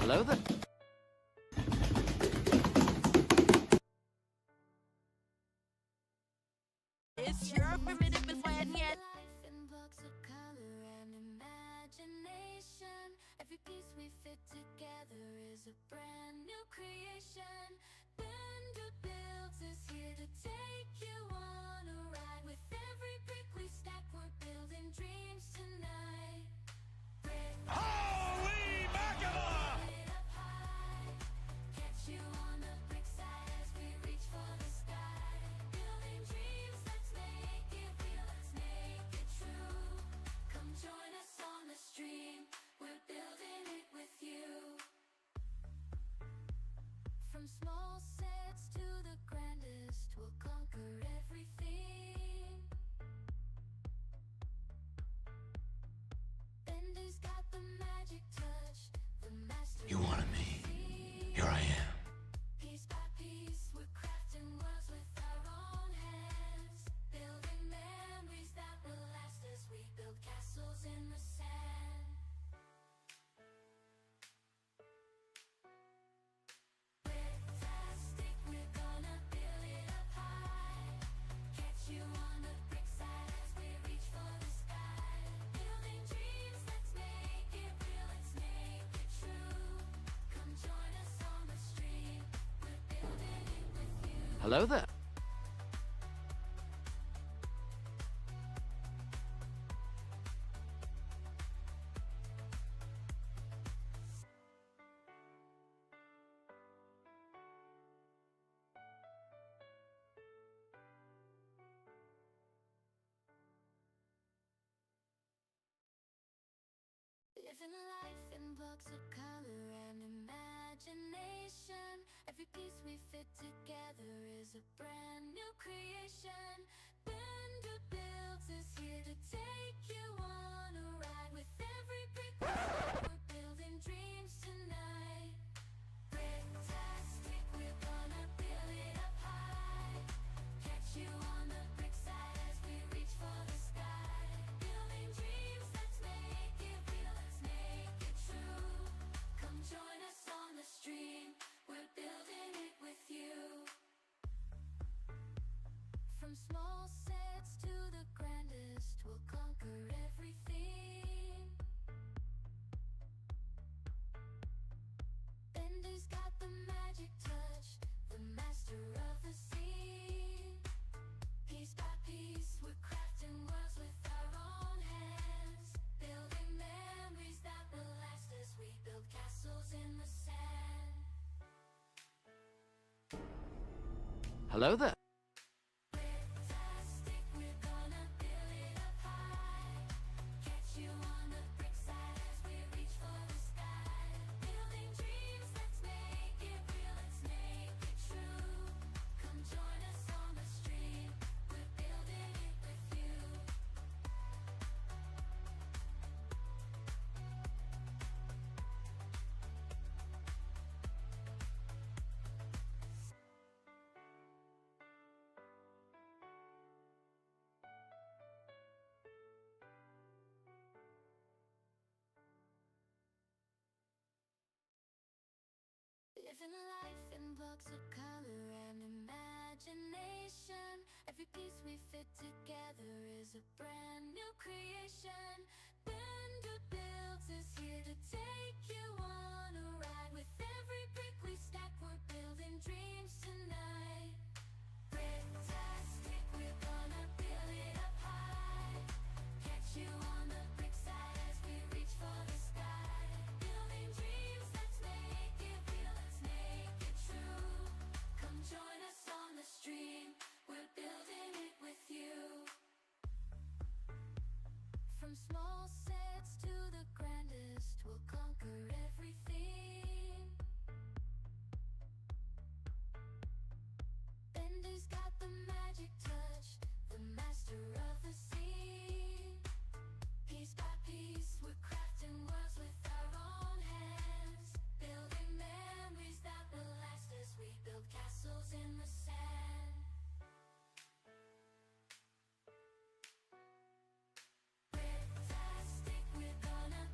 Hello there. It's your primitive plan yet. Life in blocks of color and imagination. Every piece we fit together is a brand new creation. Bender Builds is here to take you on a ride. With every brick we stack, we're building dreams tonight. Holy mackerel! It up high, catch you on the brick side as we reach for the sky. Building dreams, let's make it real, let's make it true. Come join us on the stream, we're building it with you. From small sets to the grandest, we'll conquer everything. Bendy's got the magic touch, the master. You wanted me. Here I am. Piece by piece, we're crafting worlds with our own hands. Building memories that will last as we build castles in the sand. Fantastic, we're gonna build it up high. Catch you on the brick side as we reach for the sky. Building dreams, let's make it real, let's make it true. Come join us on the stream, we're building it with you. Hello there. Living life in blocks of color and imagination. Every piece we fit together is a brand new creation. Bender Builds is here to take you on a ride. With every brick we stack, we're building dreams tonight. Fantastic, we're gonna build it up high. Catch you on the brick side as we reach for the sky. Building dreams, let's make it real, let's make it true. Come join us on the stream, we're building it with you. From small sets to the grandest, we'll conquer everything. Bender's got the magic touch, the master of the scene. Piece by piece, we're crafting worlds with our own hands. Building memories that will last as we build castles in the sand. Hello there. Fantastic, we're gonna build it up high. Catch you on the brick side as we reach for the sky. Building dreams, let's make it real, let's make it true. Come join us on the stream, we're building it with you. Living life in blocks of color and imagination. Every piece we fit together is a brand new creation. Bender Builds is here to take you on a ride. With every brick we stack, we're building dreams tonight. Fantastic, we're gonna build it up high. Catch you on the brick side as we reach for the sky. Building dreams, let's make it real, let's make it true. Come join us on the stream, we're building it with you. From small sets to the grandest, we'll conquer everything. Bender's got the magic touch, the master of the scene. Piece by piece, we're crafting worlds with our own hands. Building memories that will last as we build castles in the sand. Fantastic, we're gonna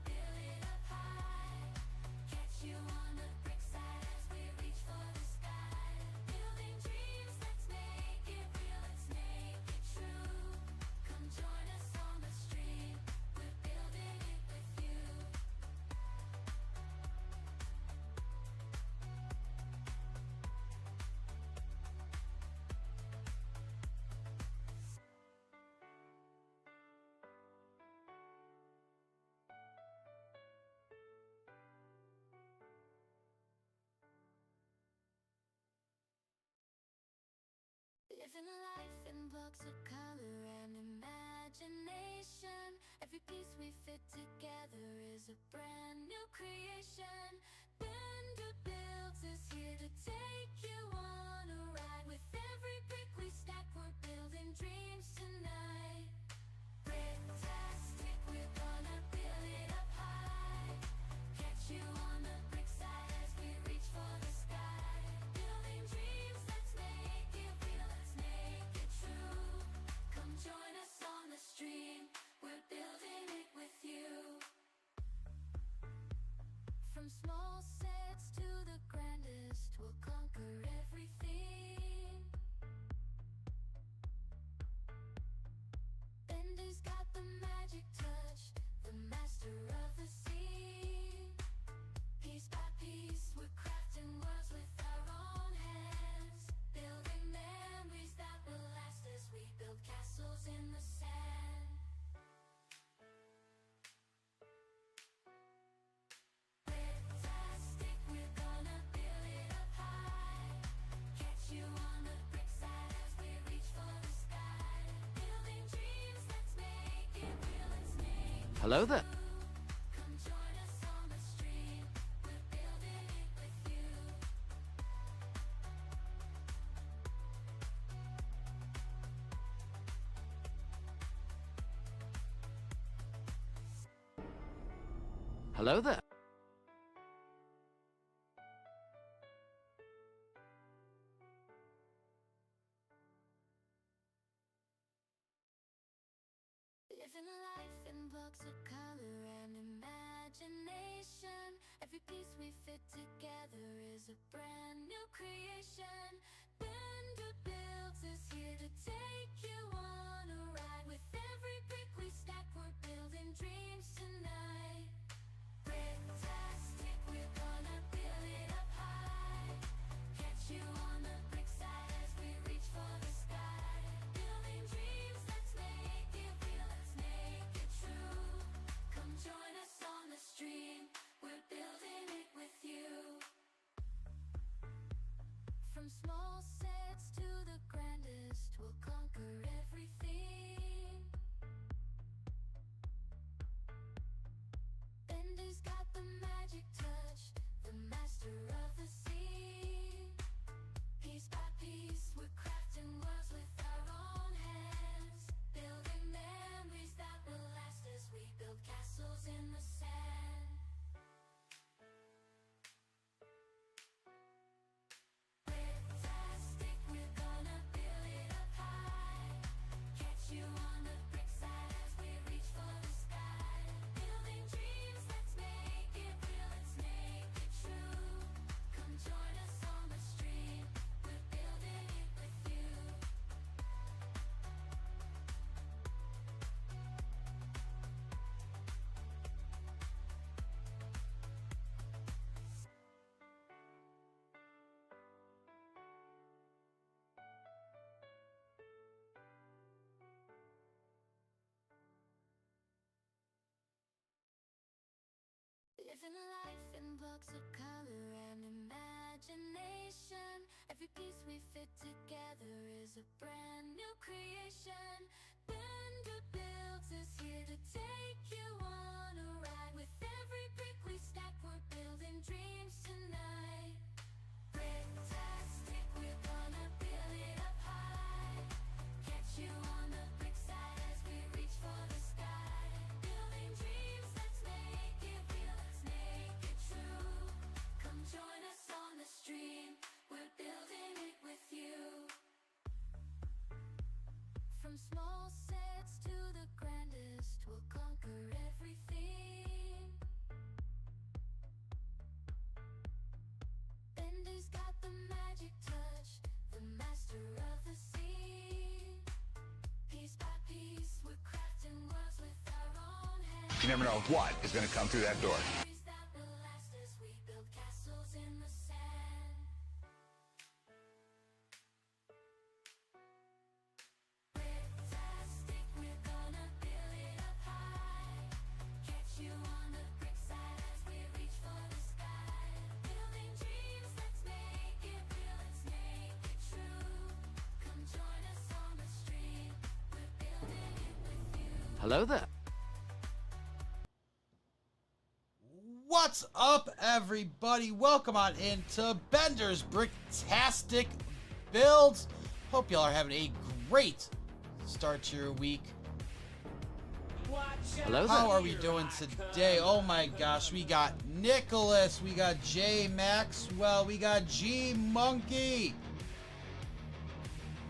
Living life in blocks of color and imagination. Every piece we fit together is a brand new creation. Bender Builds is here to take you on a ride. With every brick we stack, we're building dreams tonight. Bricktastic, we're gonna build it up high. Catch you on the brick side as we reach for the sky. Building dreams, let's make it real, let's make it true. Come join us on the stream, we're building it with you. From small sets to the grandest, we'll conquer everything. Bender's got the magic touch, the master of the scene. Piece by piece, we're crafting worlds with our own hands. Building memories that will last as we build castles in the sand. Bricktastic, we're gonna build it up high. Catch you on the brick side as we reach for the sky. Building dreams, let's make it real, let's make it Hello there. Come join us on the stream, we're building it with you. Hello there. Living life in blocks of color and imagination. Every piece we fit together is a brand new creation. Bender Builds is here to take you on a ride. With every brick we stack, we're building dreams tonight. Bricktastic, we're gonna build it up high. Catch you on the brick side as we reach for the sky. Building dreams, let's make it real, let's make it true. Come join us on the stream, we're building it with you. From small sets to the grandest, we'll conquer everything. Bender's got the magic touch, the master of the scene. Piece by piece, we're crafting worlds with our own hands. Building memories that will last as we build castles in the sand. Bricktastic, we're gonna build it up high. Catch you on the brick side as we reach for the sky. Building dreams, let's make it real, let's make it true. Come join us on the stream, we're building it with you. Living life in blocks of color and imagination. Every piece we fit together is a brand new creation. Bender Builds is here to take you on a ride. With every brick we stack, we're building dreams tonight. Bricktastic, we're gonna build it up high. Catch you on the brick side as we reach for the sky. Building dreams, let's make it real, let's make it true. Come join us on the stream, we're building it with you. From small sets to the grandest, we'll conquer everything. Bender's got the magic touch, the master of the scene. Piece by piece, we're crafting worlds with our own hands. You never know what is going to come through that door. Memories that will last as we build castles in the sand. Bricktastic, we're gonna build it up high. Catch you on the brick side as we reach for the sky. Building dreams, let's make it real, let's make it true. Come join us Hello there. What's up, everybody? Welcome on into Bender's Bricktastic Builds. Hope y'all are having a great start to your week. Hello there. How are we doing today? Oh my gosh, we got Nicholas, we got J Maxwell, we got G Monkey.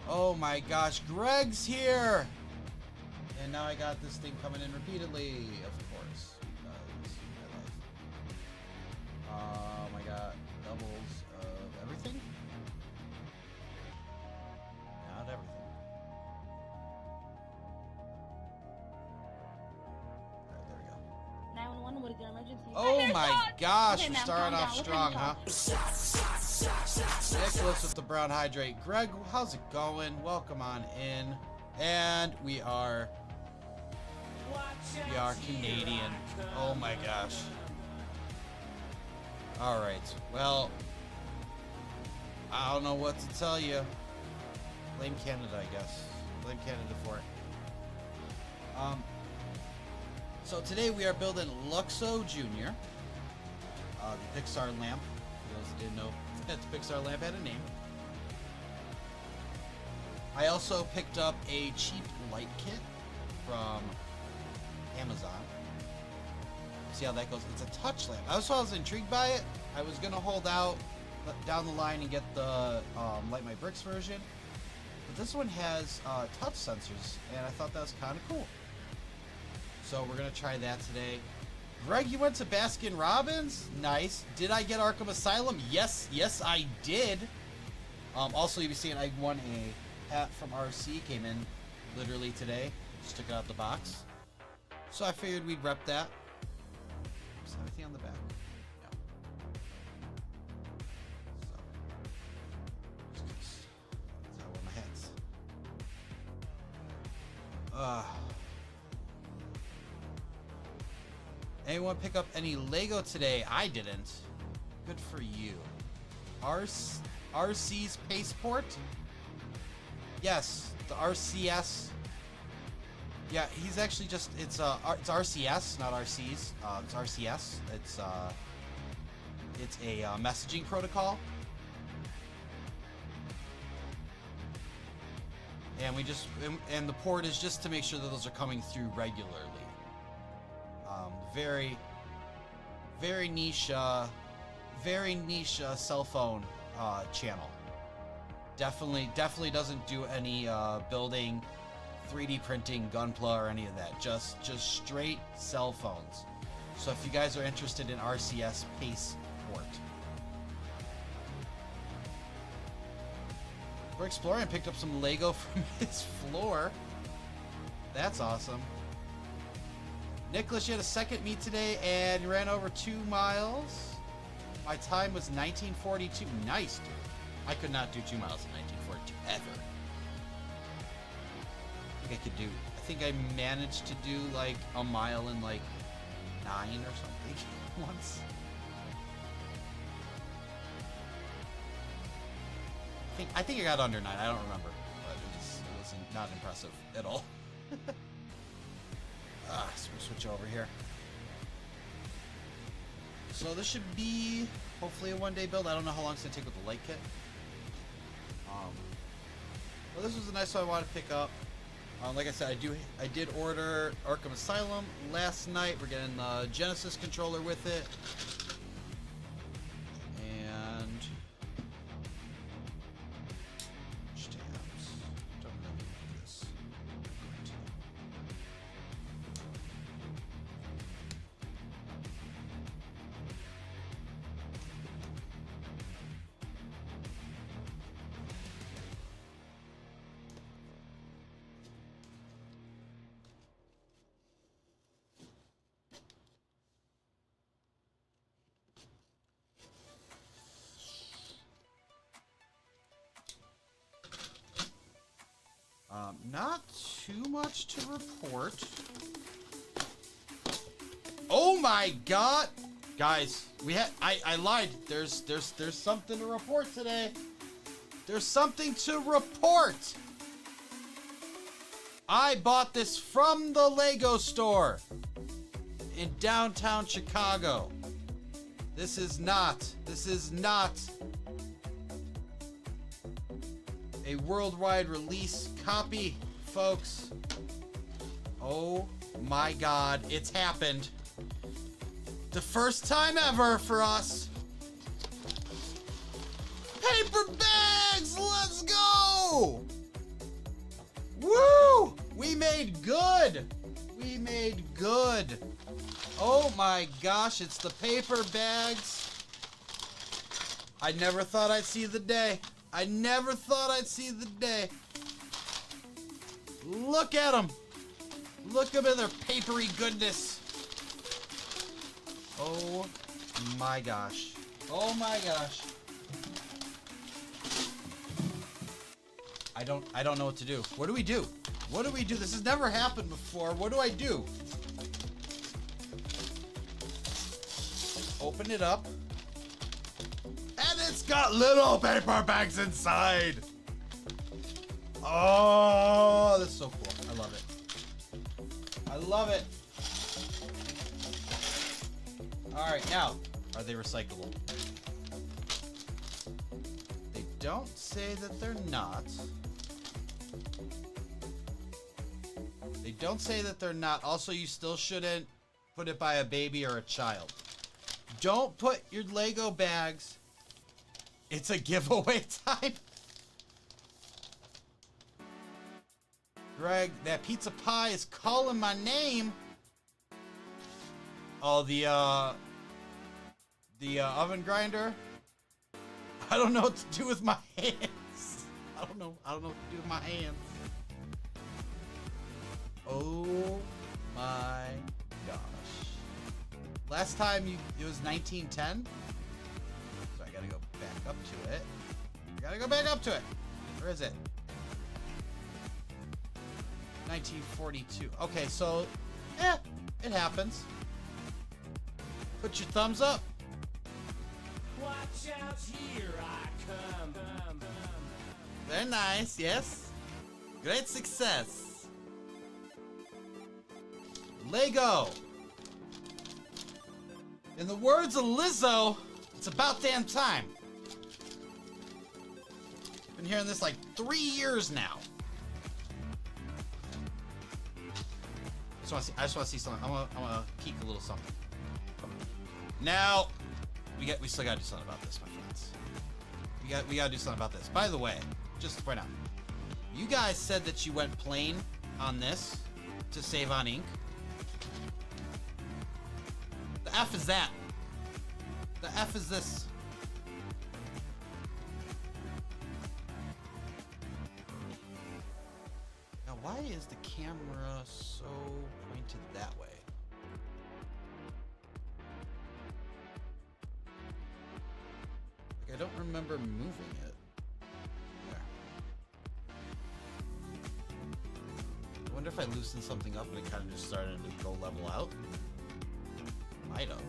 Oh my gosh, Greg's here. And now I got this thing coming in repeatedly, of course, because I got doubles of everything. Not everything. Alright, there we go. 911, what is your emergency? Oh my gosh, Okay, we're ma'am, starting calm off down. strong, What huh? kind Nicholas with the brown hydrate. Greg, how's it going? Welcome on in. And we are Canadian. Oh my gosh. Alright, well, I don't know what to tell you. Blame Canada, I guess. Blame Canada for it. So today we are building Luxo Jr. The Pixar lamp. For those that didn't know that the Pixar lamp had a name. I also picked up a cheap light kit from Amazon. See how that goes. It's a touch lamp. I was intrigued by it. I was gonna hold out down the line and get the Light My Bricks version, but this one has touch sensors, and I thought that was kind of cool. So we're gonna try that today. Greg, you went to Baskin Robbins? Nice. Did I get Arkham Asylum? Yes, I did. Also, you'll be seeing I won a hat from RC. Came in literally today. Just took it out the box. So I figured we'd rep that. Is everything on the back? No. So. That's how I wear my hats. Anyone pick up any Lego today? I didn't. Good for you. RC's Paceport? Yes, the RCS. Yeah, he's actually just, it's RCS, not RC's. It's RCS. It's a messaging protocol. And and the port is just to make sure that those are coming through regularly. Very niche cell phone channel. Definitely doesn't do any building, 3D printing, Gunpla, or any of that. Just straight cell phones. So if you guys are interested in RCS Paceport. We're exploring and picked up some Lego from his floor. That's awesome. Nicholas, you had a second meet today and you ran over 2 miles. My time was 1942. Nice, dude. I could not do 2 miles in 1942 ever. I think I managed to do like a mile in like 9 or something once. I think I got under 9. I don't remember, but it was not impressive at all. So we'll switch over here. So this should be hopefully a one-day build. I don't know how long it's gonna take with the light kit. Well, this was a nice one I wanted to pick up. Like I said, I did order Arkham Asylum last night. We're getting the Genesis controller with it. And tabs. Don't really need this. Not too much to report. Oh my god! Guys, I lied. There's something to report today. There's something to report. I bought this from the Lego store in downtown Chicago. This is not a worldwide release copy, folks. Oh my God, it's happened. The first time ever for us. Paper bags, let's go! Woo! We made good. We made good. Oh my gosh, it's the paper bags. I never thought I'd see the day. I never thought I'd see the day. Look at them. Look at their papery goodness. Oh my gosh. Oh my gosh. I don't know what to do. What do we do? What do we do? This has never happened before. What do I do? Open it up. And it's got little paper bags inside. Oh, that's so cool. I love it. I love it. All right, now, are they recyclable? They don't say that they're not. They don't say that they're not. Also, you still shouldn't put it by a baby or a child. Don't put your Lego bags. It's a giveaway time. Greg, that pizza pie is calling my name. Oh, the oven grinder. I don't know what to do with my hands. I don't know what to do with my hands. Oh my gosh. Last time it was 1910. So I gotta go back up to it. Where is it? 1942. Okay, so, it happens. Put your thumbs up. Watch out, here I come. Very nice, yes. Great success. Lego. In the words of Lizzo, it's about damn time. Been hearing this like 3 years now. I just want to see something. I want to peek a little something. Now, we still gotta do something about this, my friends. We gotta do something about this. By the way, just to point out, you guys said that you went plain on this to save on ink. The F is that. The F is this. Now, why is the camera so pointed that way? Like, I don't remember moving it. There. I wonder if I loosened something up and it kind of just started to go level out. Might have.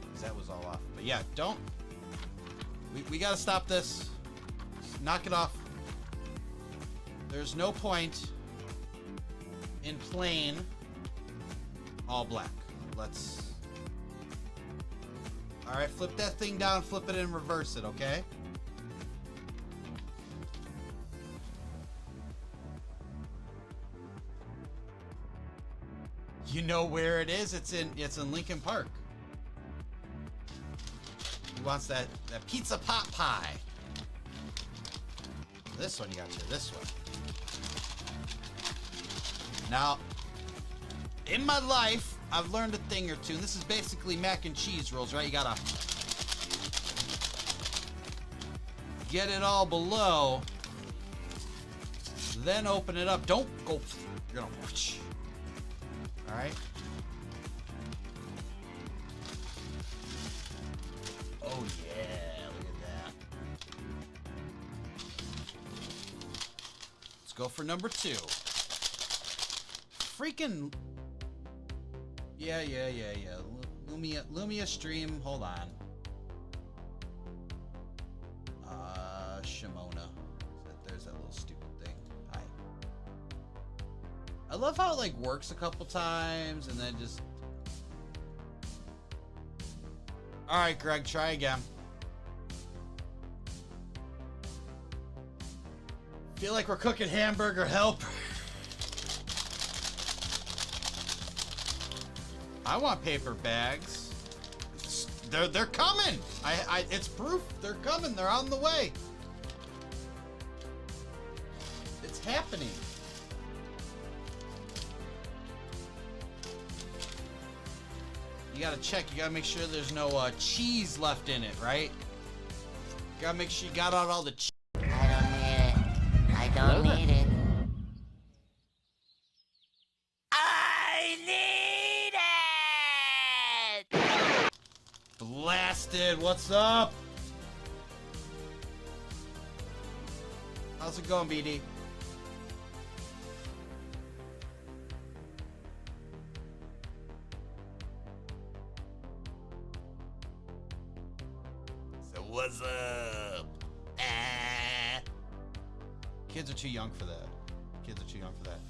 Because that was all off. But yeah, don't. We gotta stop this. Just knock it off. There's no point in plain all black. Let's... Alright, flip that thing down, flip it and reverse it, okay? You know where it is? It's in Lincoln Park. He wants that pizza pot pie. This one you got to this one. Now, in my life, I've learned a thing or two. And this is basically mac and cheese rolls, right? You gotta get it all below, then open it up. Don't go. You're gonna. All right. Oh yeah, look at that. Let's go for number 2. Freaking. Yeah. Lumia stream. Hold on. Shimona. There's that little stupid thing. Hi. I love how it like works a couple times and then just. All right, Greg, try again. Feel like we're cooking hamburger help. I want paper bags. They're coming. It's proof. They're coming. They're on the way. It's happening. You gotta check. You gotta make sure there's no cheese left in it, right? You gotta make sure you got out all the cheese. I don't need it. I need it! Blasted. What's up? How's it going, BD? So what's up? Kids are too young for that. Kids are too young for that.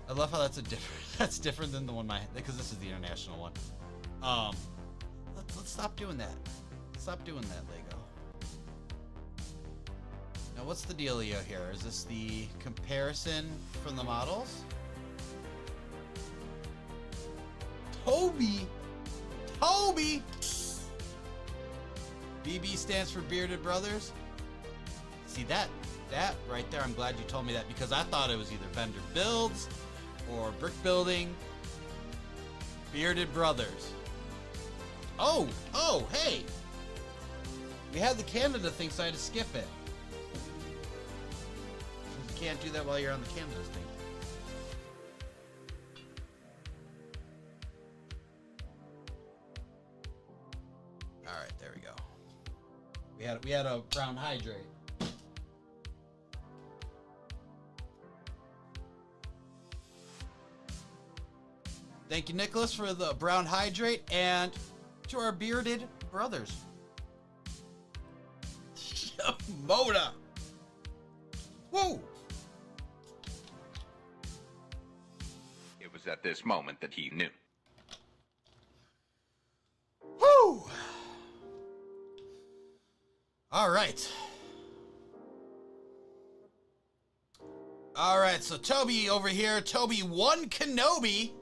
I love how that's a different. That's different than the one because this is the international one. Let's stop doing that. Stop doing that, Lego. Now, what's the dealio here? Is this the comparison from the models? Toby! BB stands for Bearded Brothers. See that right there, I'm glad you told me that because I thought it was either Vendor Builds or Brick Building. Bearded Brothers. Oh, hey! We had the Canada thing, so I had to skip it. You can't do that while you're on the Canada thing. Alright, there we go. We had a brown hydrate. Thank you, Nicholas, for the brown hydrate, and to our bearded brothers. Moda! Whoa! It was at this moment that he knew. Woo! All right. All right, so Toby over here, Toby 1 Kenobi.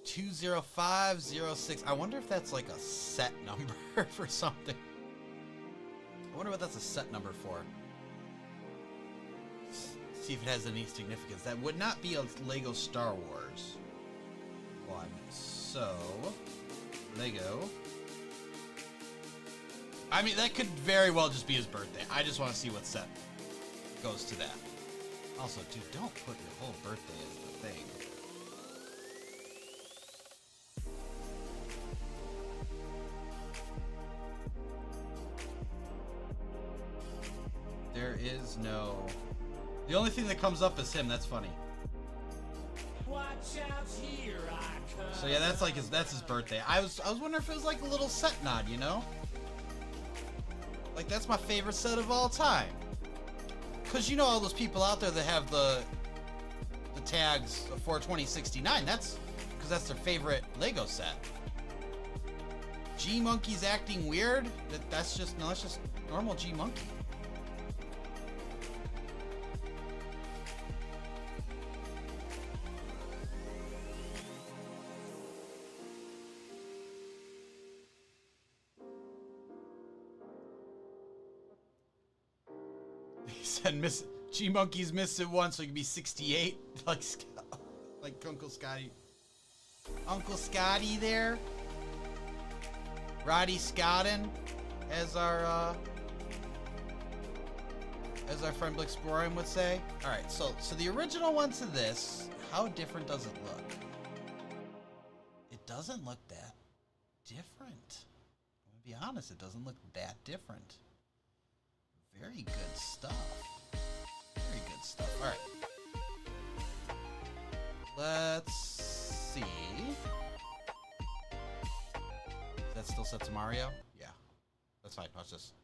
20506. I wonder if that's like a set number for something. I wonder what that's a set number for. See if it has any significance. That would not be a Lego Star Wars one. So, Lego. I mean, that could very well just be his birthday. I just want to see what set goes to that. Also, dude, don't put your whole birthday as the thing. There is no... The only thing that comes up is him. That's funny. Watch out, here I come. So yeah, that's his birthday. I was wondering if it was like a little set nod, you know? Like that's my favorite set of all time. Cause you know all those people out there that have the tags for 2069. That's because that's their favorite Lego set. G Monkey's acting weird. That's just normal G Monkey. He said G Monkey's missed it once, so he can be 68, like Uncle Scotty. Uncle Scotty there. Roddy Scottin, as our friend Blixborian would say. All right, so the original one to this, how different does it look? It doesn't look that different. I'm gonna be honest, it doesn't look that different. Very good stuff. Very good stuff. All right. Let's see. Is that still set to Mario? Yeah. That's fine. Watch this.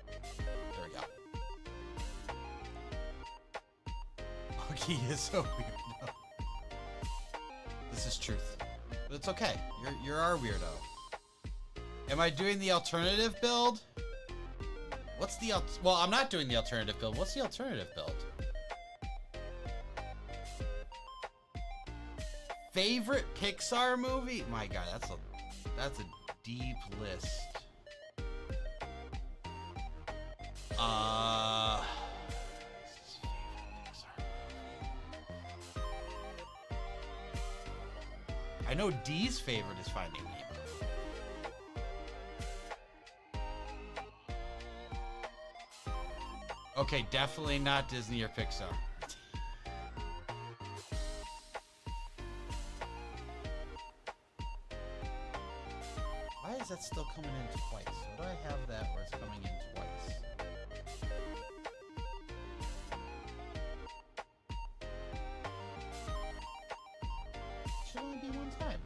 There we go. He is a weirdo. This is truth. But it's okay. You're our weirdo. Am I doing the alternative build? What's the well, I'm not doing the alternative build. What's the alternative build? Favorite Pixar movie? My God, that's a deep list. I know D's favorite is Finding Nemo. Okay, definitely not Disney or Pixar. Why is that still coming in twice? Why do I have that where it's coming in twice? Should only be one time.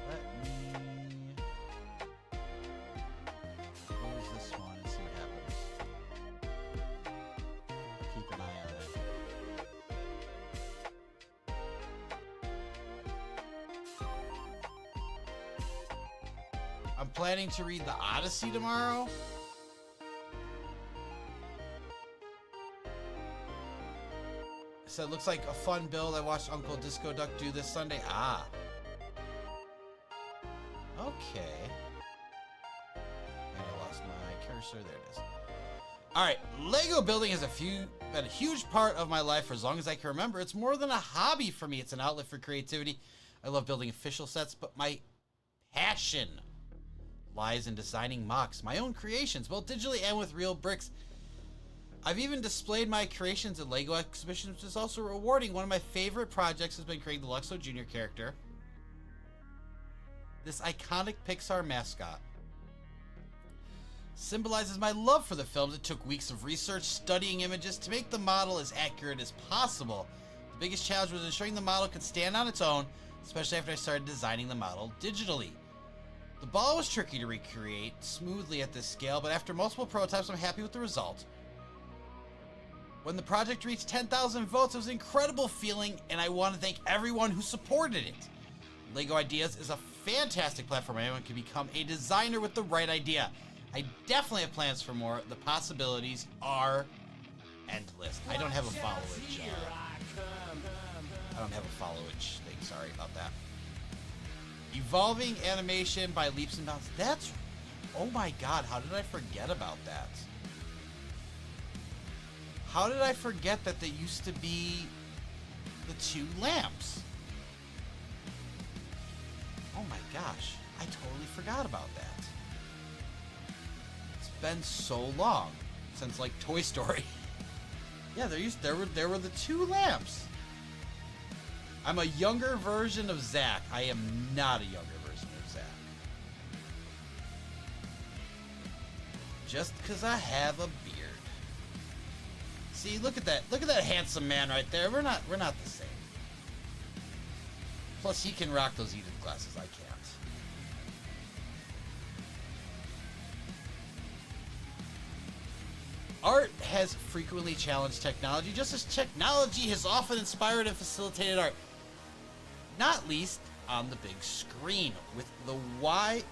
Let me close this one and see what happens. Keep an eye on it. I'm planning to read The Odyssey tomorrow. So it looks like a fun build. I watched Uncle Disco Duck do this Sunday. Ah. Okay. And I lost my cursor. There it is. Alright. Lego building has been a huge part of my life for as long as I can remember. It's more than a hobby for me. It's an outlet for creativity. I love building official sets, but my passion lies in designing mocks, my own creations, both digitally and with real bricks. I've even displayed my creations at LEGO exhibitions, which is also rewarding. One of my favorite projects has been creating the Luxo Jr. character. This iconic Pixar mascot symbolizes my love for the films. It took weeks of research, studying images to make the model as accurate as possible. The biggest challenge was ensuring the model could stand on its own, especially after I started designing the model digitally. The ball was tricky to recreate smoothly at this scale, but after multiple prototypes, I'm happy with the result. When the project reached 10,000 votes, it was an incredible feeling, and I want to thank everyone who supported it. LEGO Ideas is a fantastic platform. Anyone can become a designer with the right idea. I definitely have plans for more. The possibilities are endless. I don't have a followage. I don't have a followage thing. Sorry about that. Evolving animation by leaps and bounds. That's... Oh my God, how did I forget about that? How did I forget that there used to be the two lamps? Oh my gosh, I totally forgot about that. It's been so long since like Toy Story. Yeah, there were the two lamps. I'm a younger version of Zach. I am not a younger version of Zach. Just because I have a beard. See, look at that. Look at that handsome man right there. We're not the same. Plus, he can rock those Edith glasses. I can't. Art has frequently challenged technology, just as technology has often inspired and facilitated art. Not least on the big screen with the Wive.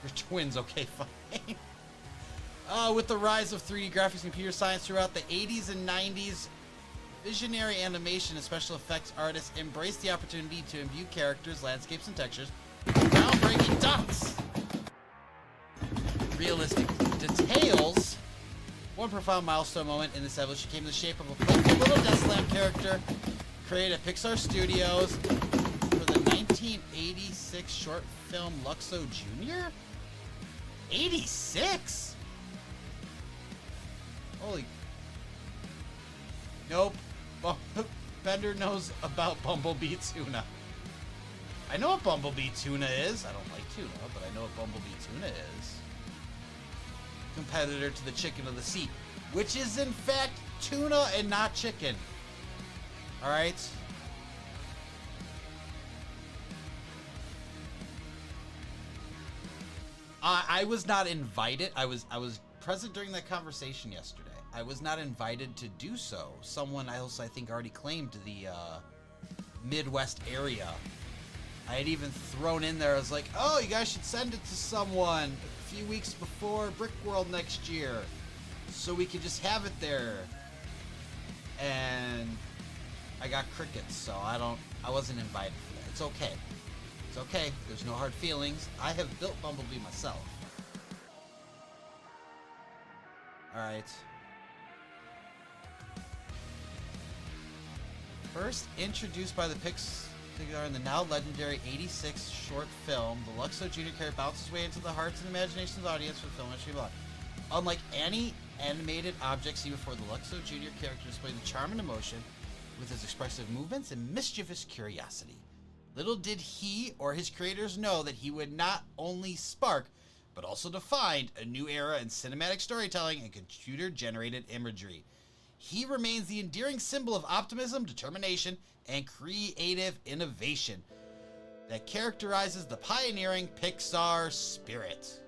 You're twins, okay, fine. With the rise of 3D graphics and computer science throughout the 80s and 90s, visionary animation and special effects artists embraced the opportunity to imbue characters, landscapes, and textures with groundbreaking dots. Realistic details. One profound milestone moment in this evolution came in the shape of a playful little desk lamp character created at Pixar Studios for the 1986 short film Luxo Jr. 86? Holy... Nope. Bender knows about Bumblebee Tuna. I know what Bumblebee Tuna is. I don't like tuna, but I know what Bumblebee Tuna is. Competitor to the chicken of the sea, which is in fact tuna and not chicken. Alright? I was not invited. I was present during that conversation yesterday. I was not invited to do so. Someone else, I think, already claimed the Midwest area. I had even thrown in there, I was like, oh, you guys should send it to someone a few weeks before Brick World next year so we could just have it there. And I got crickets, so I wasn't invited for that. It's okay. It's okay. There's no hard feelings. I have built Bumblebee myself. Alright. First introduced by the Pixar in the now legendary 86 short film, the Luxo Jr. character bounces way into the hearts and imaginations of the audience for the film industry block. Unlike any animated object seen before, the Luxo Jr. character displayed the charm and emotion with his expressive movements and mischievous curiosity. Little did he or his creators know that he would not only spark, but also define a new era in cinematic storytelling and computer-generated imagery. He remains the endearing symbol of optimism, determination, and creative innovation that characterizes the pioneering Pixar spirit.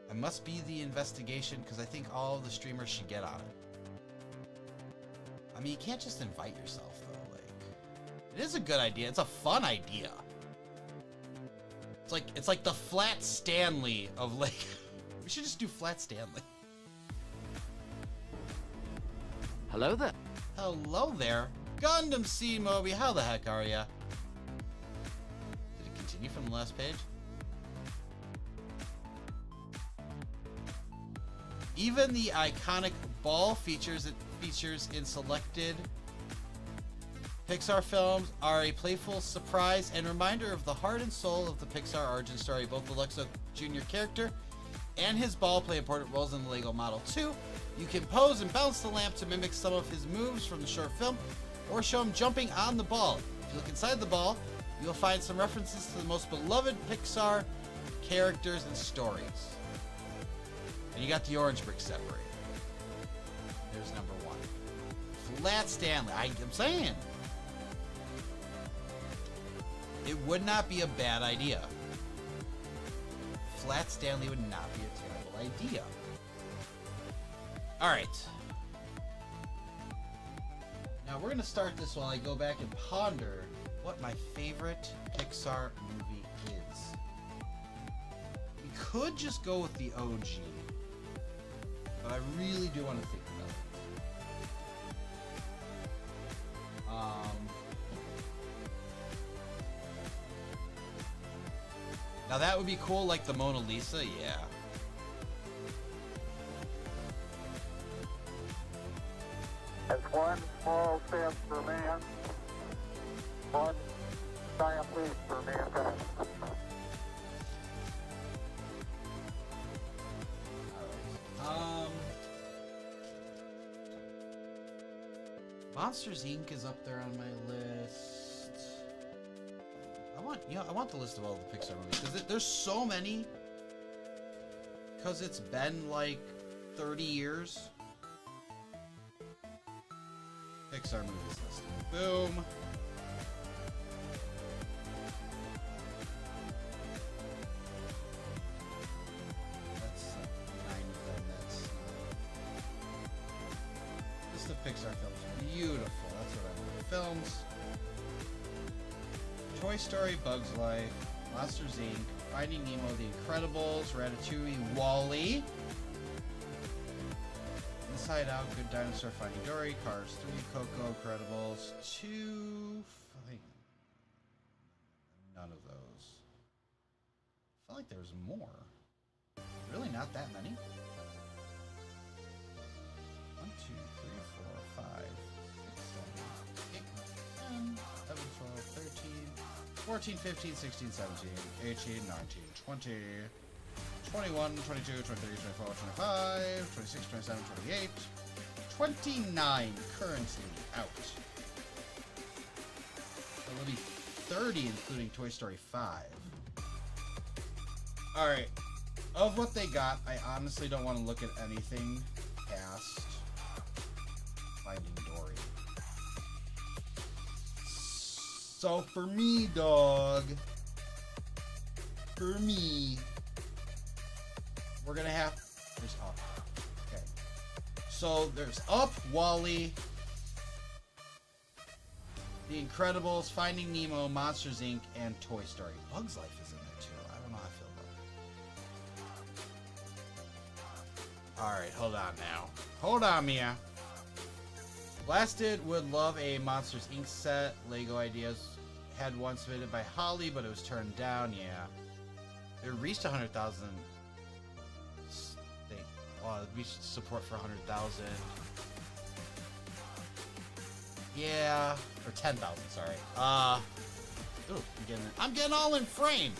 I must be the investigation because I think all of the streamers should get on it. I mean, you can't just invite yourself though. Like, it is a good idea. It's a fun idea. It's like the Flat Stanley of like. We should just do Flat Stanley. Hello there. Hello there, Gundam Seed Moby. How the heck are ya? Did it continue from the last page? Even the iconic ball features in selected Pixar films are a playful surprise and reminder of the heart and soul of the Pixar origin story. Both the Luxo Jr. character and his ball play important roles in the Lego Model 2. You can pose and bounce the lamp to mimic some of his moves from the short film, or show him jumping on the ball. If you look inside the ball, you'll find some references to the most beloved Pixar characters and stories. And you got the orange brick separator. There's number one. Flat Stanley. I'm saying. It would not be a bad idea. Flat Stanley would not be a terrible idea. Alright. Now we're going to start this while I go back and ponder what my favorite Pixar movie is. We could just go with the OG. But I really do want to think about it. Now that would be cool, like the Mona Lisa, yeah. That's one small step for man, one giant leap for mankind. Monsters Inc. is up there on my list. I want the list of all the Pixar movies because there's so many. Because it's been like 30 years. Pixar movies list. Boom. That's 9 of them. That's list of Pixar films. Beautiful. That's what I want. Films. Toy Story, Bug's Life, Monsters Inc., Finding Nemo, The Incredibles, Ratatouille, WALL-E, Inside Out, Good Dinosaur, Finding Dory, Cars 3, Coco, Incredibles 2, none of those. I felt like there was more. Really not that many? 1, 2, 3, 4, 5, 6, 7, 8, 9, 10, 11, 12, 13, 14, 15, 16, 17, 18, 19, 20, 21, 22, 23, 24, 25, 26, 27, 28, 29 currently out. So it'll be 30 including Toy Story 5. Alright, of what they got, I honestly don't want to look at anything past Finding Dory. So for me, dog, for me, we're gonna have, there's Up. Okay. So there's Up, Wall-E, The Incredibles, Finding Nemo, Monsters Inc., and Toy Story. Bug's Life is in there too. I don't know how I feel about it. Alright, hold on now. Hold on, Mia. Blasted would love a Monsters Inc. set. Lego Ideas had one submitted by Holly, but it was turned down. Yeah. It reached 100,000. Well, we should support for 100,000. Yeah. Or 10,000, sorry. Ooh, I'm getting all in frame.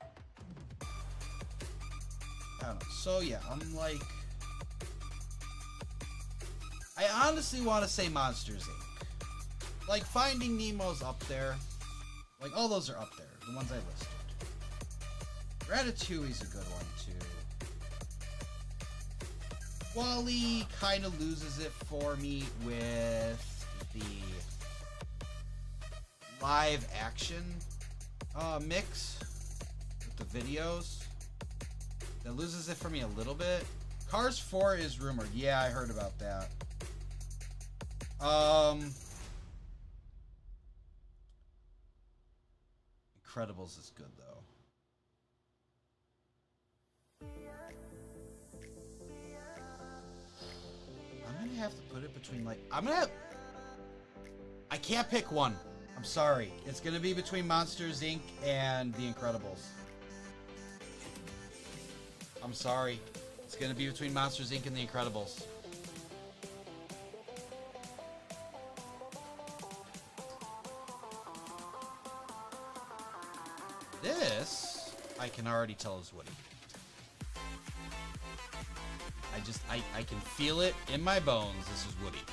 I don't know. So yeah, I'm like, I honestly want to say Monsters Inc. Like Finding Nemo's up there. Like all those are up there, the ones I listed. Ratatouille's a good one too. Wall-E kind of loses it for me with the live action mix with the videos. That loses it for me a little bit. Cars 4 is rumored. Yeah, I heard about that. Incredibles is good though. I'm gonna have to put it between like I can't pick one. I'm sorry. It's gonna be between Monsters Inc. and The Incredibles. I'm sorry. It's gonna be between Monsters Inc. and The Incredibles. This, I can already tell is Woody. I can feel it in my bones. This is Woody.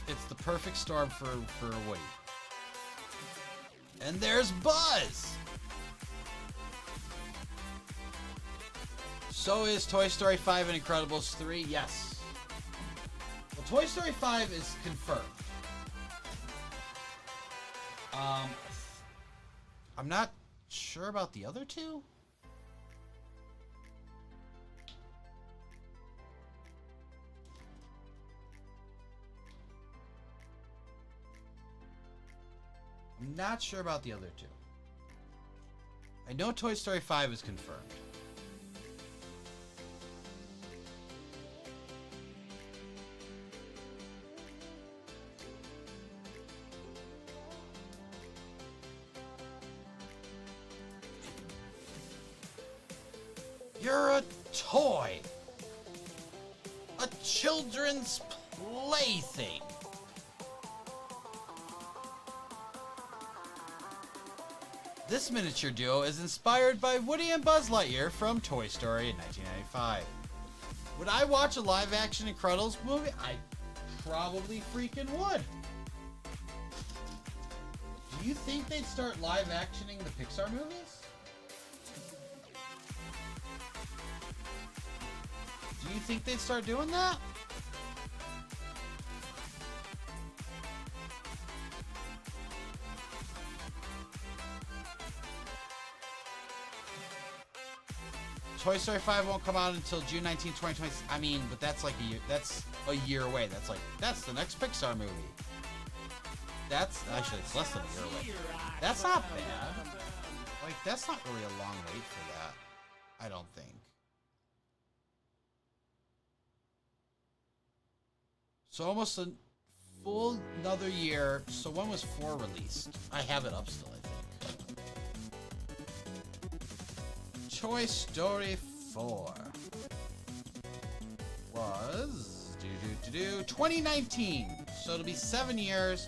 It's the perfect storm for Woody. And there's Buzz! So is Toy Story 5 and Incredibles 3? Yes. Well, Toy Story 5 is confirmed. I'm not sure about the other two. I'm not sure about the other two. I know Toy Story 5 is confirmed. You're a toy. A children's plaything. This miniature duo is inspired by Woody and Buzz Lightyear from Toy Story in 1995. Would I watch a live-action Incredibles movie? I probably freaking would. Do you think they'd start live-actioning the Pixar movies? Do you think they'd start doing that? Toy Story 5 won't come out until June 19, 2020. I mean, but that's like a year. That's a year away. That's the next Pixar movie. That's actually, it's less than a year away. That's not bad. Like, that's not really a long wait for that. I don't think. So almost a full another year. So when was 4 released? I have it up still, I think. Toy Story 4 was 2019. So it'll be 7 years.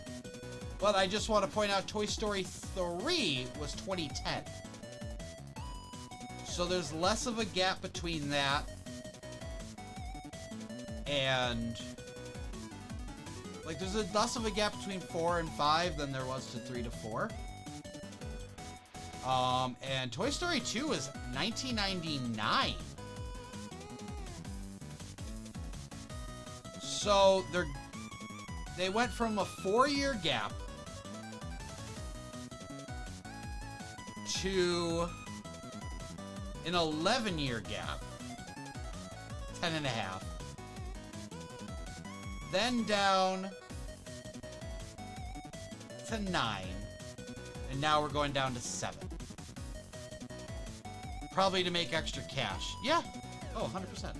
But I just want to point out Toy Story 3 was 2010. So there's less of a gap between that and like there's a less of a gap between 4 and 5 than there was to 3 to 4. And Toy Story 2 is 1999. So they went from a 4-year gap to an 11-year gap, 10 and a half, then down to 9, and now we're going down to 7. Probably to make extra cash. Yeah. Oh, 100%.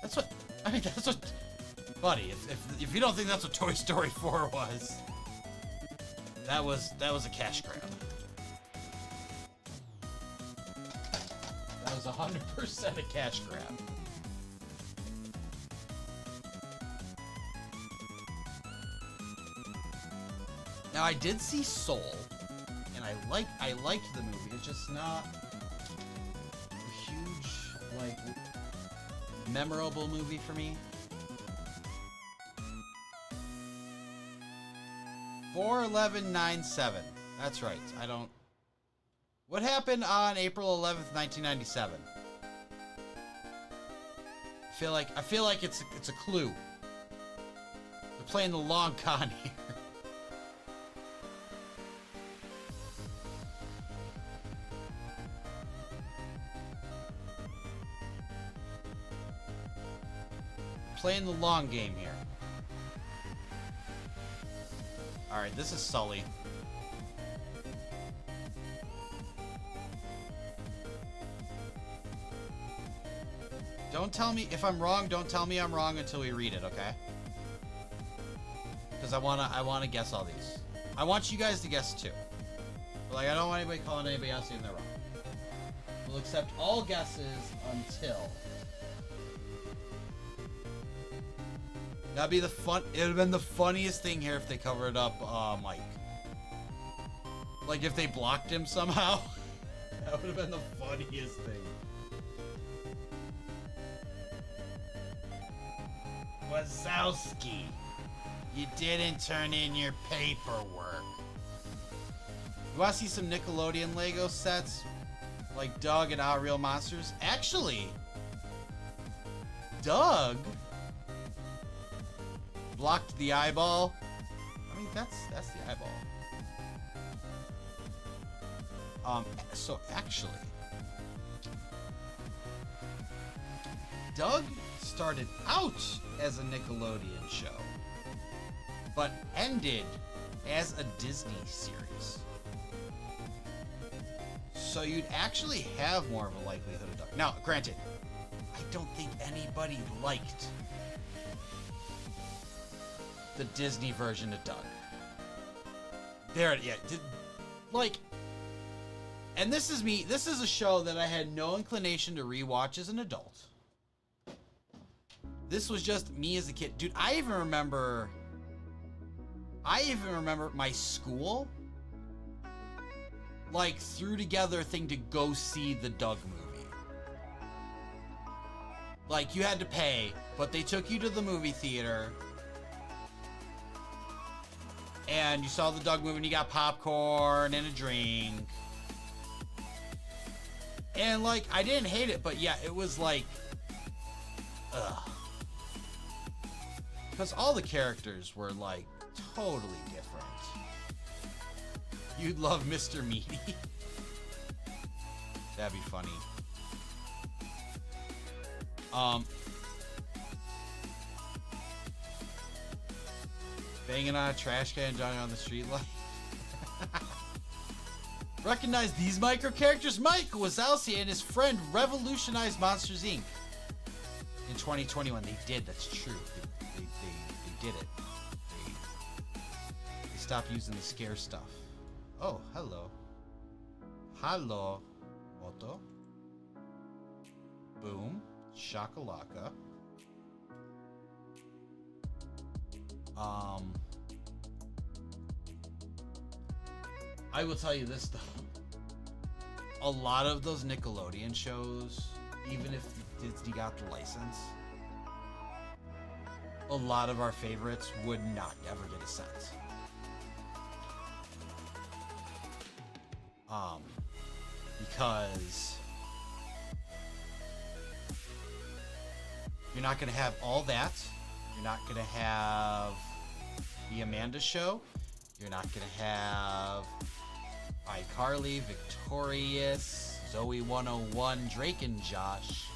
That's what, I mean, that's what, buddy, if you don't think that's what Toy Story 4 was, that was a cash grab. That was 100% a cash grab. Now I did see Soul, and I liked the movie. It's just not a huge, like, memorable movie for me. 4/11/97. That's right. I don't. What happened on April 11th, 1997? I feel like it's a clue. They're playing the long con here. Playing the long game here. Alright, this is Sully. Don't tell me if I'm wrong, don't tell me I'm wrong until we read it, okay? Because I wanna guess all these. I want you guys to guess too. But like I don't want anybody calling anybody else saying they're wrong. We'll accept all guesses until. That'd be it would have been the funniest thing here if they covered up Mike. Like if they blocked him somehow. That would have been the funniest thing. Wazowski, you didn't turn in your paperwork. You want to see some Nickelodeon Lego sets? Like Doug and Our Real Monsters? Actually, Doug blocked the eyeball. I mean, that's the eyeball. So actually, Doug started out as a Nickelodeon show, but ended as a Disney series. So you'd actually have more of a likelihood of Doug. Now, granted, I don't think anybody liked the Disney version of Doug. And this is me. This is a show that I had no inclination to rewatch as an adult. This was just me as a kid. Dude, I even remember my school, like, threw together a thing to go see the Doug movie. Like, you had to pay, but they took you to the movie theater, and you saw the Doug movie, and you got popcorn and a drink. And, like, I didn't hate it, but yeah, it was like, ugh. Because all the characters were, like, totally different. You'd love Mr. Meaty. That'd be funny. Banging on a trash can, jogging on the street light. Recognize these micro characters? Mike Wazowski and his friend revolutionized Monsters Inc. in 2021. They did. That's true. They did it. They stopped using the scare stuff. Oh, hello. Hello, Moto. Boom. Shakalaka. I will tell you this though. A lot of those Nickelodeon shows, even if Disney got the license, a lot of our favorites would not ever get a cent. You're not going to have all that. You're not going to have the Amanda Show. You're not going to have iCarly, Victorious, Zoe 101, Drake and Josh.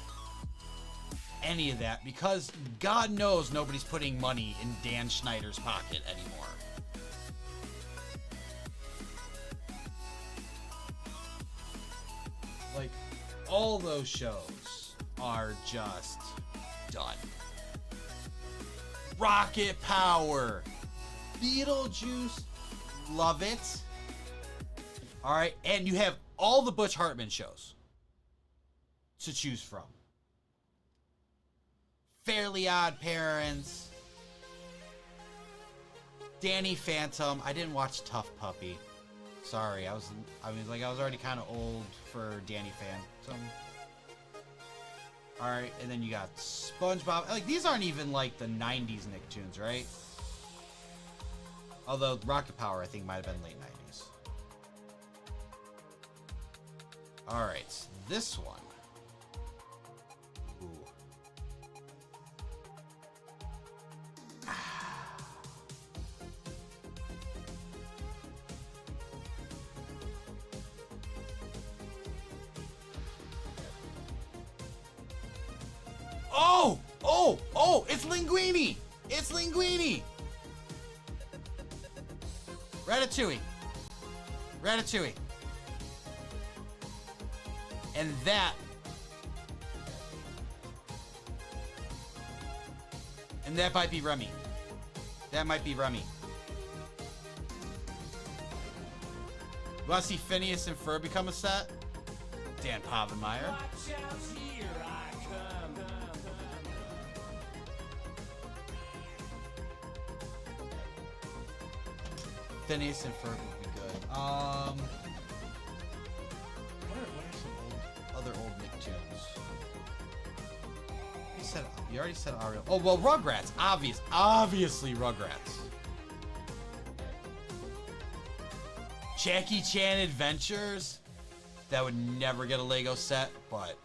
Any of that, because God knows nobody's putting money in Dan Schneider's pocket anymore. Like, all those shows are just done. Rocket Power, Beetlejuice, love it. All right, and you have all the Butch Hartman shows to choose from. Fairly Odd Parents, Danny Phantom. I didn't watch Tough Puppy. Sorry, I was already kind of old for Danny Phantom. All right, and then you got SpongeBob. Like, these aren't even like the '90s Nicktoons, right? Although Rocket Power, I think, might have been late '90s. All right, this one. Ooh. Oh, it's Linguini! It's Linguini! Ratatouille. Ratatouille. And that... And that might be Remy. That might be Remy. You want to see Phineas and Ferb become a set? Dan Povenmire. Watch out, here I come. Phineas and Ferb would be good. What are some other old Nicktoons? You already said Ariel. Oh, well, Rugrats. Obviously Rugrats. Jackie Chan Adventures. That would never get a Lego set, but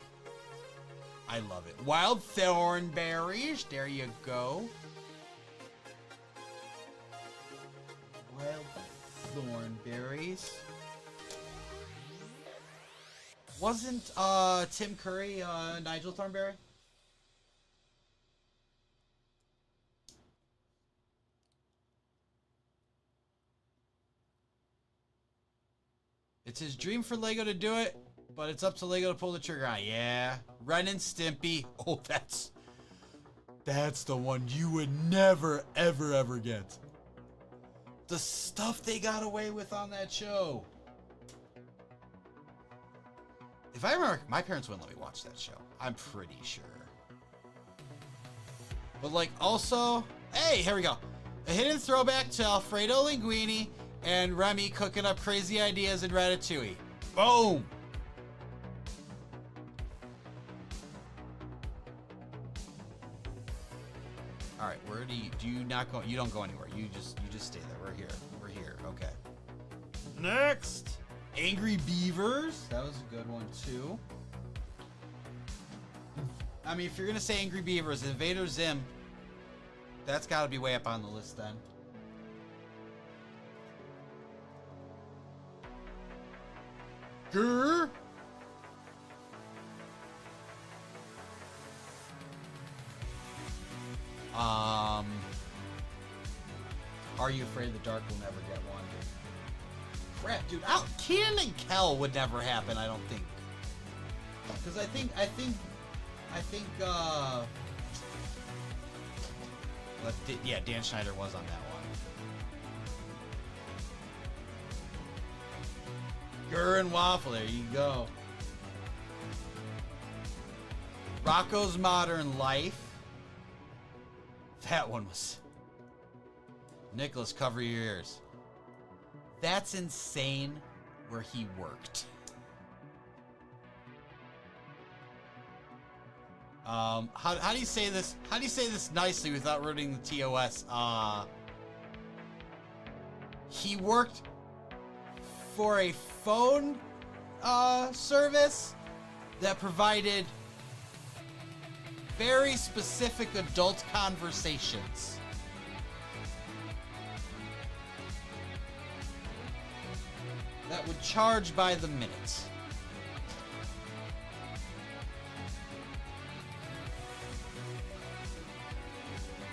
I love it. Wild Thornberries. There you go. Wild Thornberries. Wasn't Tim Curry Nigel Thornberry? It's his dream for Lego to do it, but it's up to Lego to pull the trigger on. Yeah. Ren and Stimpy. Oh, that's the one you would never, ever get. The stuff they got away with on that show. If I remember, my parents wouldn't let me watch that show. I'm pretty sure. But like, also, hey, here we go. A hidden throwback to Alfredo Linguini and Remy cooking up crazy ideas in Ratatouille. Boom! All right, where do you not go? You don't go anywhere. You just stay there. We're here. Okay. Next, Angry Beavers. That was a good one too. I mean, if you're gonna say Angry Beavers, Invader Zim, that's got to be way up on the list then. Grr. Are You Afraid of the Dark will never get one. Crap, dude. Kenan and Kel would never happen, I don't think. Because I think, yeah, Dan Schneider was on that one. Gurr and Waffle, there you go. Rocco's Modern Life. That one was... Nicholas, cover your ears. That's insane where he worked. How do you say this? How do you say this nicely without ruining the TOS? He worked for a phone service that provided very specific adult conversations. That would charge by the minute.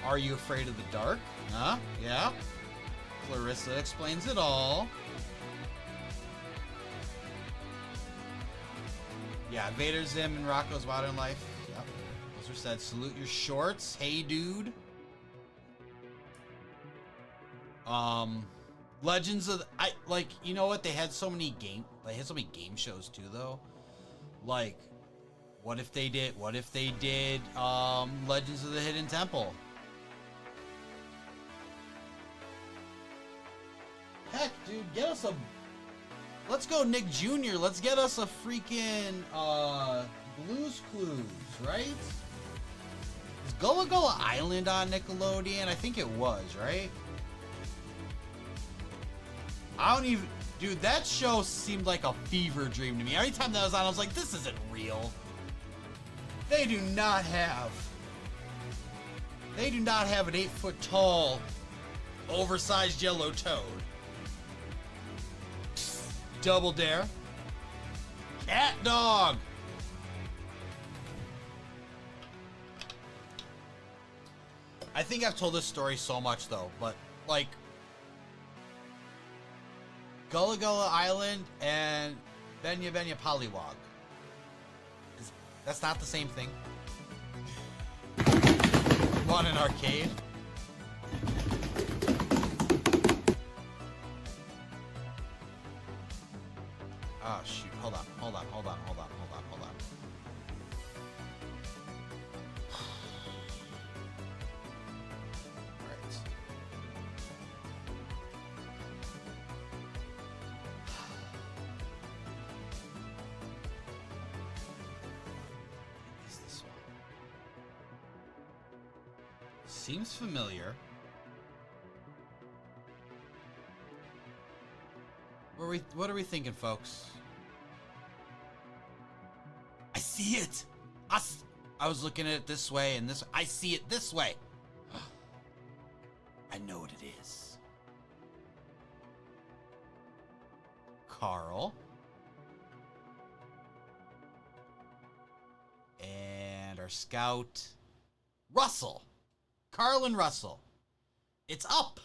Are you afraid of the dark? Huh? Yeah. Clarissa explains it all. Yeah, Vader Zim and Rocco's Modern Life. Yep. Those were said. Salute your shorts. Hey, dude. Legends of you know what? They had so many game shows too, though. Like, what if they did Legends of the Hidden Temple? Heck, dude, get us a... Let's go Nick Jr. Let's get us a freaking, Blue's Clues, right? Is Gullah Gullah Island on Nickelodeon? I think it was, right? I don't even... Dude, that show seemed like a fever dream to me. Every time that was on, I was like, this isn't real. They do not have an 8-foot tall, oversized yellow toad. Double Dare. Cat Dog. I think I've told this story so much though, but like Gullah Gullah Island and Benya Benya Pollywog. That's not the same thing. On an arcade. Oh shoot, hold on. Alright. Is this one? Seems familiar. What are we thinking, folks? I see it. I was looking at it this way and this. I see it this way. I know what it is. Carl. And our scout, Russell. Carl and Russell. It's up.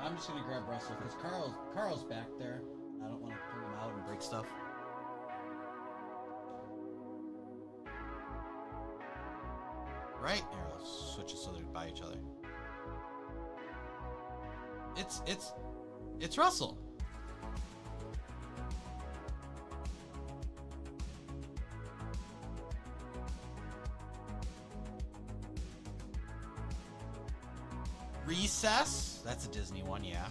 I'm just gonna grab Russell because Carl's back there. I don't want to pull him out and break stuff. Right? Here, let's switch it so they're by each other. It's Russell. Recess? That's a Disney one, yeah.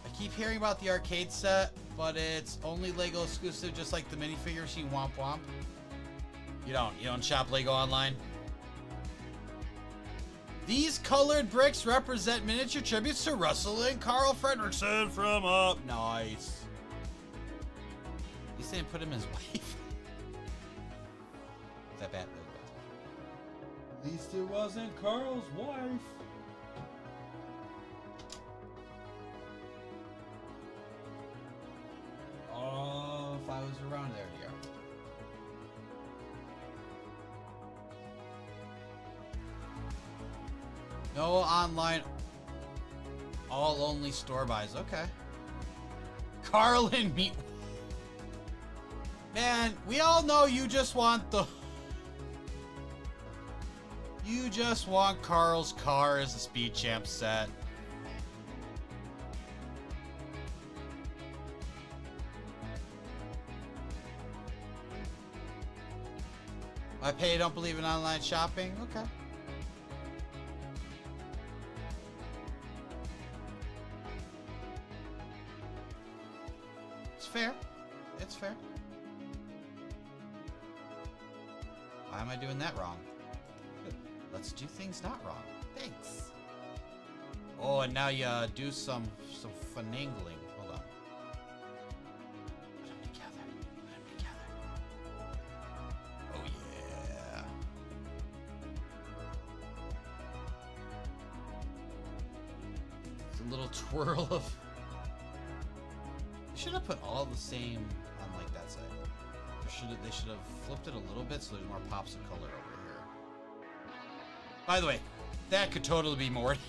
I keep hearing about the arcade set, but it's only Lego exclusive, just like the minifigures. You womp womp. You don't shop Lego online. These colored bricks represent miniature tributes to Russell and Carl Fredrickson from Up. Nice. At least they didn't put him as wife. Is that bad? At least it wasn't Carl's wife. Oh, if I was around there, yeah. No online, all only store buys. Okay. Carl and me. Man, we all know you just want the... You just want Carl's car as a Speed Champ set. I pay, don't believe in online shopping? Okay. It's fair. It's fair. Why am I doing that wrong? Let's do things not wrong. Thanks. Oh, and now you do some finagling. Hold on. Put them together. a little twirl of... They should have put all the same on like that side. They should have flipped it a little bit so there's more pops of color over here. By the way, that could totally be Morty.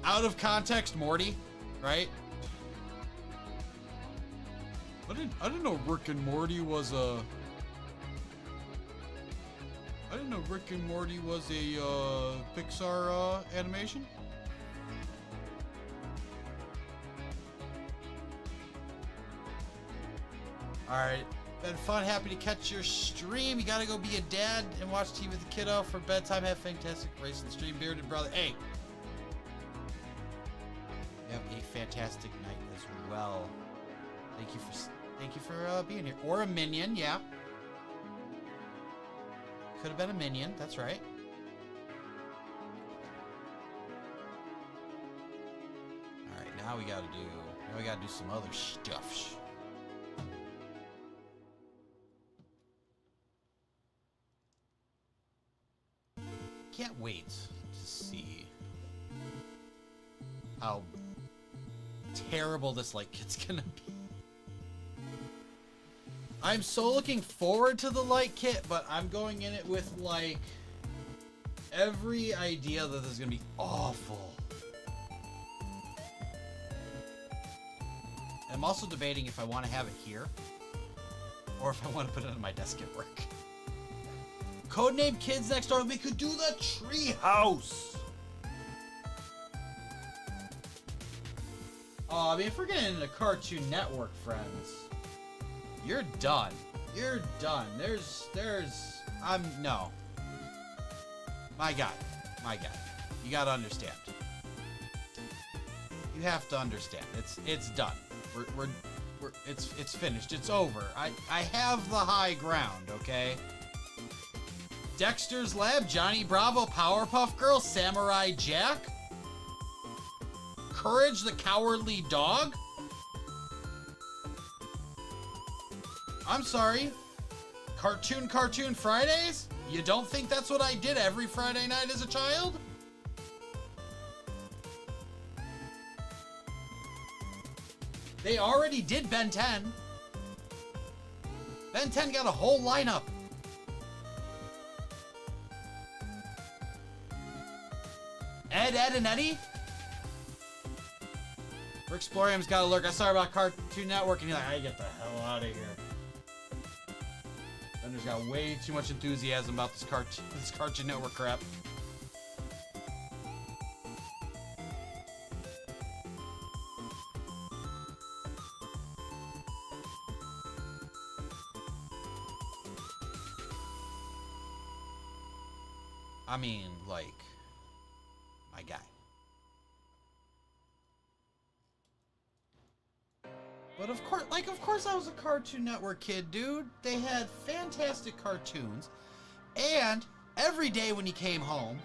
Out of context, Morty, right? I didn't know Rick and Morty was a... I didn't know Rick and Morty was a Pixar animation. Alright, been fun, happy to catch your stream. You gotta go be a dad and watch TV with the kiddo for bedtime. Have fantastic racing stream, bearded brother. Hey! You have a fantastic night as well. Thank you for being here. Or a minion, yeah. Could have been a minion, that's right. Alright, now we gotta do some other stuff. Can't wait to see how terrible this light kit's gonna be. I'm so looking forward to the light kit, but I'm going in it with like every idea that this is gonna be awful. I'm also debating if I want to have it here or if I want to put it on my desk at work. Codename Kids Next Door. We could do the tree house. Oh, I mean, if we're getting into Cartoon Network, friends, you're done. You're done. No. My God. You gotta understand. You have to understand. It's done. It's finished. It's over. I have the high ground, okay? Dexter's Lab, Johnny Bravo, Powerpuff Girls, Samurai Jack, Courage the Cowardly Dog. I'm sorry. Cartoon Fridays? You don't think that's what I did every Friday night as a child? They already did Ben 10. Ben 10 got a whole lineup. Ed, and Eddie? Rick Splorium's got a lurk. I saw about Cartoon Network and he's like, I get the hell out of here. Bender's got way too much enthusiasm about this Cartoon Network crap. I mean, like, my guy. But of course I was a Cartoon Network kid, dude. They had fantastic cartoons. And every day when you came home,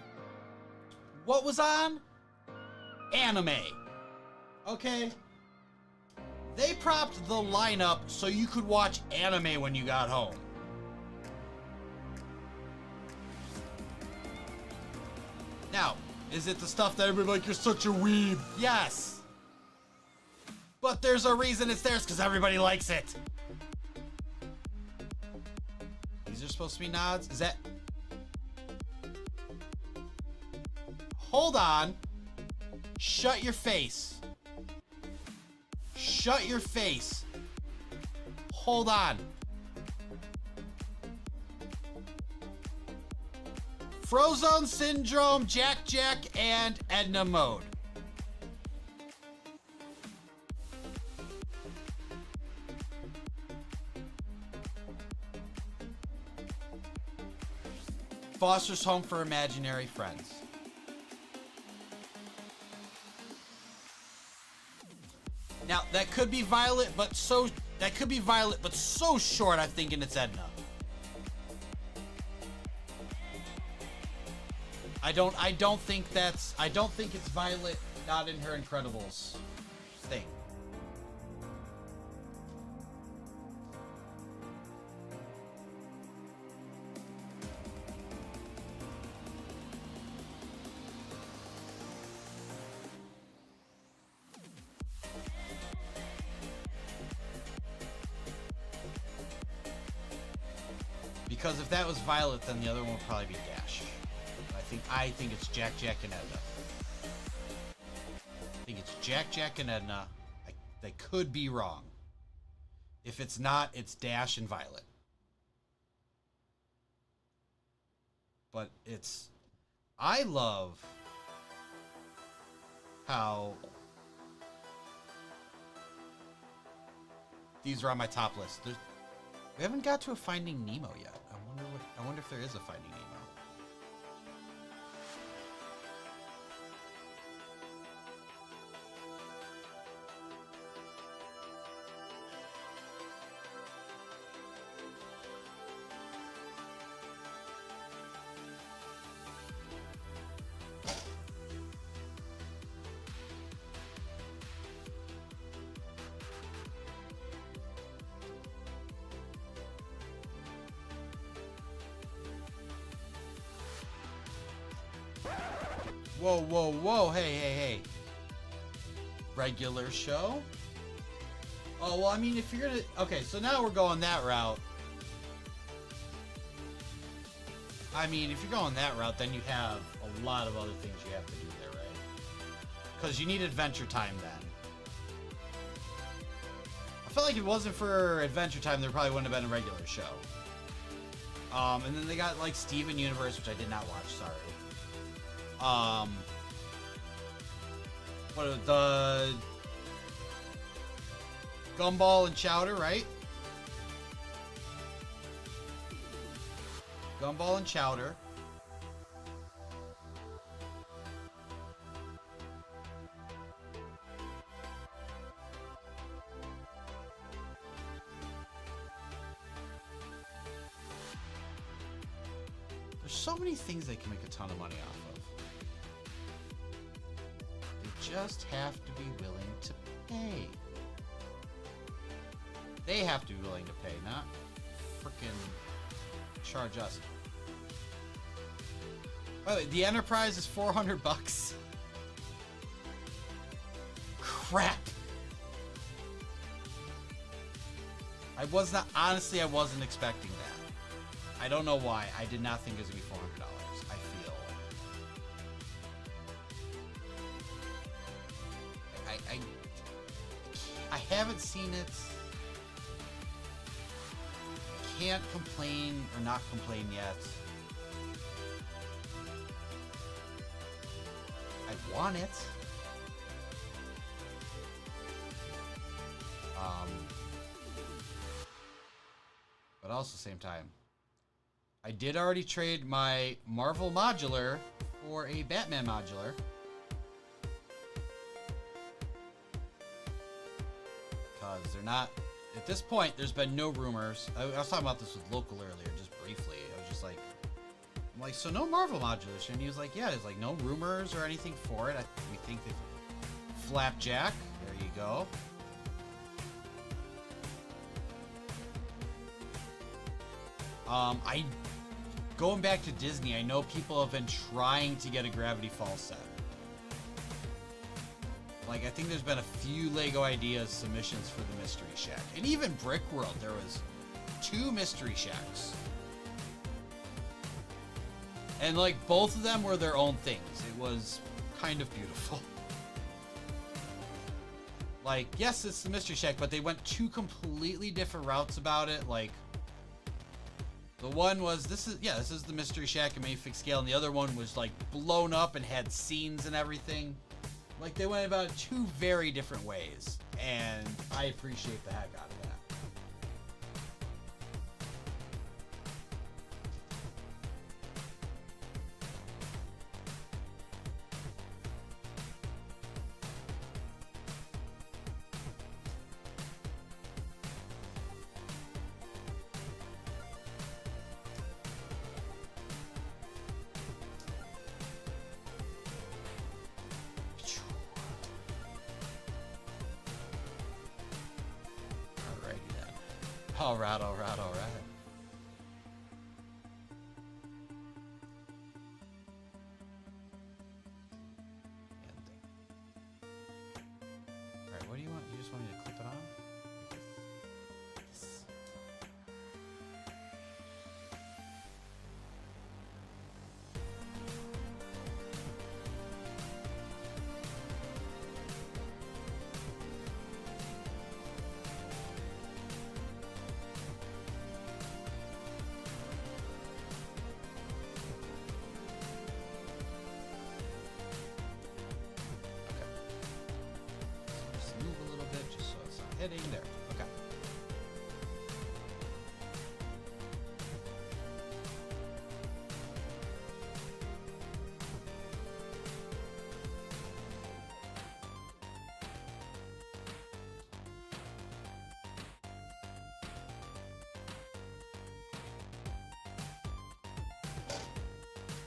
what was on? Anime. Okay? They propped the lineup so you could watch anime when you got home. Now, is it the stuff that everybody's like, you're such a weeb? Yes. But there's a reason it's theirs, because everybody likes it. These are supposed to be nods? Is that... Hold on. Shut your face. Shut your face. Hold on. Frozone Syndrome, Jack, and Edna Mode. Foster's Home for Imaginary Friends. Now, that could be Violet, but so short I'm thinking it's Edna. I don't think it's Violet not in her Incredibles thing. Because if that was Violet, then the other one would probably be Dash. I think it's Jack, Jack, and Edna. I think it's Jack, Jack, and Edna. They could be wrong. If it's not, it's Dash and Violet. But it's... I love how these are on my top list. We haven't got to a Finding Nemo yet. I wonder if there is a Finding Nemo. Whoa, whoa, whoa, hey, hey, hey. Regular show? Oh, well, I mean, if you're gonna... Okay, so now we're going that route. I mean, if you're going that route, then you have a lot of other things you have to do there, right? Because you need Adventure Time then. I felt like if it wasn't for Adventure Time, there probably wouldn't have been a regular show. And then they got, like, Steven Universe, which I did not watch, sorry. What are the Gumball and Chowder, right? Gumball and Chowder. There's so many things they can make a ton of money off of. Just have to be willing to pay. They have to be willing to pay, not frickin' charge us. By the way, the Enterprise is $400. Crap. Honestly, I wasn't expecting that. I don't know why. I did not think it was gonna be $400. I haven't seen it. Can't complain or not complain yet. I want it. But also at the same time, I did already trade my Marvel modular for a Batman modular. They're not, at this point, there's been no rumors. I was talking about this with Local earlier, just briefly. I was just like, I'm like, so no Marvel modulation? And he was like, yeah, there's like no rumors or anything for it. We think that Flapjack, there you go. Going back to Disney, I know people have been trying to get a Gravity Falls set. Like, I think there's been a few LEGO Ideas submissions for the Mystery Shack. And even Brickworld, there was 2 Mystery Shacks. And, like, both of them were their own things. It was kind of beautiful. Like, yes, it's the Mystery Shack, but they went 2 completely different routes about it. Like, the one was, this is the Mystery Shack in Minifig scale, and the other one was, like, blown up and had scenes and everything. Like, they went about it 2 very different ways, and I appreciate the heck out of that. All right. Alright, what do you want? You just want me to clip it on? Yes. getting there. Okay.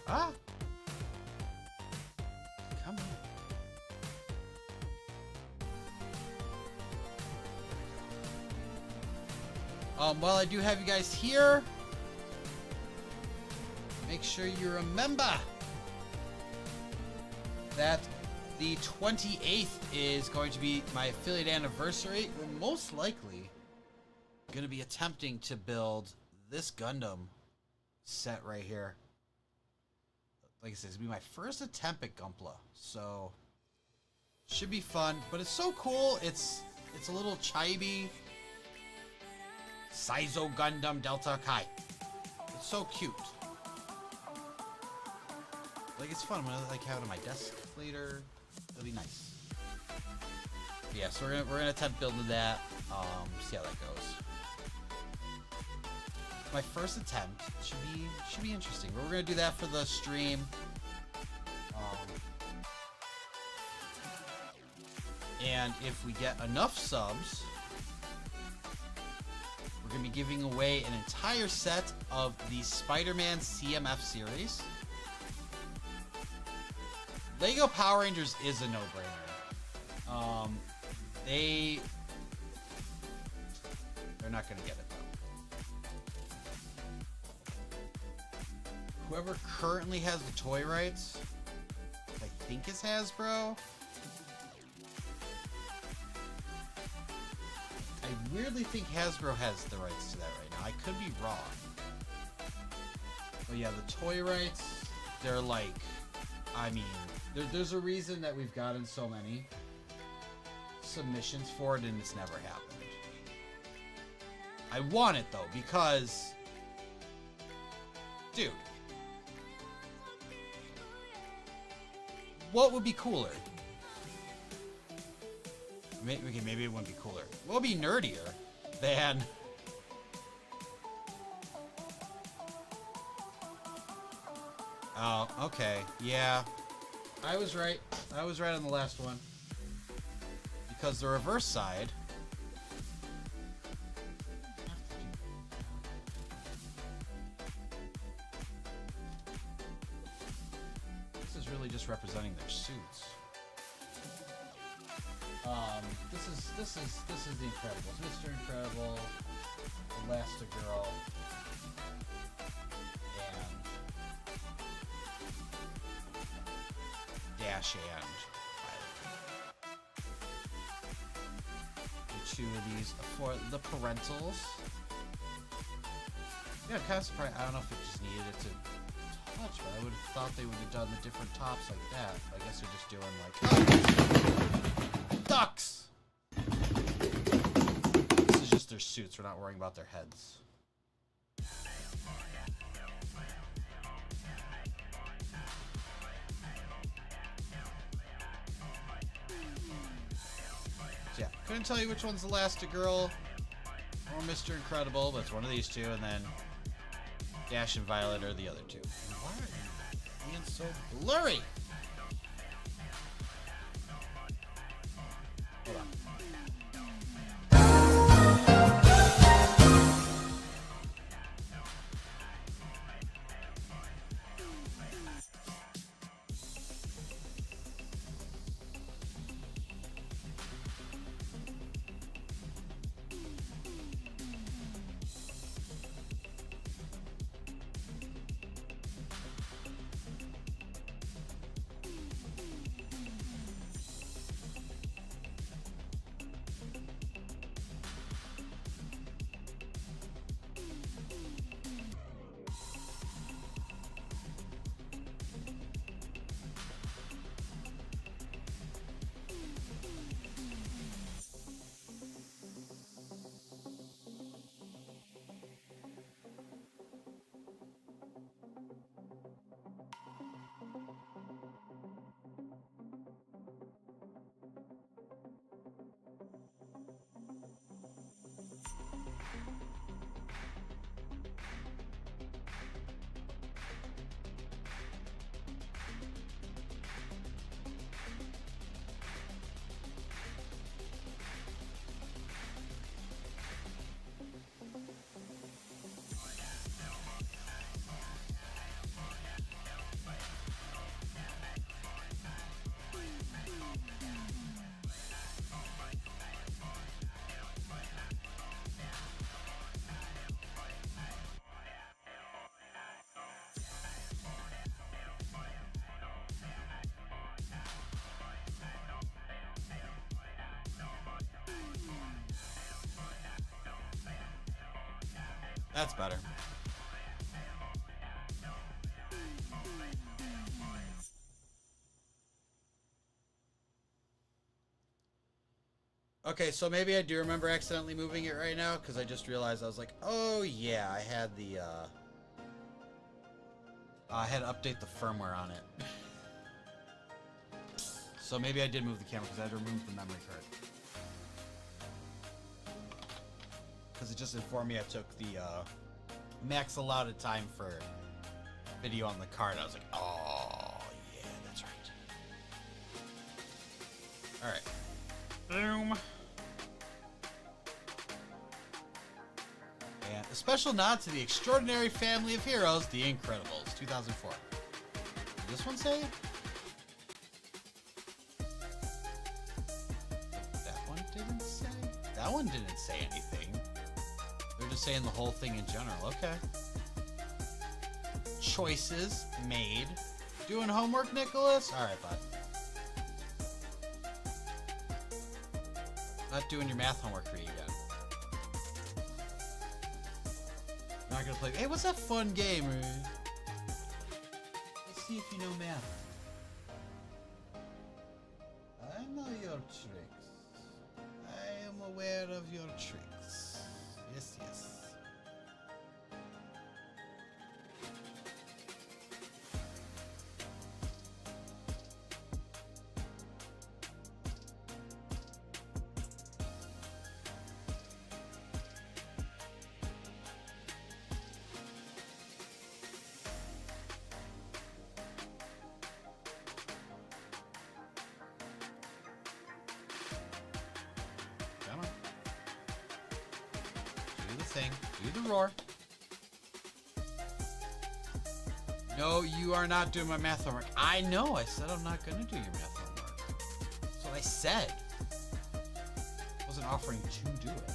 Ah! Come on. While I do have you guys here, make sure you remember that the 28th is going to be my affiliate anniversary. We're most likely going to be attempting to build this Gundam set right here. Like I said, it's going to be my first attempt at Gunpla, so should be fun. But it's so cool. It's a little chibi Saizo Gundam Delta Kai. It's so cute. Like, it's fun. I'm gonna like have it on my desk later. It'll be nice. Yeah, so we're gonna attempt building that. See how that goes. My first attempt should be interesting. But we're gonna do that for the stream. And if we get enough subs, we're gonna be giving away an entire set of the Spider-Man CMF series. Lego Power Rangers is a no-brainer. They're not gonna get it though. Whoever currently has the toy rights, I think is Hasbro. I weirdly think Hasbro has the rights to that right now. I could be wrong. But yeah, the toy rights, they're like, I mean, there's a reason that we've gotten so many submissions for it and it's never happened. I want it though, because, dude, what would be cooler? Maybe it wouldn't be cooler. What would be nerdier than oh, okay. Yeah. I was right. I was right on the last one. Because the reverse side this is really just representing their suits. This is the Incredibles. Mr. Incredible, Elastigirl, and Dash and Violet. Two of these for the parentals. Yeah, kind of surprised. I don't know if it just needed it to touch, but I would have thought they would have done the different tops like that. I guess they're just doing like ducks. This is just their suits. We're not worrying about their heads. So yeah, couldn't tell you which one's Elastigirl or Mr. Incredible, but it's one of these two, and then Dash and Violet are the other two. Why are you being so blurry? Hold on. That's better. Okay, so maybe I do remember accidentally moving it right now, because I just realized I was like, oh yeah, I had the, I had to update the firmware on it. So maybe I did move the camera, because I had to remove the memory card. Because it just informed me I took the, max allotted time for video on the card. I was like, oh, yeah, that's right. Alright. Boom. And a special nod to the extraordinary family of heroes, The Incredibles, 2004. Did this one say? That one didn't say? That one didn't say anything. They're just saying the whole thing in general. Okay. Choices made. Doing homework, Nicholas? Alright, bud. Not doing your math homework for you again. I'm not gonna play. Hey, what's that fun game? Let's see if you know math. I know your tricks. I am aware of your tricks. Yes, yes. Come on. Do the thing. Do the roar. No, you are not doing my math homework. I know. I said I'm not going to do your math homework. That's what I said. I wasn't offering to do it.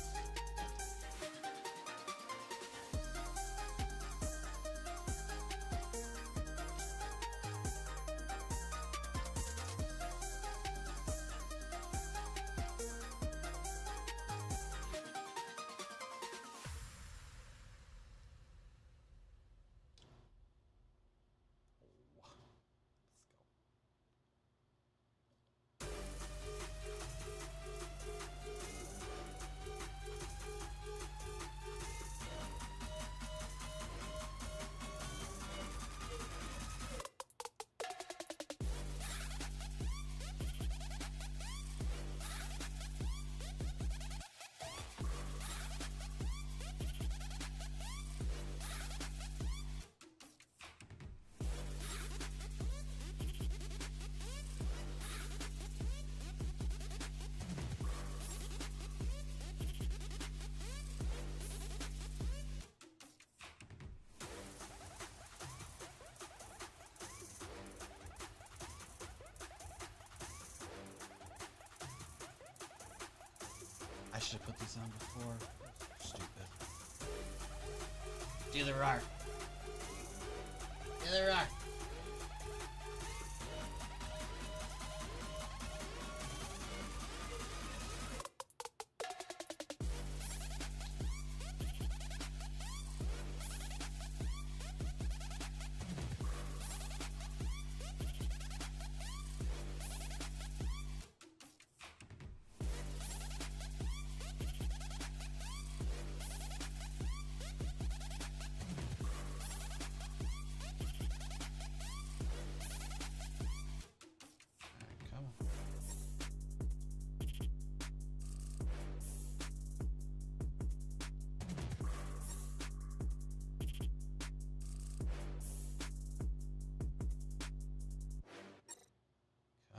I should have put these on before. Stupid. Do the roar. Do the roar.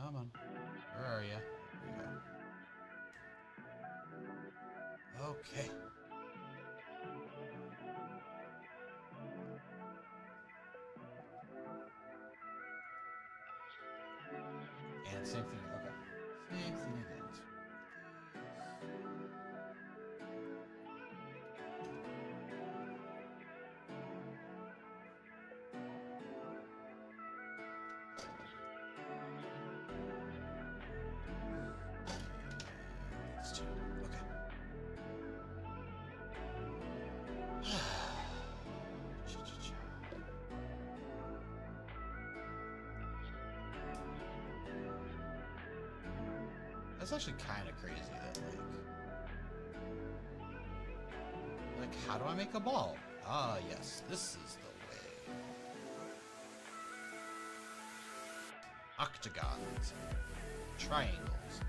Come on. Where are you? Okay. And same thing. Okay. Same thing again. Let's do it. Okay. That's actually kind of crazy that, like, how do I make a ball? Ah, yes, this is the way. Octagons, triangles.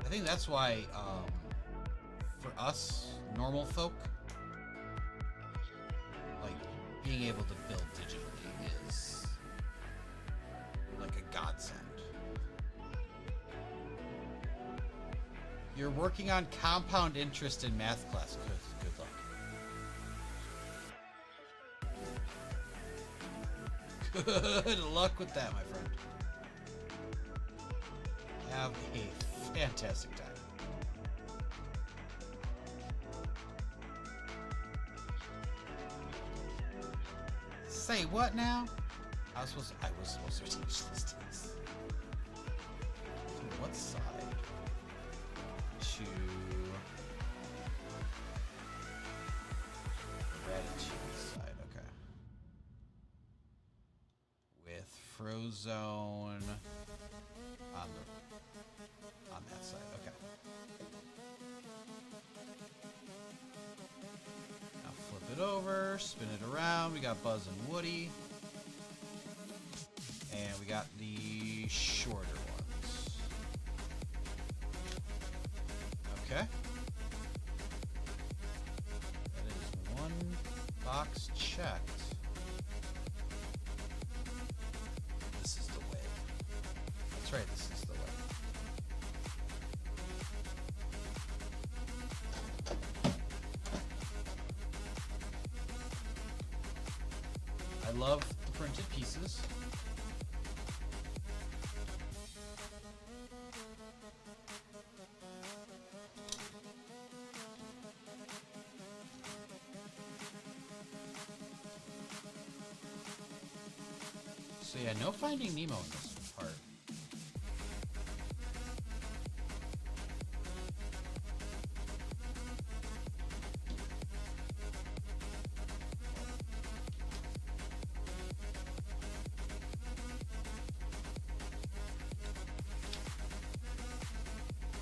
I think that's why, for us, normal folk, like, being able to build digitally is like a godsend. You're working on compound interest in math class. Good luck. Good luck with that, my friend. Have a fantastic time. Say what now? I was supposed to teach this test. What side? To Ratatouille side, okay. With Frozone on that side, okay. Now flip it over, spin it around. We got Buzz and Woody. And we got the shorter ones. Okay. That is one box checked. This is the way. That's right, this is the way. I love the printed pieces. So yeah, no Finding Nemo in this part.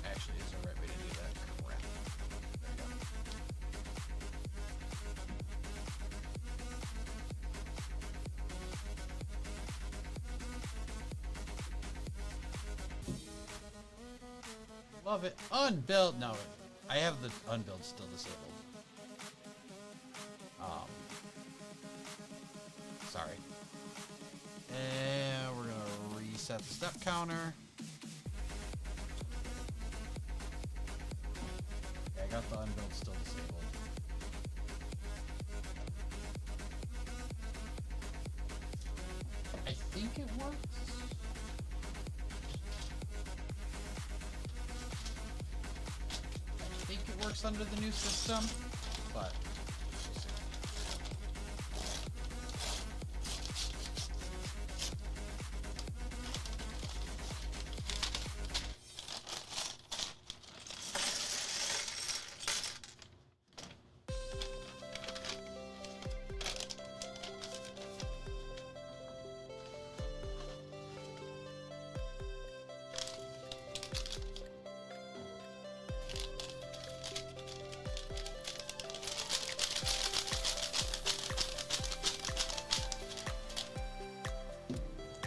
Actually, is the right way to do that. Crap. There we go. Love it. Unbuild. No, I have the unbuild still disabled. Sorry. And we're gonna reset the step counter. Yeah, I got the unbuild still disabled. I think it works. I think it works under the new system, but we'll see.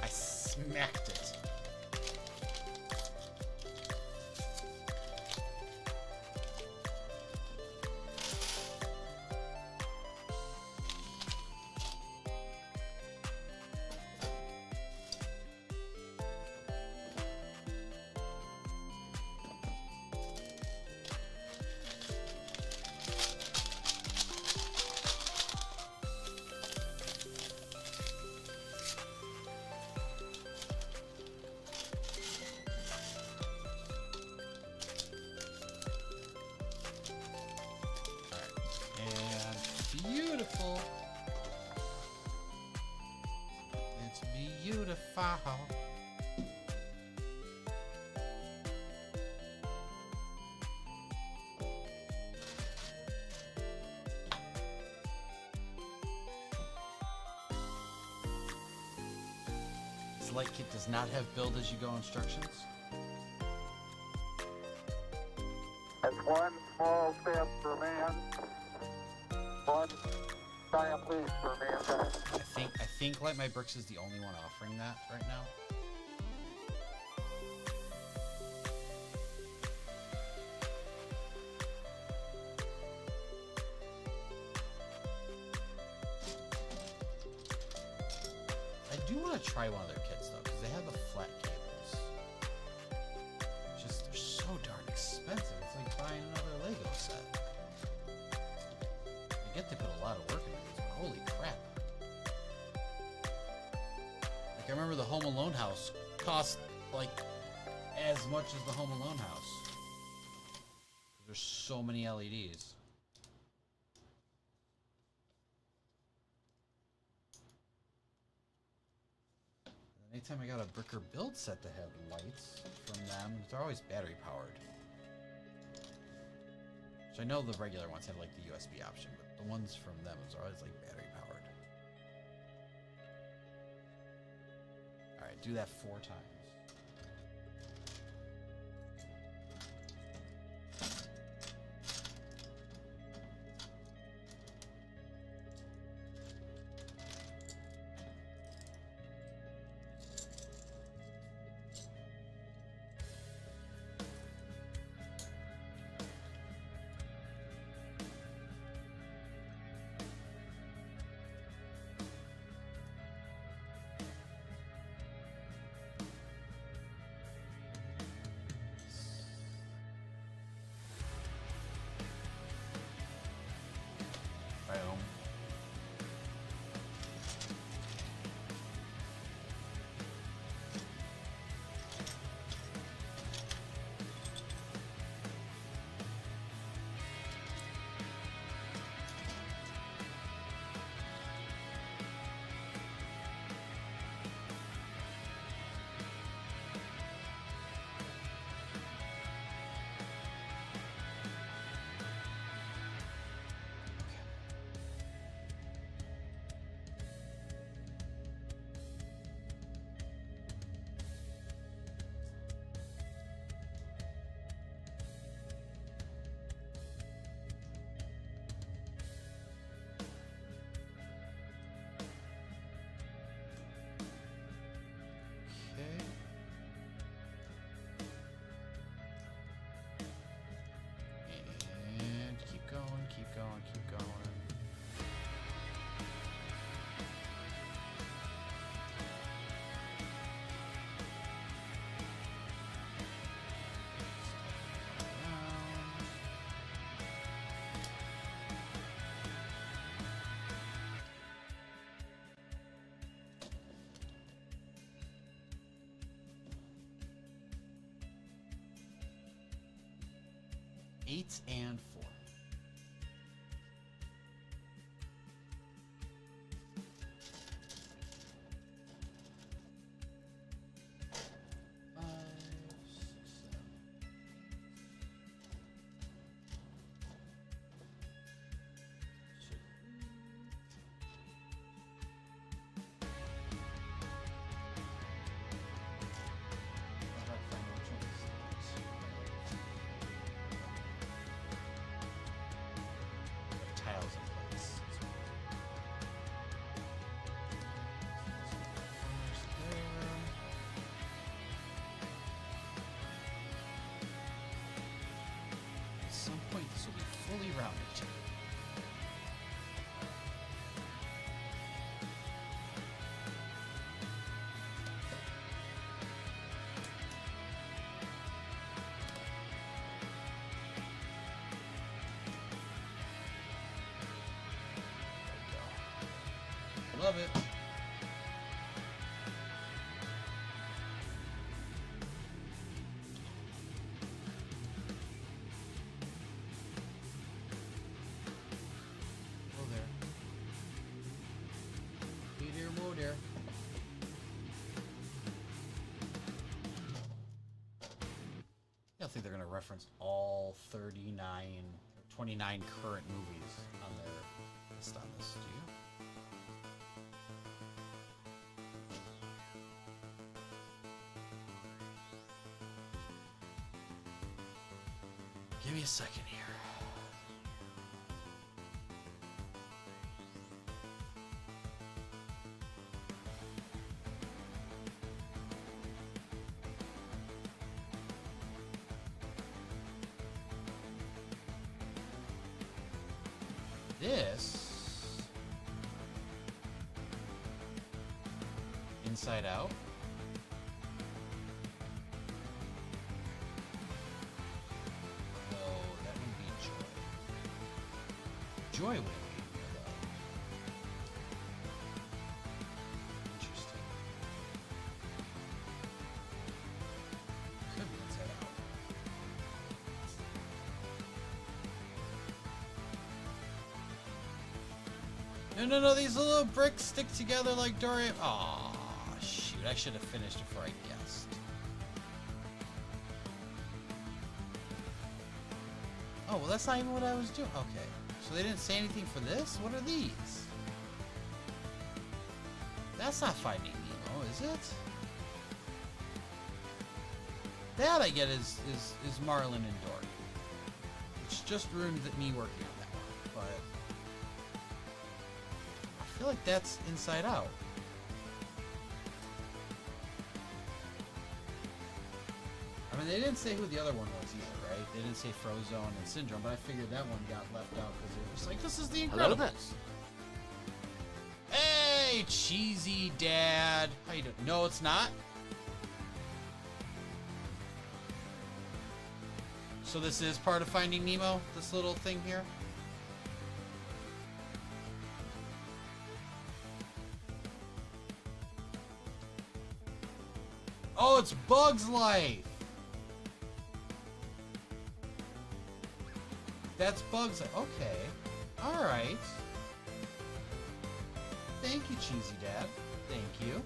I smacked it. And beautiful. It's beautiful. light kit does not have build as you go instructions. That's one small step for man, one giant leap for mankind. I think Light My Bricks is the only one offering that right now. I do want to try one of their kits though, because they have the flat cables. Just they're so darn expensive. It's like buying another Lego set. I get they put a lot of work into these, but holy crap! Like I remember the Home Alone house cost like as much as the Home Alone house. There's so many LEDs. Anytime I got a bricker build set that had lights from them, they're always battery powered. Which I know the regular ones have like the USB option, but the ones from them are always like battery powered. Alright, do that 4 times. Boom. And keep going, keep going, keep going. Eight and 4. Tiles in place. At some point, this will be fully rounded. Love it. Hello there. Be there, more there. I don't think they're going to reference all 29 current movies on their list on this, do you? me a second here. This Inside Out. No, that would be Joy. Joy would be here, though. Interesting. Could be Inside Out. No, these little bricks stick together like Dory. Aw, shoot, I should have finished before I guessed. Oh, well, that's not even what I was doing. Okay, so they didn't say anything for this? What are these? That's not Finding Nemo, is it? That I get is Marlin and Dory. Which just ruined me working on that one, but I feel like that's Inside Out. I mean, they didn't say who the other one was either, right? They didn't say Frozone and Syndrome, but I figured that one got left out because it was like, this is the Hello Incredibles. there. Hey, cheesy dad. How you doing? No, it's not. So this is part of Finding Nemo, this little thing here? Oh, it's Bug's Life. That's Bug's Life. Okay. All right. Thank you, cheesy dad. Thank you.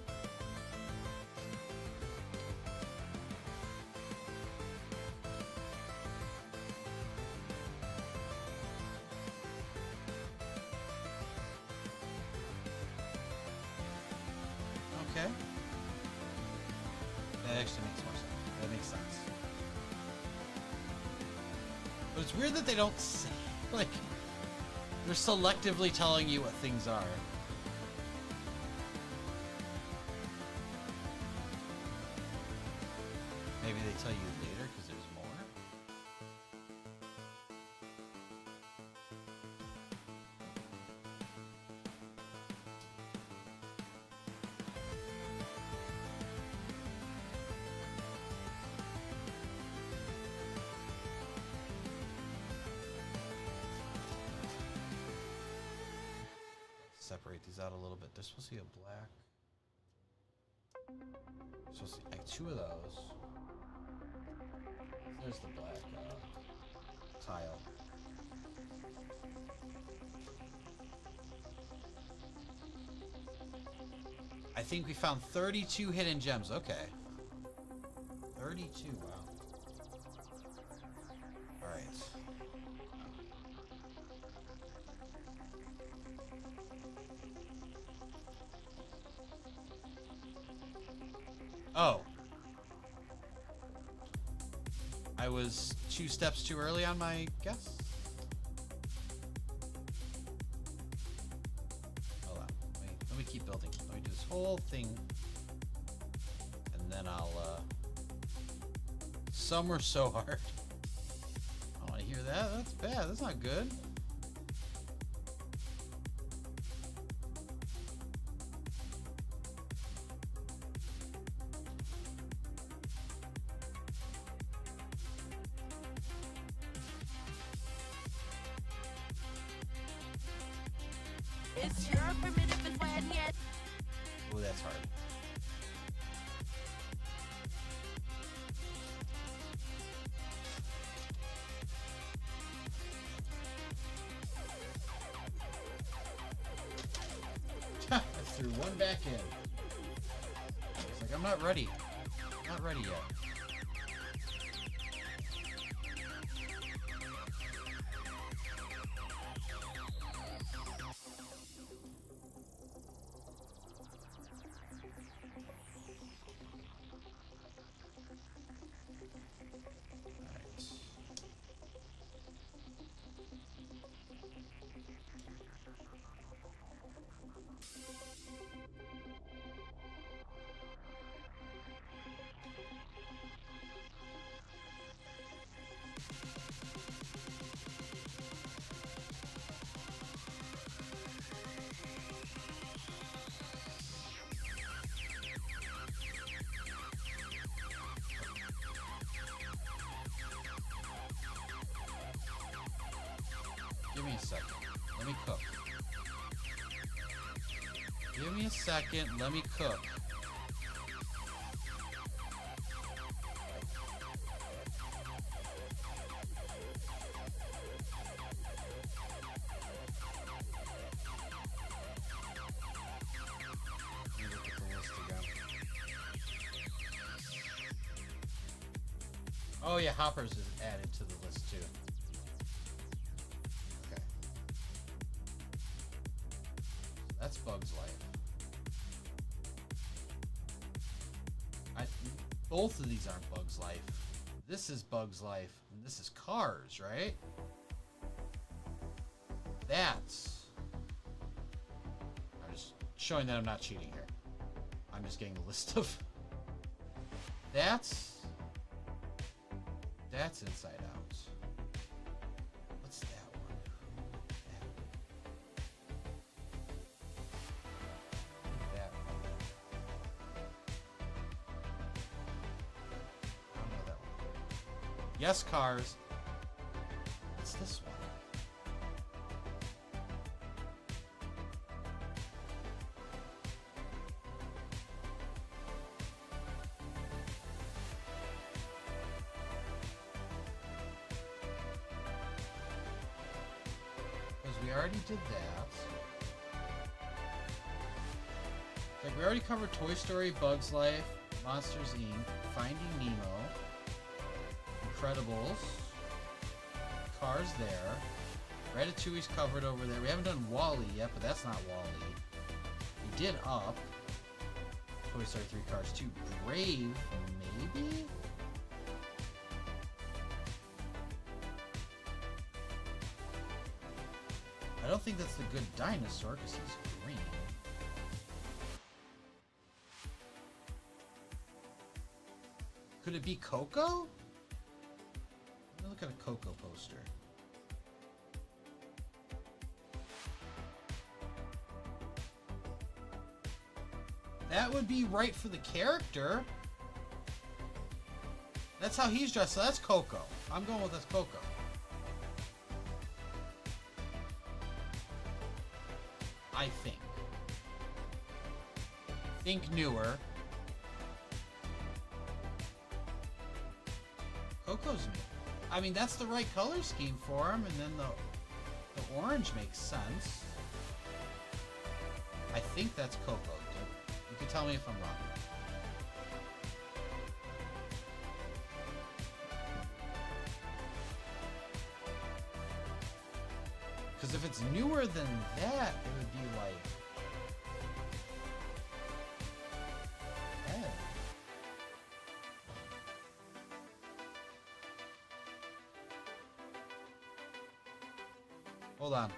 Okay. That actually makes more sense. That makes sense. But it's weird that they don't say, like, they're selectively telling you what things are. Maybe they tell you later because there's more. Separate these out a little bit. They're supposed to be a black. Supposed to be like 2 of those. There's the black tile. I think we found 32 hidden gems. Okay. 32, wow. Alright. Oh. I was 2 steps too early on my guess. Hold on. Let me keep building. Let me do this whole thing. And then I'll, Some were so hard. I don't want to hear that. That's bad. That's not good. It's your primitive and when yet. Oh, that's hard. I threw one back in. It's like, I'm not ready. I'm not ready yet. Give me a second. Let me cook. Give me a second. Let me cook. Let me look at the list again. Oh yeah, Hoppers is added to the list too. Okay. That's Bug's Life. Both of these aren't Bug's Life. This is Bug's Life, and this is Cars, right? That's... I'm just showing that I'm not cheating here. I'm just getting a list of... That's Inside Out. What's that one? That one. I don't know that one. Yes, Cars. What's this one? We already did that. Like, we already covered Toy Story, Bug's Life, Monsters Inc., Finding Nemo, Incredibles, Cars there, Ratatouille's covered over there. We haven't done WALL-E yet, but that's not WALL-E. We did Up, Toy Story 3, Cars 2, Brave, maybe? I don't think that's the Good Dinosaur because he's green. Could it be Coco? Let me look at a Coco poster. That would be right for the character. That's how he's dressed, so that's Coco. I'm going with that's Coco. I think. Think newer. Coco's new. I mean, that's the right color scheme for him, and then the orange makes sense. I think that's Coco. You can tell me if I'm wrong. Because if it's newer than that, it would be like... red. Hold on.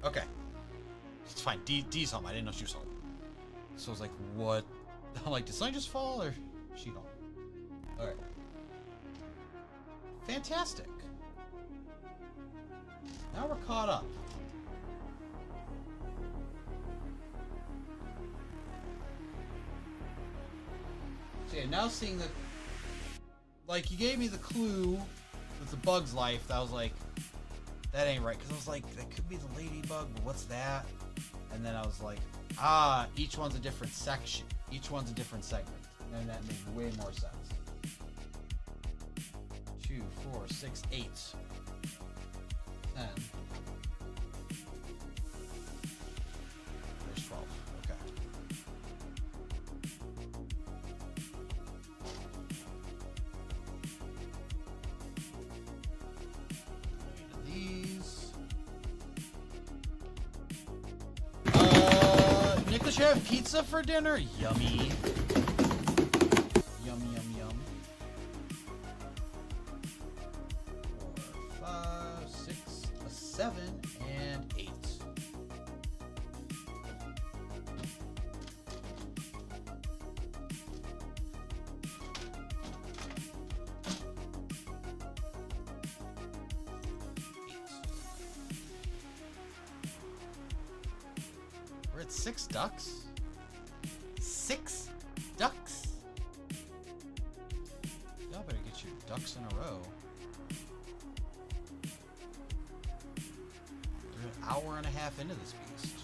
Okay. It's fine. D's home. I didn't know she was home. So I was like, what? I'm like, did something just fall or is she home? Alright. Fantastic. Now we're caught up. So yeah, now seeing the... Like, you gave me the clue with the Bug's Life. That was like... That ain't right, because I was like, that could be the ladybug, but what's that? And then I was like, ah, each one's a different section. Each one's a different segment. And that made way more sense. 2, 4, 6, 8. 10. There's 12. Okay. have pizza for dinner? Yummy. Yum, yum, yum. 4, 5, 6, 7, and 8. We're at 6 ducks. 6 ducks. Y'all better get your ducks in a row. We're an hour and a half into this beast.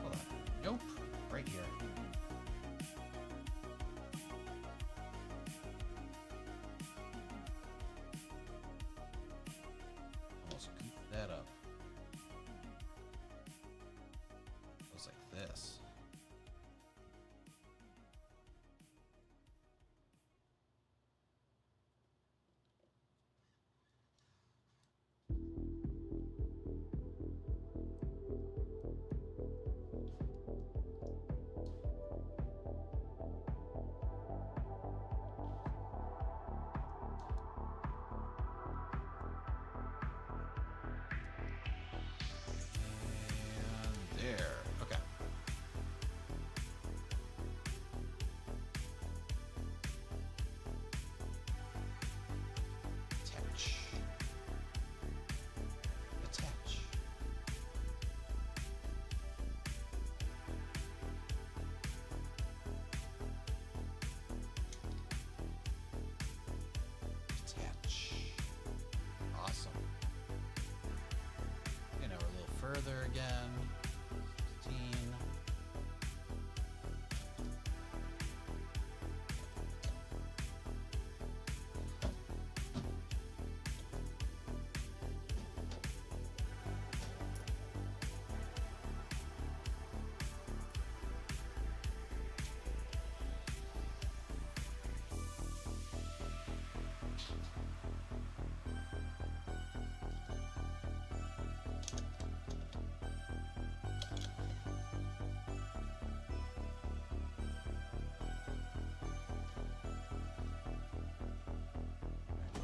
Hold on. Nope. Right here. Almost goofed that up. Goes like this. And there. Okay. Attach. Attach. Attach. Awesome. Okay, now we're a little further again. 16.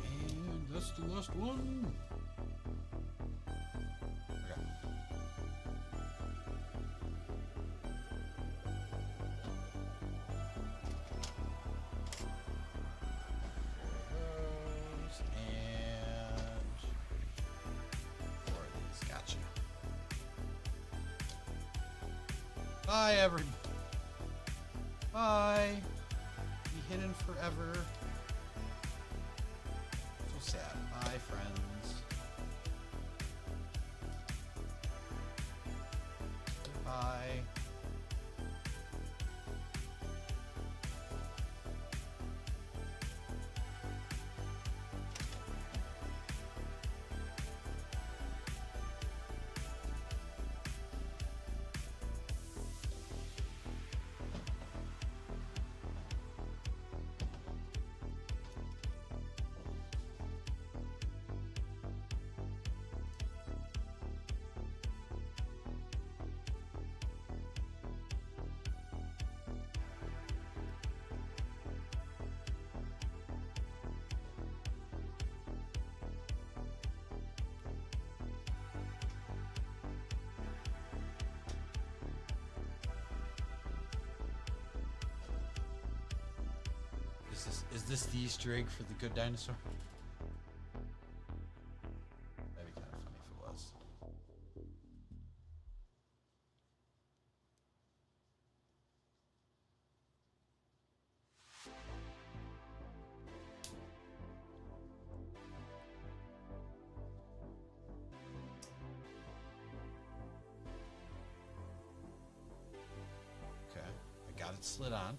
And that's the last one. Okay. Those and 4 of these. Gotcha. Bye, everybody. Bye. Be hidden forever. So sad. Bye, friends. Goodbye. Is this the Easter egg for the good dinosaur? it slid on.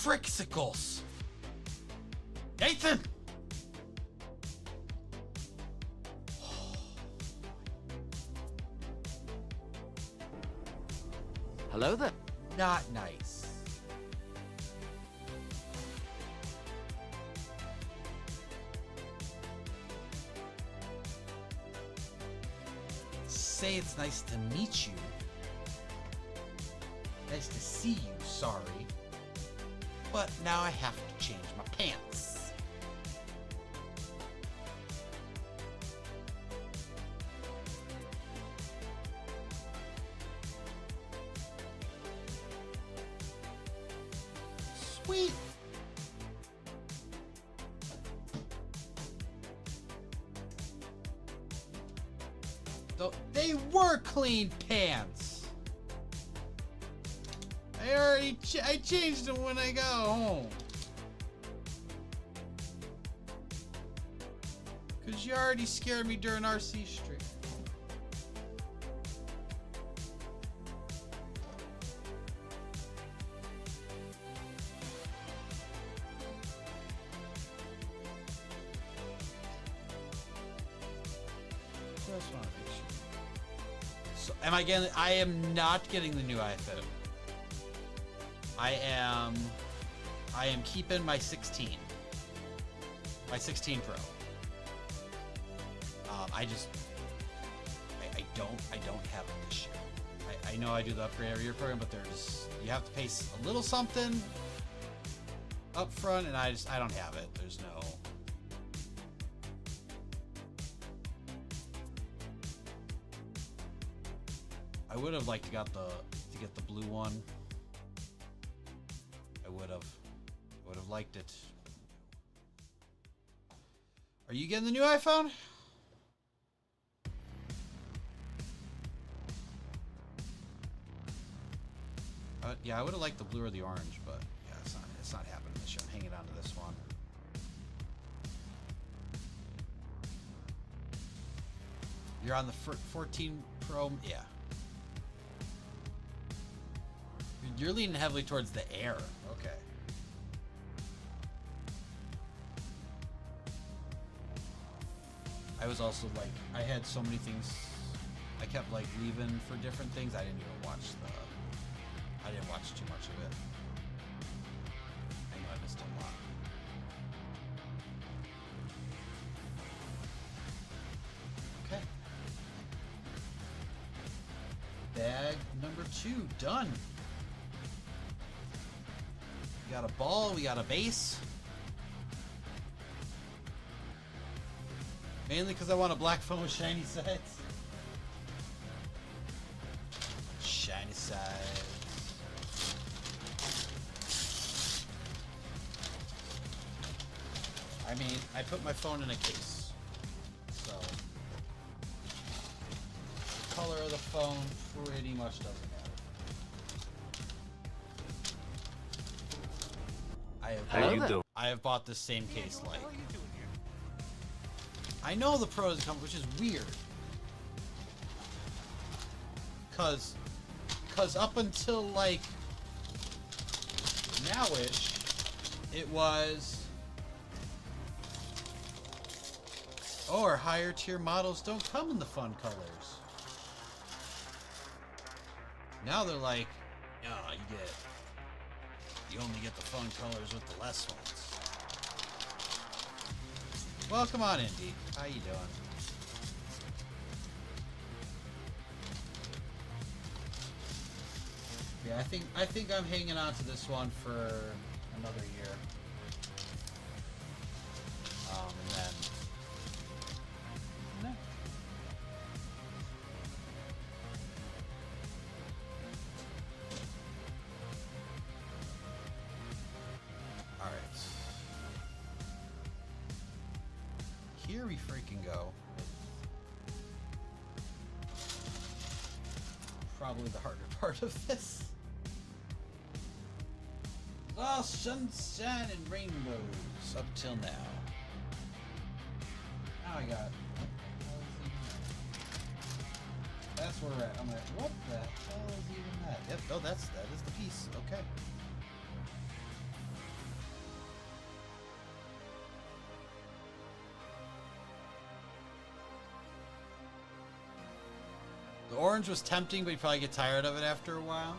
Frixicles! Nathan! Hello there. Not nice. Say it's nice to meet you. Nice to see you, sorry. But now I have to change my pants. Sweet. They were clean pants. I changed them when I got home. Cause you already scared me during RC Street. Just wanna make sure. So am I getting? I am not getting the new iPhone. I am keeping my 16. My 16 Pro. I don't have it this year. I know I do the upgrade every year program, but you have to pay a little something up front, and I don't have it. There's no. I would have liked to get the blue one. I would have liked it. Are you getting the new iPhone? Yeah, I would have liked the blue or the orange, but yeah, it's not happening this year. I'm hanging on to this one. You're on the 14 Pro, yeah. You're leaning heavily towards the Air. Okay. I was also like, I had so many things. I kept like leaving for different things. I didn't even watch I didn't watch too much of it. I know I missed a lot. Okay. Bag number 2 done. We got a ball, we got a base. Mainly because I want a black phone with shiny sides. Shiny sides. I mean, I put my phone in a case. So, the color of the phone pretty much doesn't matter. I have bought the same case like. I know the pros come, which is weird. Cause up until like now-ish, it was, oh, our higher tier models don't come in the fun colors. Now they're like, no, you only get the fun colors with the less ones. Well, come on, Indy. How you doing? Yeah, I think I'm hanging on to this one for another year. And then no. All right. Here we freaking go. Probably the harder part of this. All sunshine and rainbows up till now. Now I got. That's where we're at. I'm like, what the hell is even that? Yep. Oh, that is the piece. Okay. The orange was tempting, but you probably get tired of it after a while.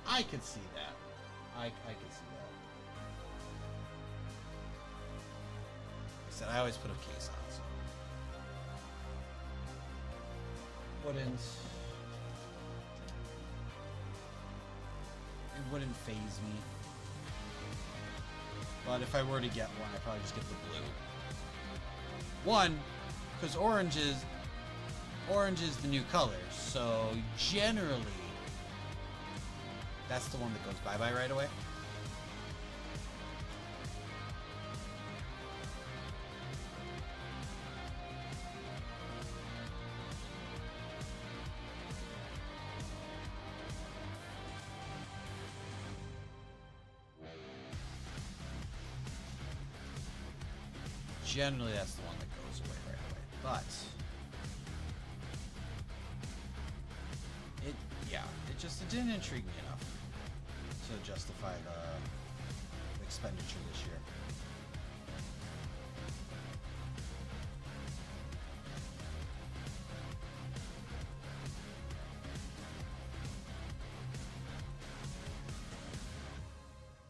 I could see that. I could see that. Like I said, I always put a case on, so. Wouldn't. It wouldn't phase me. But if I were to get one, I'd probably just get the blue. One, because orange is the new color, so generally that's the one that goes bye-bye right away. Generally that's the one that goes away right away, but it didn't intrigue me enough to justify the expenditure this year.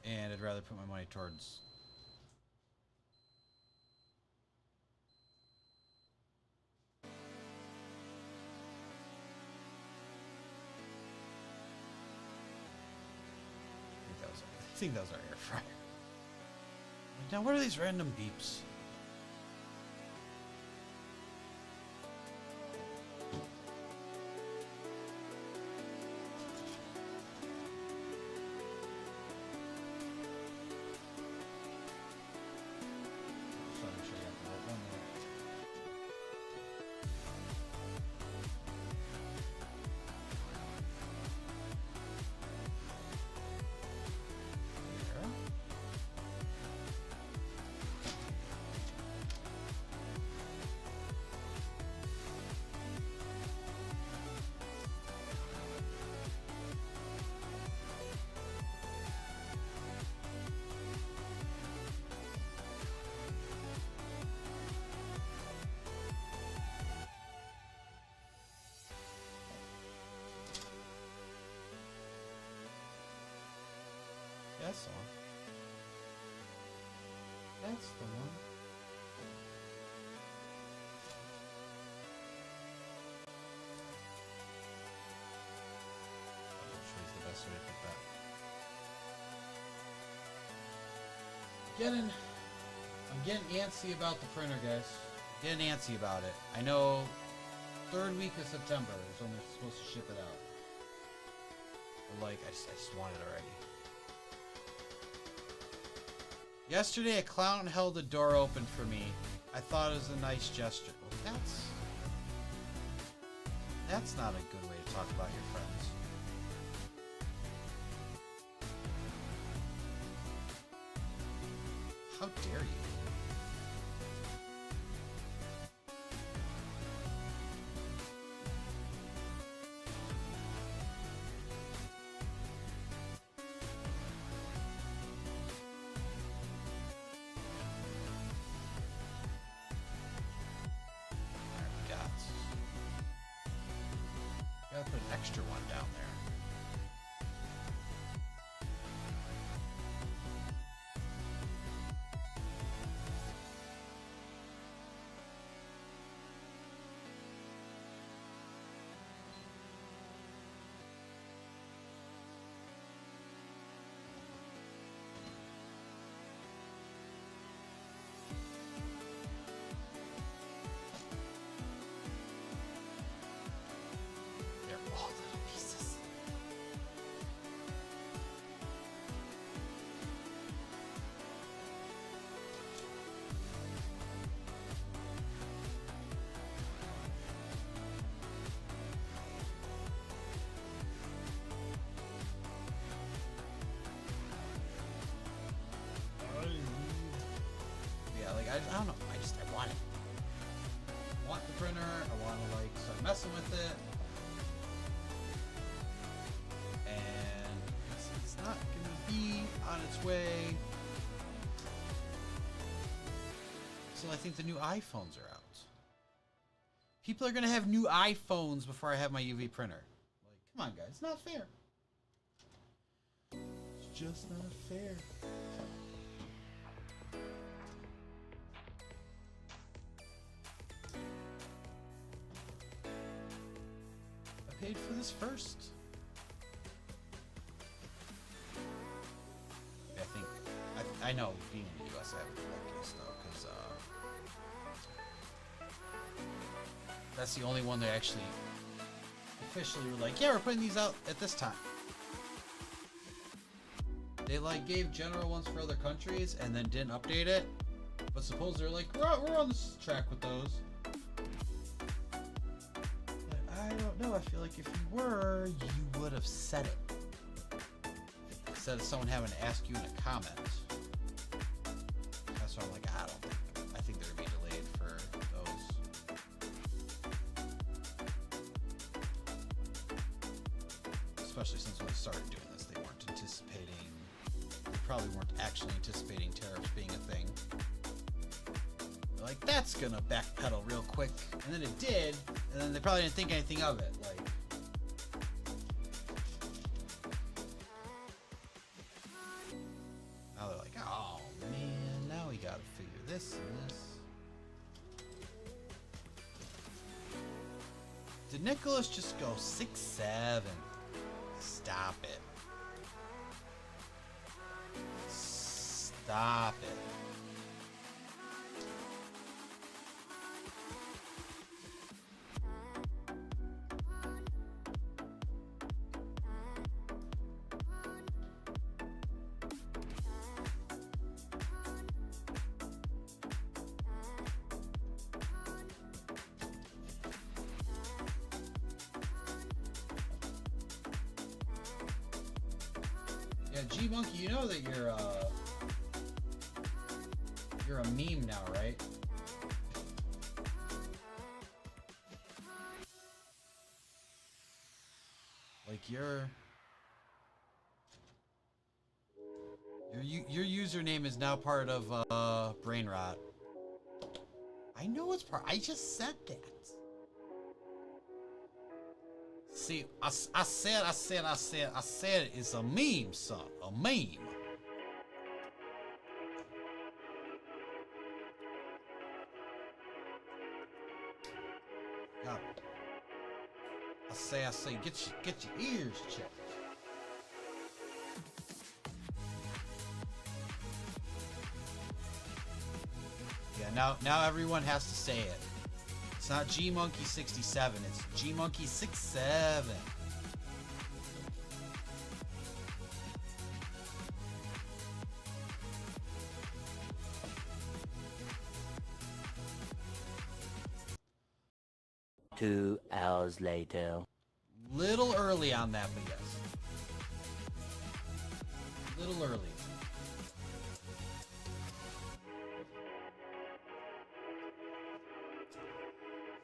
And I'd rather put my money towards I think that was our air fryer. Now, what are these random beeps? Just wanna make sure I got the right one there. That's the one. That's the one. I'm not sure is the best way to put that. I'm getting antsy about the printer, guys. Getting antsy about it. I know 3rd week of September is when they're supposed to ship it out. But like, I just want it already. Yesterday, a clown held the door open for me. I thought it was a nice gesture. Well, that's not a good way to talk about your friends. How dare you? Gotta put an extra one down there. They're all little pieces. I don't know. I want it. I want the printer. I want to like start messing with it. And it's not gonna be on its way. So I think the new iPhones are out. People are gonna have new iPhones before I have my UV printer. Like, come on, guys, it's not fair. It's just not fair. I paid for this first. I know being in the US, I have a full case though, because that's the only one they actually officially were like, yeah, we're putting these out at this time. They like gave general ones for other countries and then didn't update it, but suppose they're like, we're on this track with those. But I don't know. I feel like if you were, you would have said it instead of someone having to ask you in a comment. That's why I'm like, I don't think. I think they're gonna be delayed for those. Especially since when they started doing this, they weren't anticipating. They probably weren't actually anticipating tariffs being a thing. They're like, that's gonna backpedal real quick, and then it did, and then they probably didn't think anything of it. Like. Now they're like, oh man, now we gotta figure this and this. Did Nicholas just go 6'7"? Stop it. Stop it. Yeah, G Monkey, you know that you're a meme now, right? Like your username is now part of Brain Rot. I know it's part. I just said that. See, I said it's a meme, son. A meme. God. I say, get your ears checked. Yeah, now everyone has to say it. It's not G Monkey 67, it's G Monkey 67. Two hours later. Little early on that, but yes. Little early.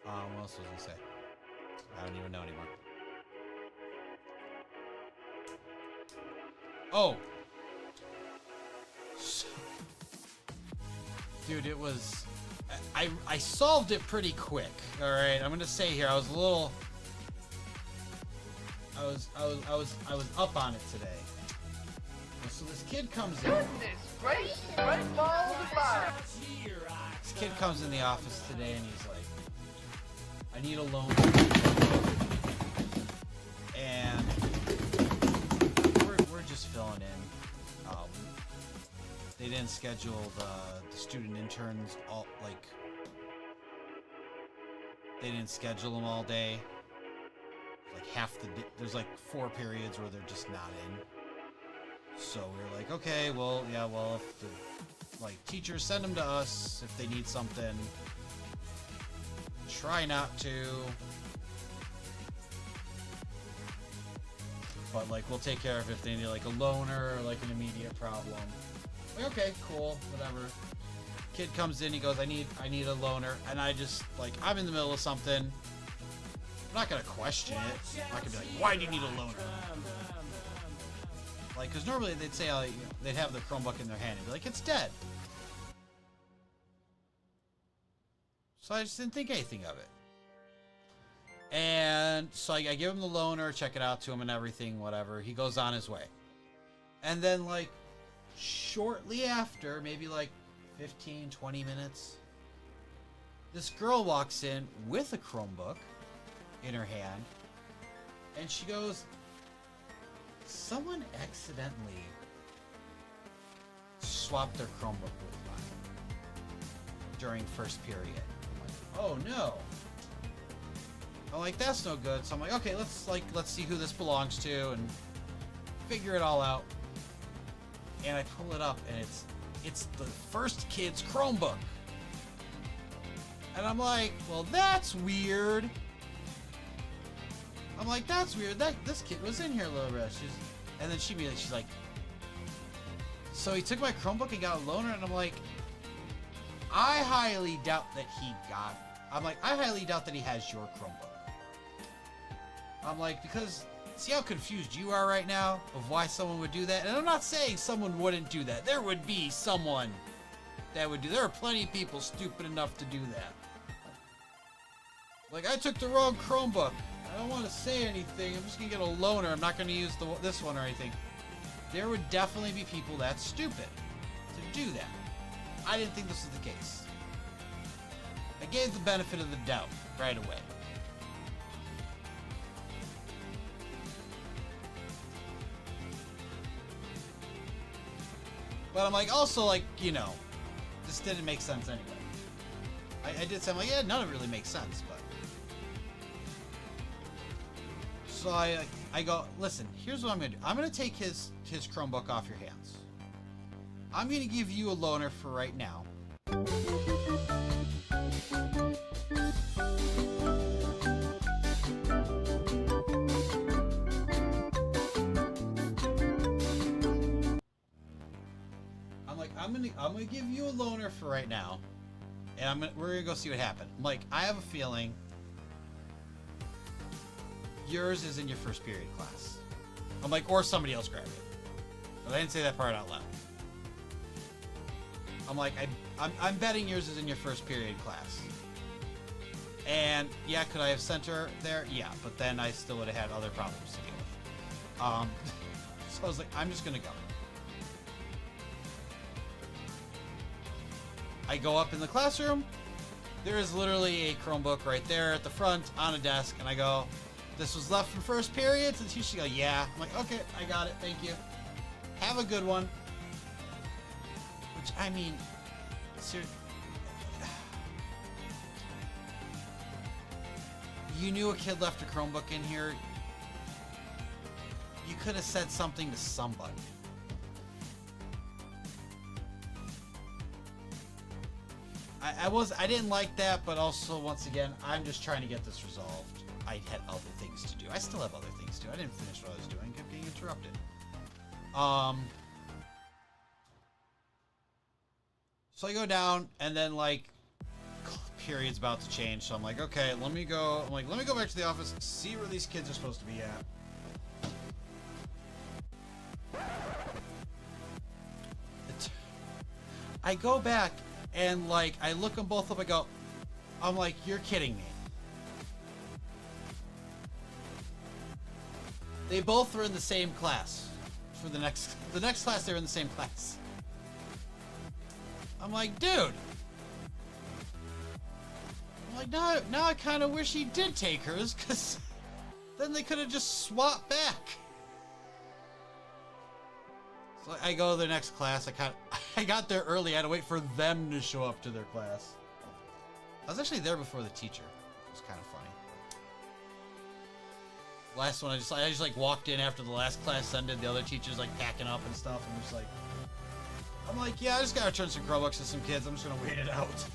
What else was I say? I don't even know anymore. Oh! Dude, it was... I solved it pretty quick. Alright, I'm gonna say here, I was a little... I was up on it today. So this kid comes in. This kid comes in the office today and he's like, I need a loan. And we're just filling in. They didn't schedule the student interns all like they didn't schedule them all day. Like half the there's like 4 periods where they're just not in. So we're like, okay, well, yeah, well, if the like teachers send them to us if they need something. Try not to. But like we'll take care of if they need like a loaner or like an immediate problem. Like, okay, cool, whatever. Kid comes in, he goes, I need a loaner, and I just, like, I'm in the middle of something. I'm not gonna question it. I'm not gonna be like, why do you need a loaner? Like, because normally they'd say, they'd have the Chromebook in their hand and be like, it's dead. So I just didn't think anything of it. And so I give him the loaner, check it out to him and everything, whatever. He goes on his way. And then, like, shortly after, maybe like 15, 20 minutes, this girl walks in with a Chromebook in her hand. And she goes, someone accidentally swapped their Chromebook with mine during first period. I'm like, oh no. I'm like, that's no good. So I'm like, okay, let's see who this belongs to and figure it all out. And I pull it up and it's the first kid's Chromebook. And I'm like, well, that's weird. I'm like, that's weird. This kid was in here a little bit. And then she's like, so he took my Chromebook and got a loaner, and I'm like, I highly doubt that he got. I'm like, I highly doubt that he has your Chromebook. I'm like, because see how confused you are right now of why someone would do that? And I'm not saying someone wouldn't do that. There would be someone that would do. There are plenty of people stupid enough to do that. Like, I took the wrong Chromebook. I don't want to say anything. I'm just going to get a loaner. I'm not going to use this one or anything. There would definitely be people that stupid to do that. I didn't think this was the case. I gave the benefit of the doubt right away. But I'm like, also, like, you know, this didn't make sense anyway. I did say, I'm like, yeah, none of it really makes sense, but. So I go, listen, here's what I'm going to do. I'm going to take his Chromebook off your hands. I'm going to give you a loaner for right now. I'm gonna give you a loaner for right now, and we're gonna go see what happened. I'm like, I have a feeling yours is in your first period class. I'm like, or somebody else grabbed it. But I didn't say that part out loud. I'm like, I'm betting yours is in your first period class. And yeah, could I have sent her there? Yeah, but then I still would have had other problems to deal with. So I was like, I'm just gonna go. I go up in the classroom. There is literally a Chromebook right there at the front on a desk, and I go, this was left from first period? And she goes, yeah. I'm like, okay, I got it, thank you. Have a good one. Which, I mean, seriously. You knew a kid left a Chromebook in here. You could have said something to somebody. I didn't like that, but also, once again, I'm just trying to get this resolved. I had other things to do. I still have other things to do. I didn't finish what I was doing. I kept getting interrupted. So I go down, and then, like, period's about to change. So I'm like, okay, let me go back to the office, see where these kids are supposed to be at. I go back, and, like, I look them both up, I'm like, you're kidding me. They both were in the same class. For the next class, they were in the same class. I'm like, dude. I'm like, now I kind of wish he did take hers, because then they could have just swapped back. So I go to the next class. I got there early. I had to wait for them to show up to their class. I was actually there before the teacher. It was kind of funny. Last one, I just like walked in after the last class ended. The other teachers like packing up and stuff. And I'm like, yeah, I just gotta return some Chromebooks to some kids. I'm just gonna wait it out.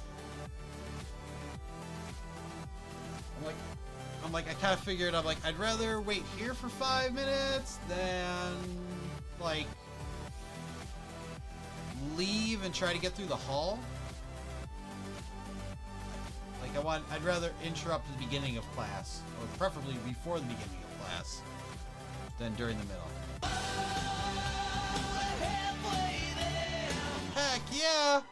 I'm like, I kind of figured, I'm like, I'd rather wait here for 5 minutes than like leave and try to get through the hall. Like I'd rather interrupt the beginning of class, or preferably before the beginning of class, than during the middle. Heck yeah!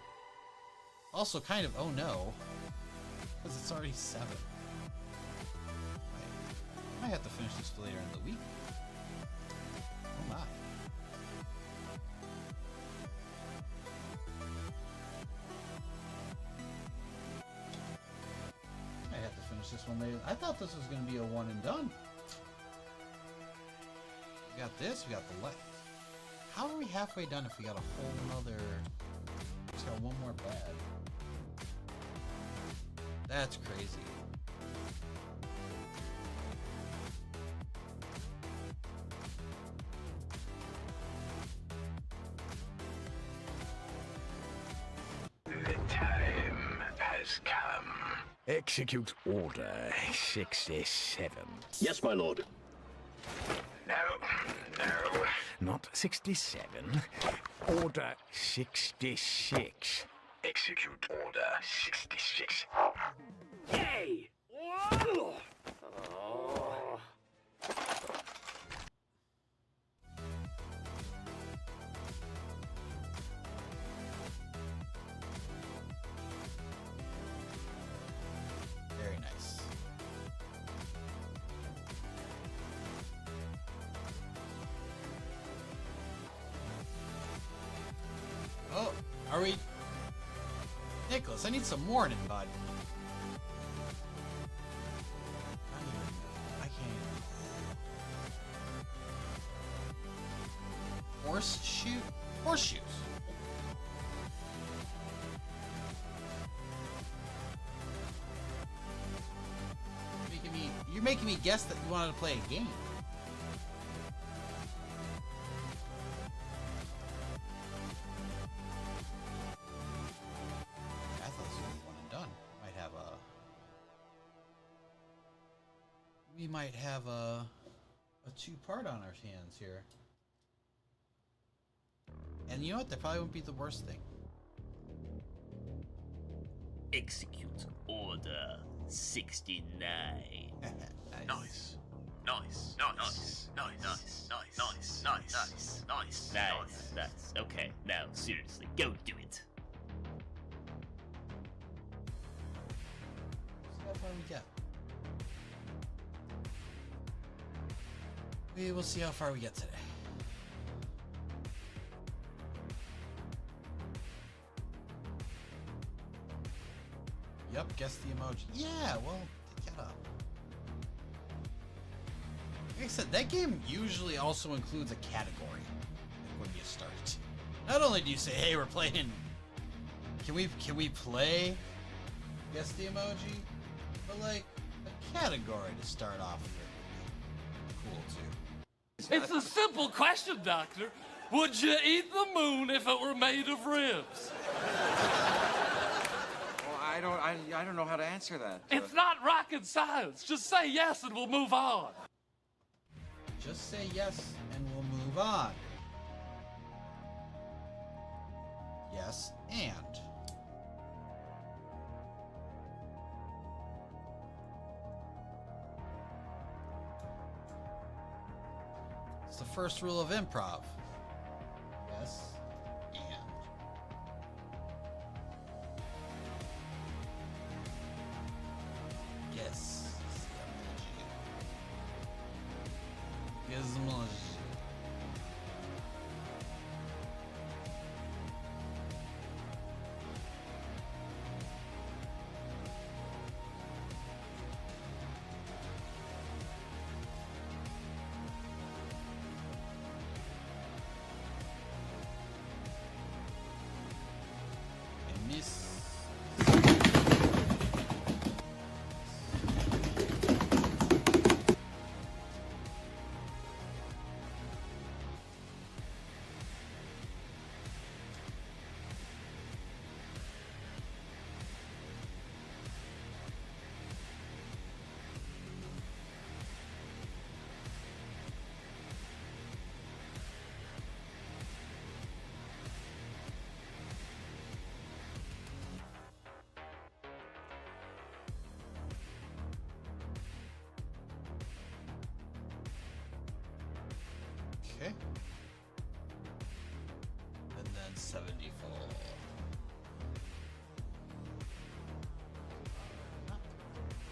Also kind of, oh no. Because it's already 7. I might have to finish this later in the week. Oh my. I have to finish this one later. I thought this was going to be a one and done. We got this, we got the light. How are we halfway done if we got a whole nother... Just got one more bad. That's crazy. The time has come. Execute Order 67. Yes, my lord. No, no. Not 67. Order 66. Execute Order 66. Hey! Very nice. Oh, are we... Nicholas, I need some morning, bud. I can't even... Horseshoe? Horseshoes. You're making me guess that you wanted to play a game. I thought this was one and done. We might have a two-part on our hands here. And you know what? That probably wouldn't be the worst thing. Execute Order 69. Nice. Nice. Nice. Nice. Nice. Nice. Nice. Nice. Nice. Okay, now seriously, go do it. See how far we get. We will see how far we get today. Yep, guess the emoji. Yeah, well, get up. Like I said, that game usually also includes a category when you start. Not only do you say, "Hey, we're playing," can we play guess the emoji, but like a category to start off with. Cool too. It's a simple question, Doctor. Would you eat the moon if it were made of ribs? Well, I don't know how to answer that. It's not rocket science. Just say yes and we'll move on. Just say yes and we'll move on. Yes, and. It's the first rule of improv. Yes, and. Yes. Gizmoji. Miss. Okay. And then 74.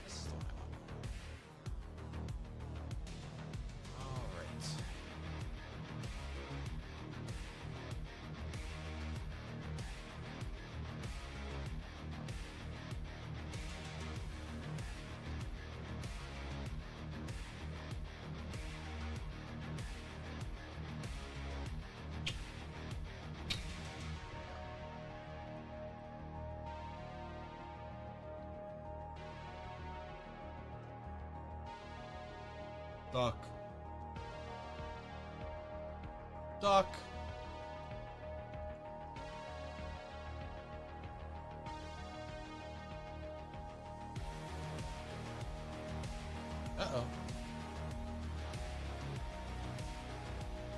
This is the one I want. All right. Duck. Duck. Uh-oh.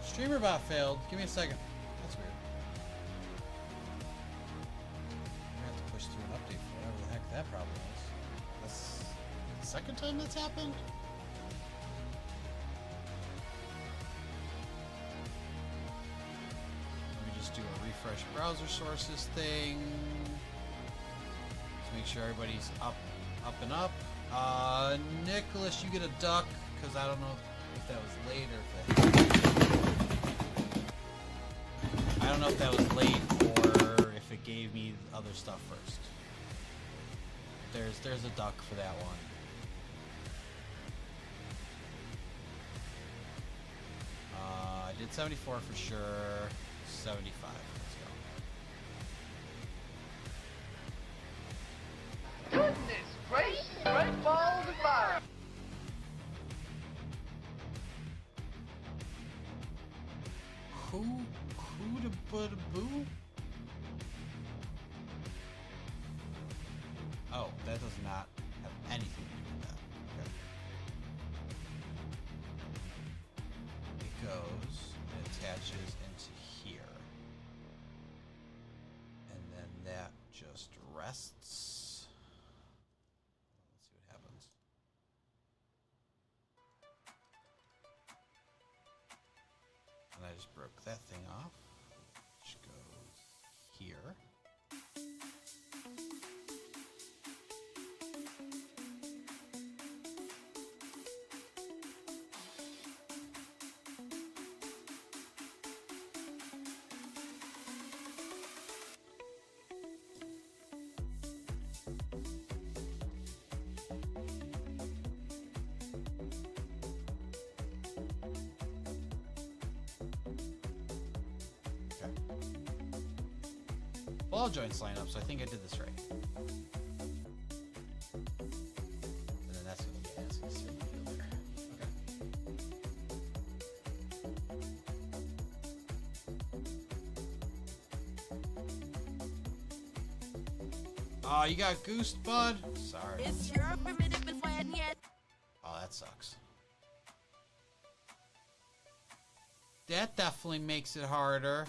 Streamer bot failed. Give me a second. That's weird. I have to push through an update for whatever the heck that problem is. That's the second time that's happened? Do a refresh browser sources thing to make sure everybody's up and up. Nicholas, you get a duck because I don't know if that was late or I don't know if that was late or if it gave me other stuff first. There's a duck for that one. I did 74 for sure. 75. Let's go. Goodness gracious, great balls of fire! Who to put a boo? Oh, that does not have anything to do with that. Okay. It goes, it attaches into here. And then that just rests. Let's see what happens. And I just broke that thing off, which goes here. Ball joints line up, so I think I did this right. And then that's going to be asking to there. Okay. Oh, you got goosed, bud? Sorry. It's your primitive when yet. Oh, that sucks. That definitely makes it harder.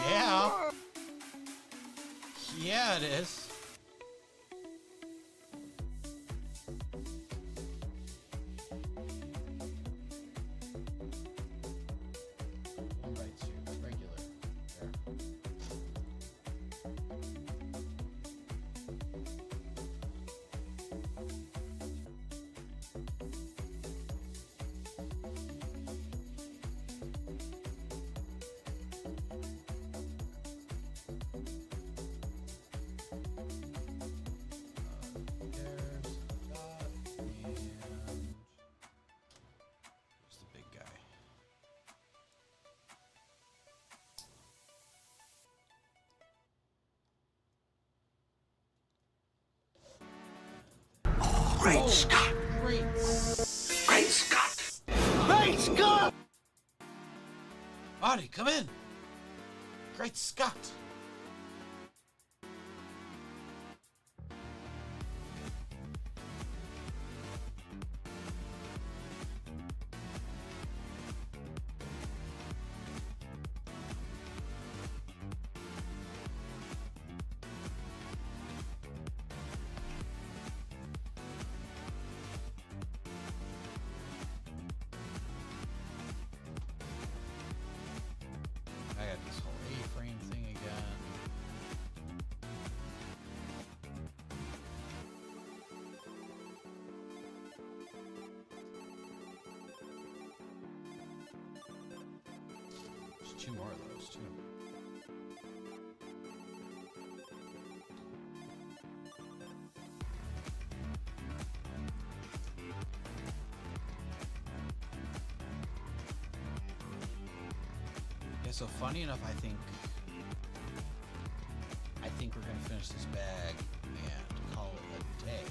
Yeah. Yeah, it is. One by two, regular. There. There's the big guy. Great Scott! Great. Great Scott! Great Scott! Audie, come in! Great Scott! 2 more of those, too. Okay, so funny enough, I think we're gonna finish this bag and call it a day.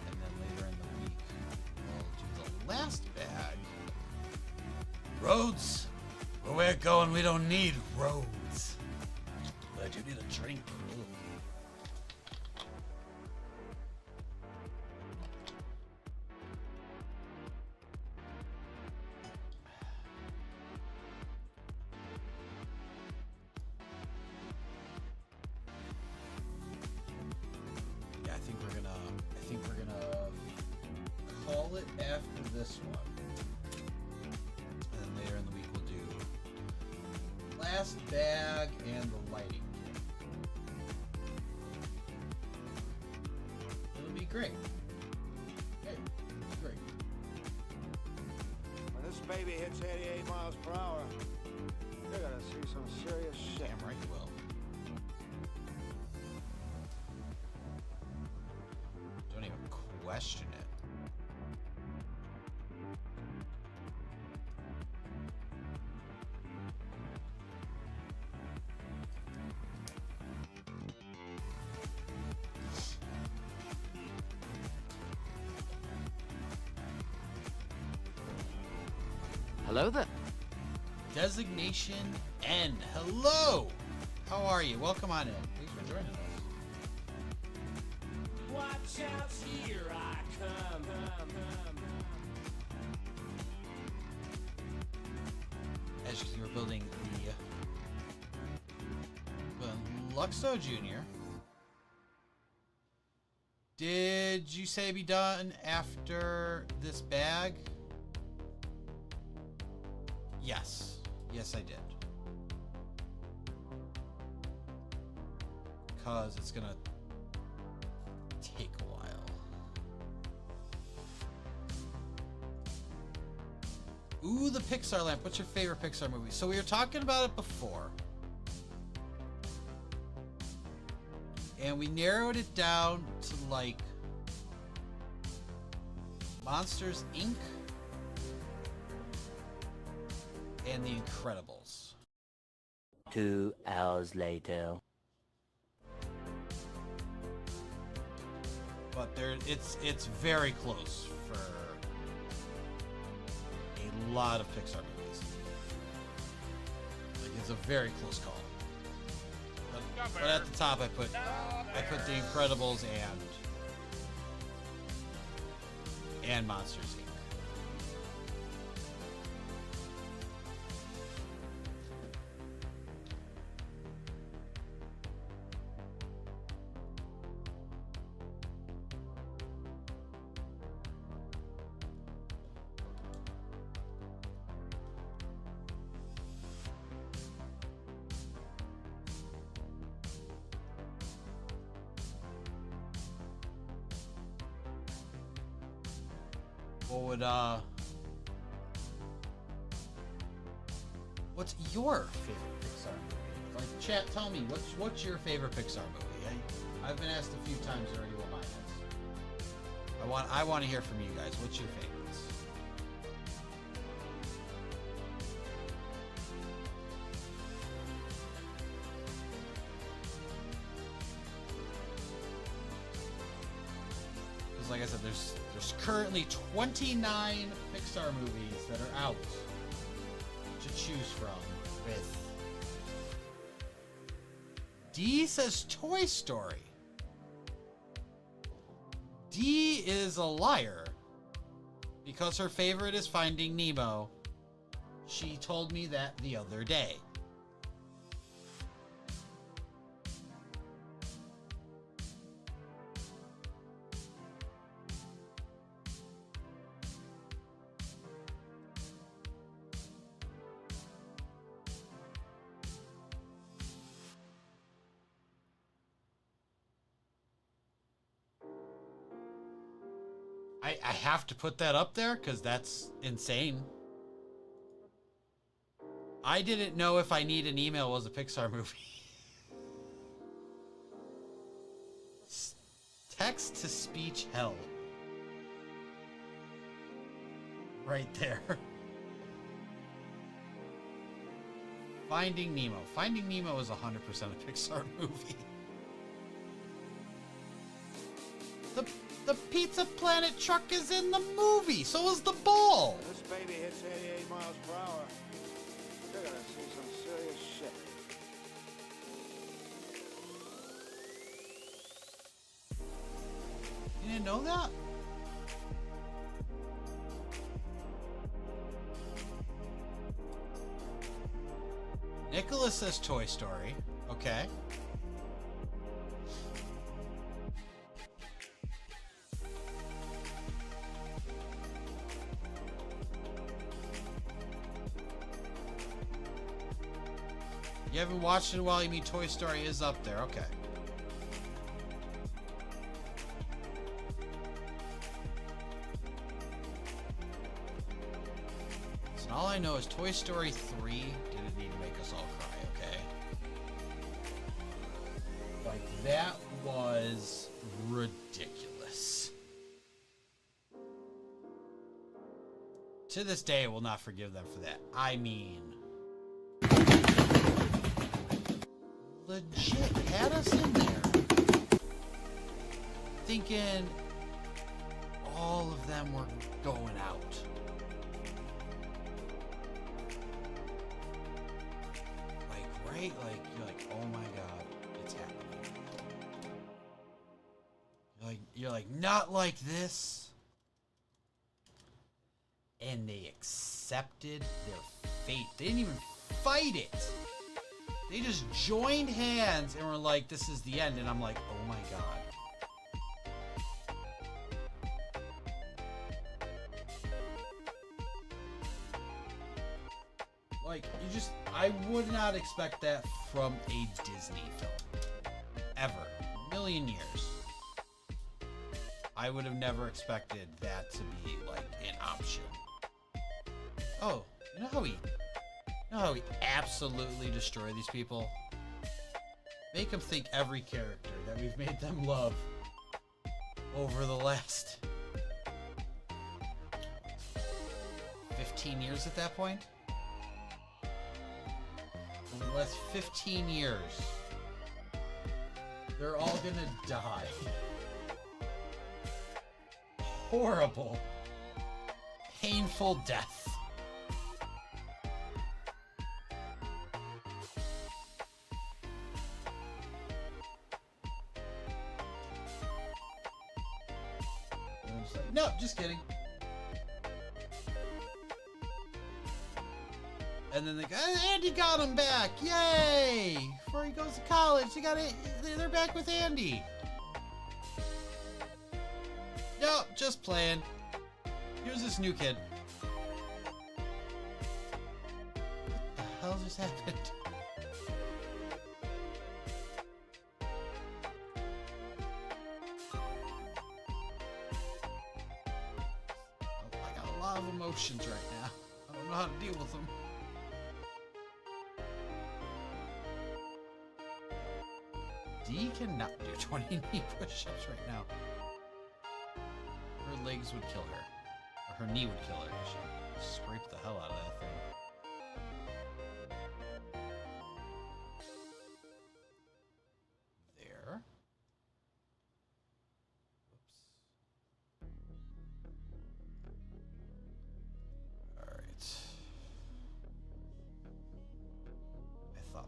And then later in the week, we'll do the last bag. Roads? Where we're going, we don't need roads. But I do need a drink. Ooh. Yeah, I think we're gonna call it after this one. And then later in the week we'll do last bag and the lighting kit. It'll be great. Hey, it'll be great. When this baby hits 88 miles per hour, you're gonna see some serious shit. Damn right you will. Don't even question it. Hello there. Designation N. Hello! How are you? Welcome on in. Thanks for joining us. Watch out, here I come. As you were building the Luxo Jr. Did you say be done after this bag? Yes. Yes, I did. Because it's gonna take a while. Ooh, the Pixar lamp. What's your favorite Pixar movie? So we were talking about it before. And we narrowed it down to like Monsters, Inc. and The Incredibles. 2 hours later. But it's very close for a lot of Pixar movies. Like, it's a very close call. But at the top I put The Incredibles and Monsters, Inc. What's your favorite Pixar movie? Like, chat, tell me, what's your favorite Pixar movie? I've been asked a few times already what mine is. I want to hear from you guys. What's your favorites? Because like I said, there's currently 29 Pixar movies that are out to choose from with. D says Toy Story. D is a liar because her favorite is Finding Nemo. She told me that the other day. I have to put that up there because that's insane. I didn't know if I Need an Email was a Pixar movie. Text-to-speech hell. Right there. Finding Nemo. Finding Nemo is 100% a Pixar movie. The Pizza Planet truck is in the movie, so is the ball. This baby hits 88 miles per hour. You're gonna see some serious shit. You didn't know that? Nicholas says Toy Story. Okay. You haven't watched it in a while, you mean Toy Story is up there. Okay. So all I know is Toy Story 3 didn't need to make us all cry, okay? Like, that was ridiculous. To this day, I will not forgive them for that. I mean... legit had us in there thinking all of them were going out. Like, right? Like, you're like, oh my god, it's happening. You're like, not like this. And they accepted their fate. They didn't even fight it. They just joined hands and were like, this is the end. And I'm like, oh my god. Like, I would not expect that from a Disney film. Ever. A million years. I would have never expected that to be, like, an option. Oh, you know how we absolutely destroy these people? Make them think every character that we've made them love over the last 15 years at that point? Over the last 15 years, they're all gonna die. Horrible, painful death. No, just kidding. And then the guy, Andy got him back. Yay! Before he goes to college, they're back with Andy. No, just playing. Here's this new kid. What the hell just happened? Emotions right now. I don't know how to deal with them. Dee cannot do 20 knee push-ups right now. Her legs would kill her. Or her knee would kill her. She'd scrape the hell out of that thing. There.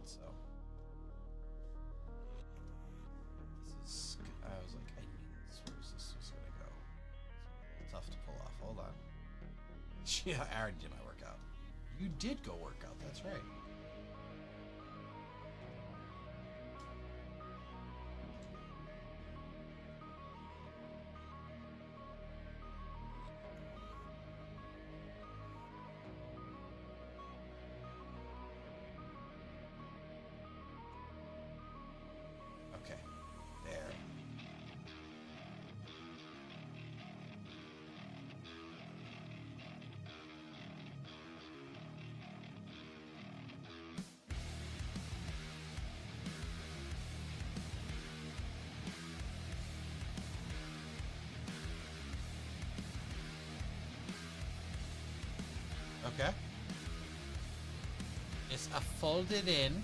So this is, I was like, I knew where this was gonna go. It's tough to pull off. Hold on. Yeah, I already did my workout. You did go work out, that's right. Okay, there. Okay. It's a folded in.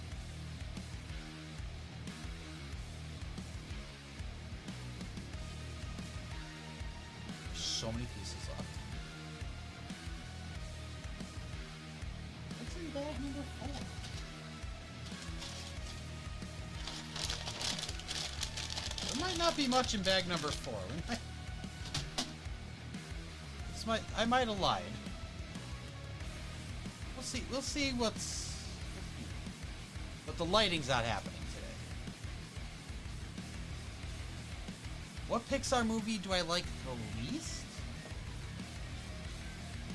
So many pieces left. What's in bag number 4? There might not be much in bag number 4. I might have lied. We'll see but the lighting's not happening today. What Pixar movie do I like the least?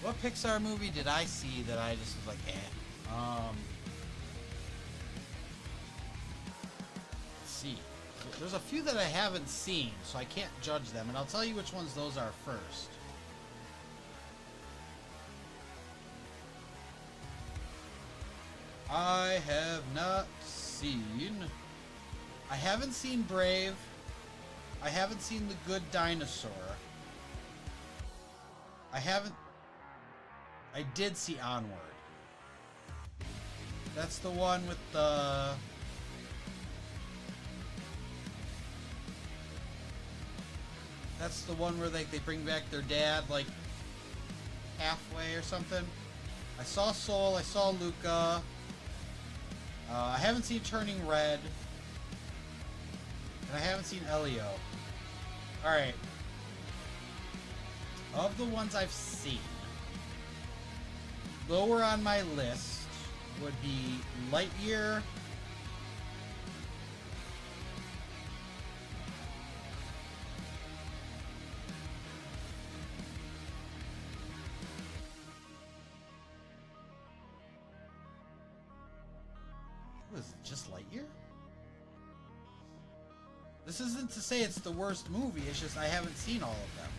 What Pixar movie did I see that I just was like, eh? Let's see. There's a few that I haven't seen, so I can't judge them, and I'll tell you which ones those are first. I have not seen... I haven't seen Brave. I haven't seen The Good Dinosaur. I did see Onward. That's the one with the... That's the one where they bring back their dad, like, halfway or something. I saw Soul, I saw Luca. I haven't seen Turning Red. And I haven't seen Elio. Alright. Of the ones I've seen, lower on my list would be Lightyear, what is it, just Lightyear? This isn't to say it's the worst movie, it's just I haven't seen all of them.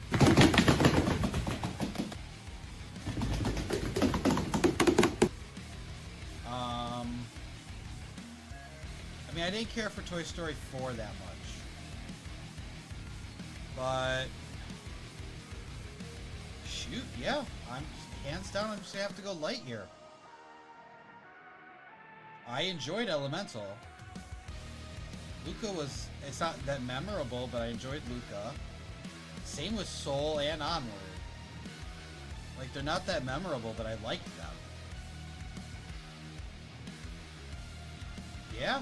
I mean, I didn't care for Toy Story 4 that much. But... shoot, yeah. Hands down, I'm just gonna have to go Lightyear. I enjoyed Elemental. Luca was... it's not that memorable, but I enjoyed Luca. Same with Soul and Onward. Like, they're not that memorable, but I liked them. Yeah.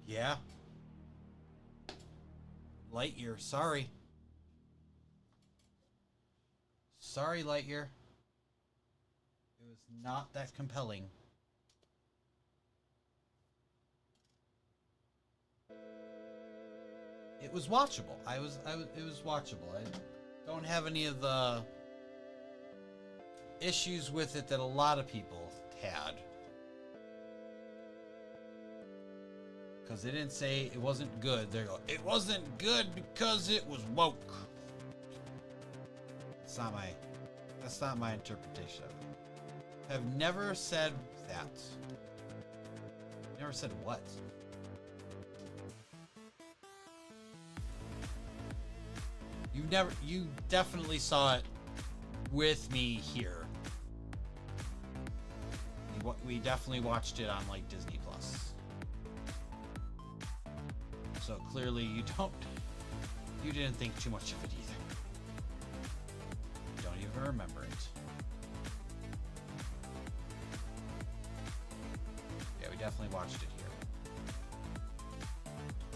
Yeah. Lightyear, sorry. Sorry, Lightyear. It was not that compelling. It was watchable. It was watchable. I don't have any of the issues with it that a lot of people had. Because they didn't say it wasn't good. They go, it wasn't good because it was woke. That's not my interpretation of it. I've never said that. Never said what? You definitely saw it with me here. We definitely watched it on like Disney Plus. So clearly you didn't think too much of it either. You don't even remember it. Yeah, we definitely watched it here.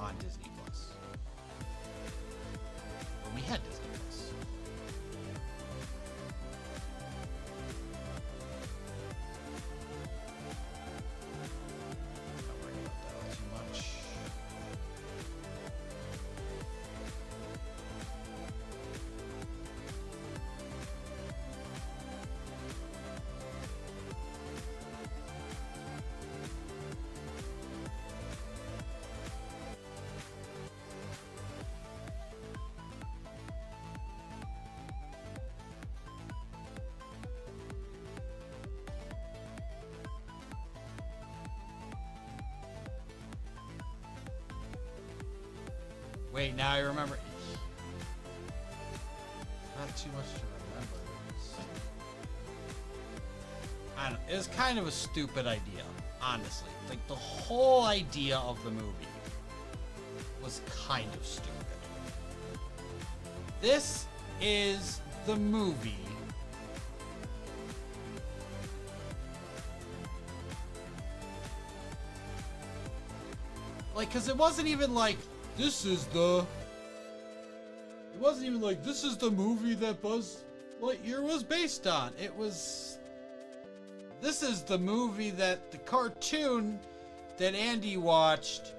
On Disney Plus. When we had Disney Plus. Don't worry about that all too much. Wait, now I remember. too much to remember. I don't know. It was kind of a stupid idea, honestly. Like, the whole idea of the movie was kind of stupid. This is the movie like, because it wasn't even like, this is the... It wasn't even like, this is the movie that Buzz Lightyear was based on. It was... This is the movie that the cartoon that Andy watched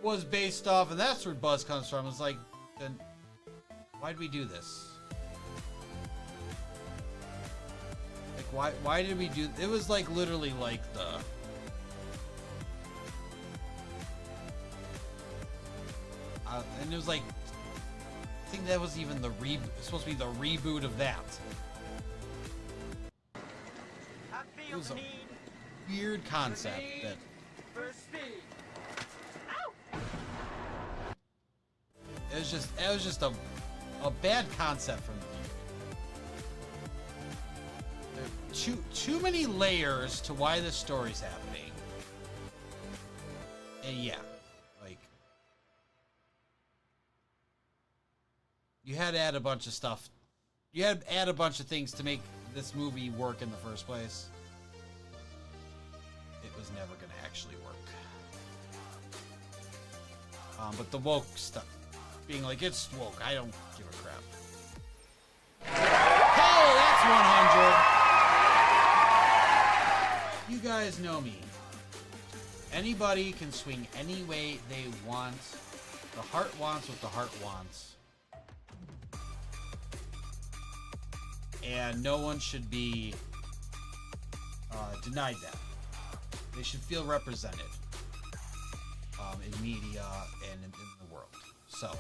was based off, and that's where Buzz comes from. It's like, then why'd we do this? Like, why did we do... It was like literally like the... and it was like, I think that was even the supposed to be the reboot of that. It was a weird concept that. It was just a bad concept from the beginning. Too many layers to why this story's happening. And yeah. You had to add a bunch of stuff. You had to add a bunch of things to make this movie work in the first place. It was never going to actually work. But the woke stuff, being like, it's woke, I don't give a crap. Hey, that's 100! You guys know me. Anybody can swing any way they want. The heart wants what the heart wants. And no one should be denied that. They should feel represented in media and in the world. So,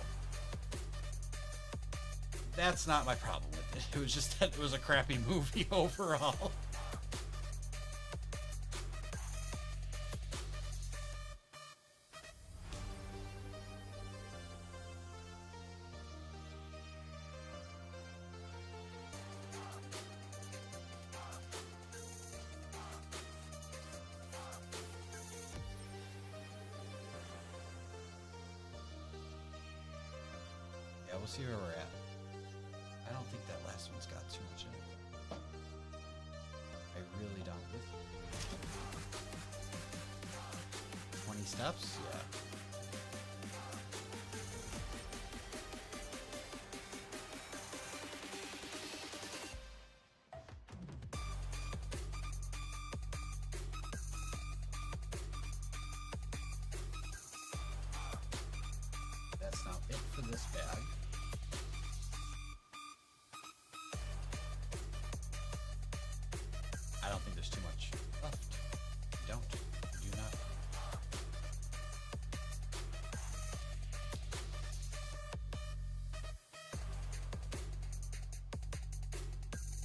that's not my problem with it. It was just that it was a crappy movie overall. We'll see where we're at. I don't think that last one's got too much in it. I really don't. 20 steps? Yeah. That's not it for this bag. I don't think there's too much left. You don't. You do not.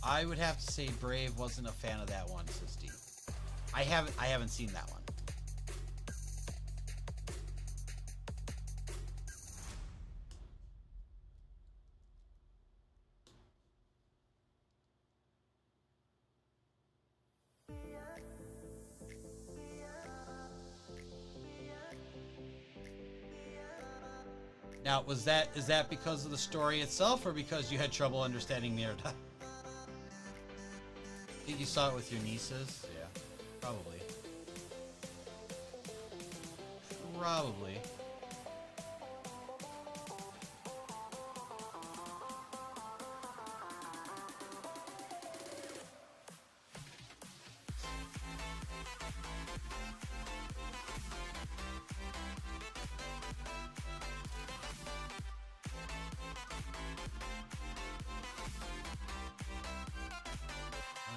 I would have to say Brave wasn't a fan of that one, says Steve. I haven't seen that one. Now, is that because of the story itself, or because you had trouble understanding the narrative? I think you saw it with your nieces. Yeah, probably. Probably.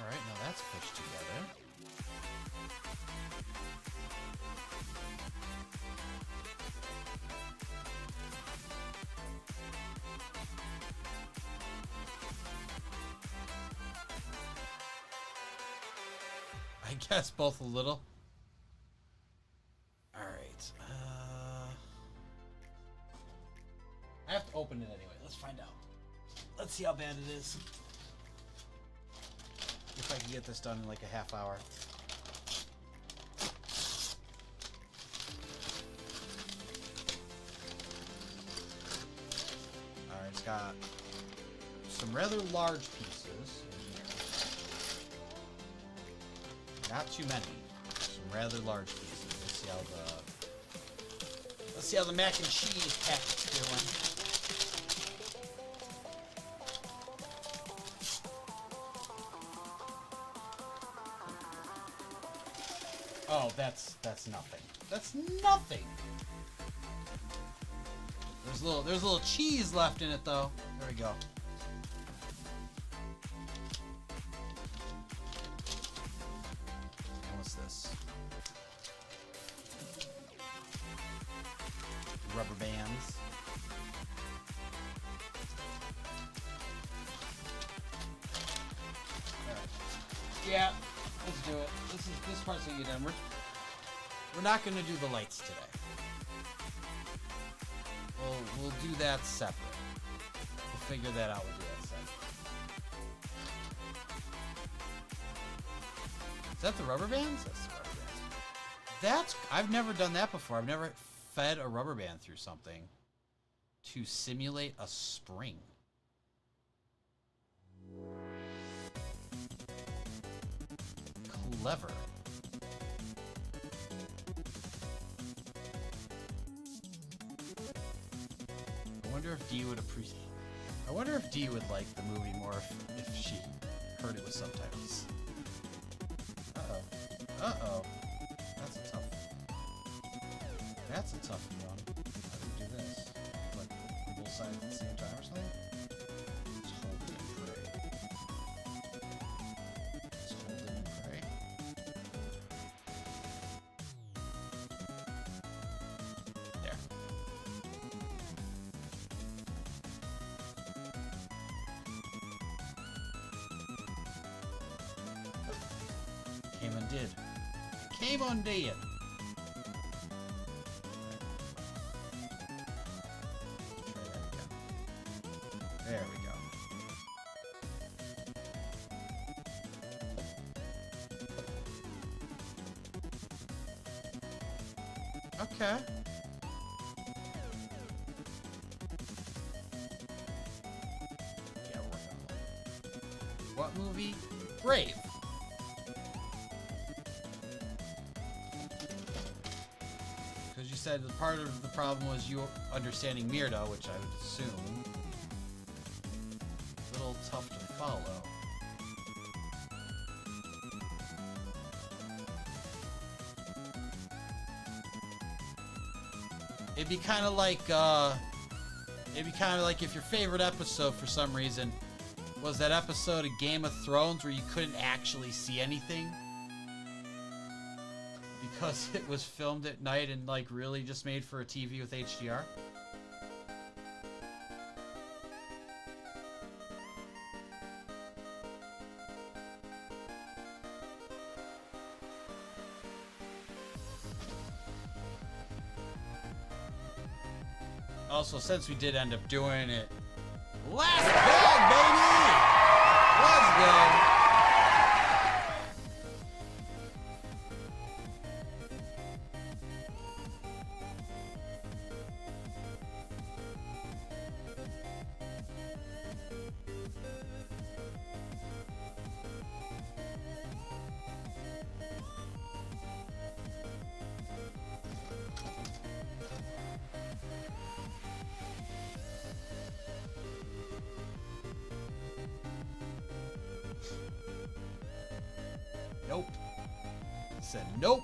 Alright, now that's pushed together. I guess both a little. Alright. I have to open it anyway. Let's find out. Let's see how bad it is. If I can get this done in like a half hour. Alright, it's got some rather large pieces in here. Not too many. Some rather large pieces. Let's see how the mac and cheese pack's doing. Oh, that's nothing. That's nothing. There's a little cheese left in it though. There we go. What's this? Rubber bands. Alright. Yeah, let's do it. This part's gonna get done. We're not gonna do the lights today. We'll do that separate. We'll figure that out. We'll do that separate. Is that the rubber bands? That's the rubber bands. I've never done that before. I've never fed a rubber band through something to simulate a spring. Clever. I wonder if Dee would appreciate. I wonder if Dee would like the movie more if she heard it with subtitles. Uh-oh. That's a tough one. How do we do this? Like, both sides at the same time or something? Just hold it and pray. Just hold it and pray. There. Came undid. Came undid. There we go. Okay. Yeah, we're working on it. What movie? Brave. Because you said the part of the problem was you understanding Myrda, which I would assume. A little tough to follow. It'd be kind of like if your favorite episode for some reason was that episode of Game of Thrones where you couldn't actually see anything because it was filmed at night and like really just made for a TV with HDR. Also, since we did end up doing it, let's go, baby! Let's go! Nope. Said nope.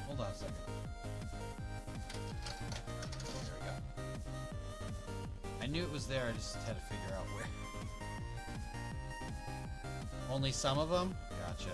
Hold on a second. There we go. I knew it was there, I just had to figure out where. Only some of them? Gotcha.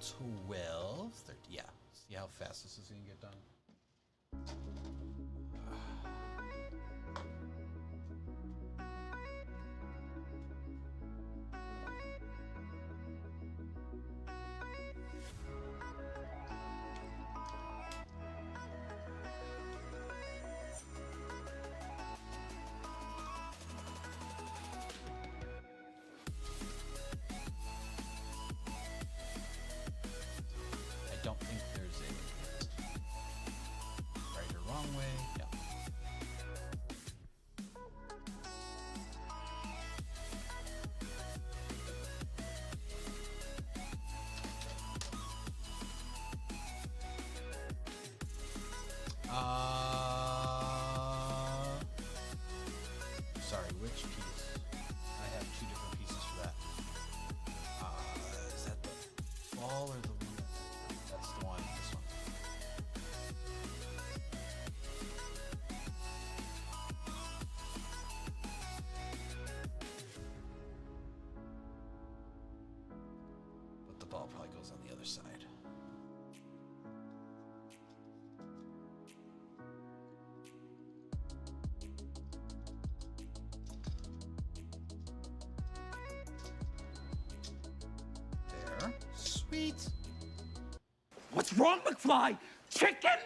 12, 13. Yeah. See how fast this is going to get done. I don't think there's a right or wrong way. Yeah. Sorry, which piece? I have two different pieces for that. Is that the ball or the one? That's the one. This one. But the ball probably goes on the other side. There. Sweet. What's wrong, McFly? Chicken?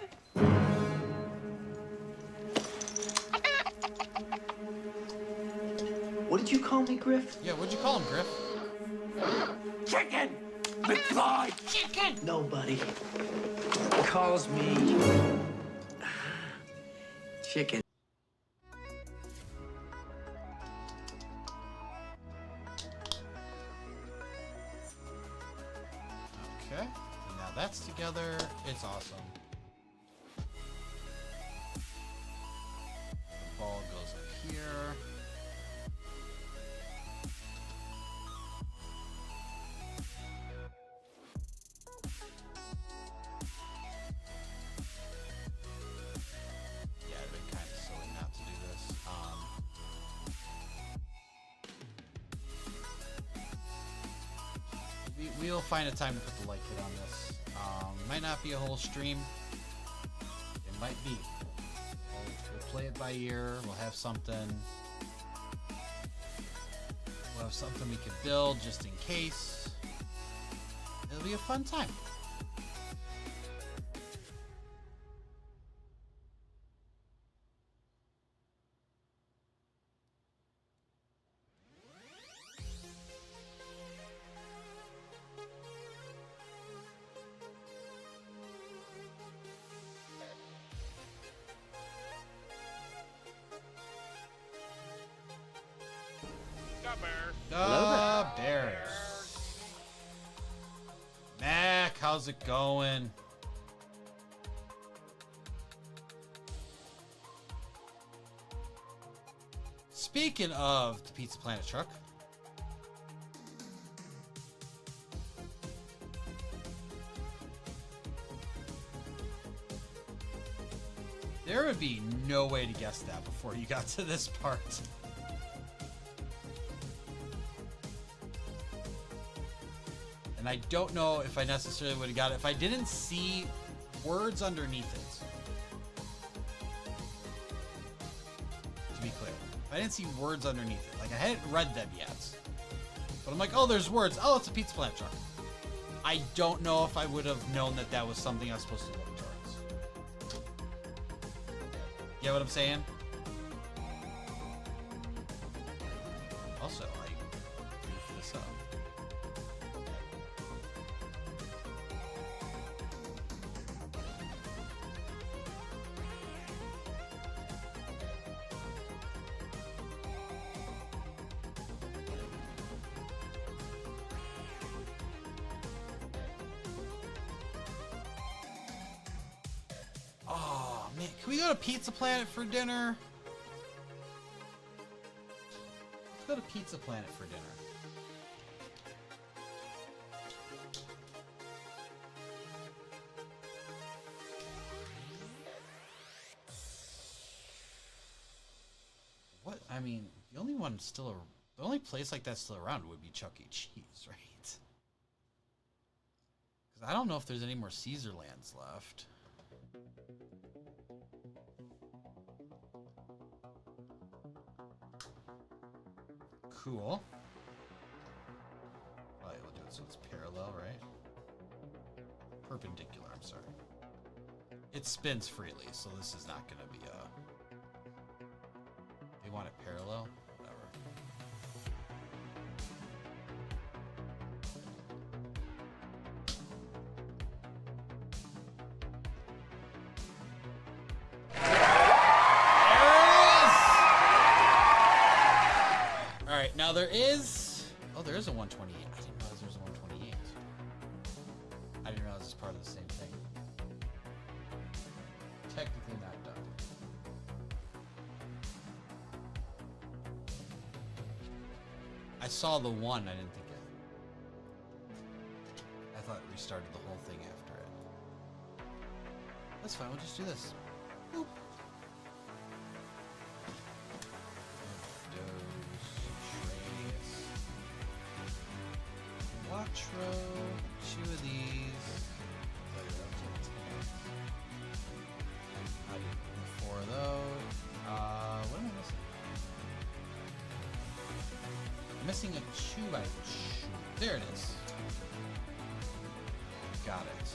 What did you call me, Griff? Yeah, what'd you call him, Griff? Chicken! McFly! Chicken! Nobody calls me chicken. Okay. Now that's together. It's awesome. The ball goes up here. Yeah, it'd been kind of silly not to do this. We'll find a time to put the light kit on this. Might not be a whole stream. It might be. We'll play it by ear. We'll have something. We'll have something we can build just in case. It'll be a fun time. Bears. Mac, how's it going? Speaking of the Pizza Planet truck, there would be no way to guess that before you got to this part. And I don't know if I necessarily would have got it if I didn't see words underneath it. To be clear, I didn't see words underneath it. Like, I hadn't read them yet. But I'm like, oh, there's words. Oh, it's a Pizza Planet truck. I don't know if I would have known that that was something I was supposed to look towards. You get what I'm saying? Also, I goofed this up. Oh, man. Can we go to Pizza Planet for dinner? Let's go to Pizza Planet for dinner. What? I mean, the only one still... The only place like that still around would be Chuck E. Cheese, right? I don't know if there's any more Caesar lands left. Cool. Oh, yeah, we'll do it so it's parallel, right? Perpendicular, I'm sorry. It spins freely, so this is not going to be a... They want it parallel? Whatever. Alright, now there is... Oh, there is a 128. I didn't realize there was a 128. I didn't realize it's part of the same thing. Technically not done. I saw the one, I didn't think it... I thought it restarted the whole thing after it. That's fine, we'll just do this. Boop. Quattro, 2 of these. I did 4 of those. What am I missing? I'm missing a 2 by 2. There it is. Got it.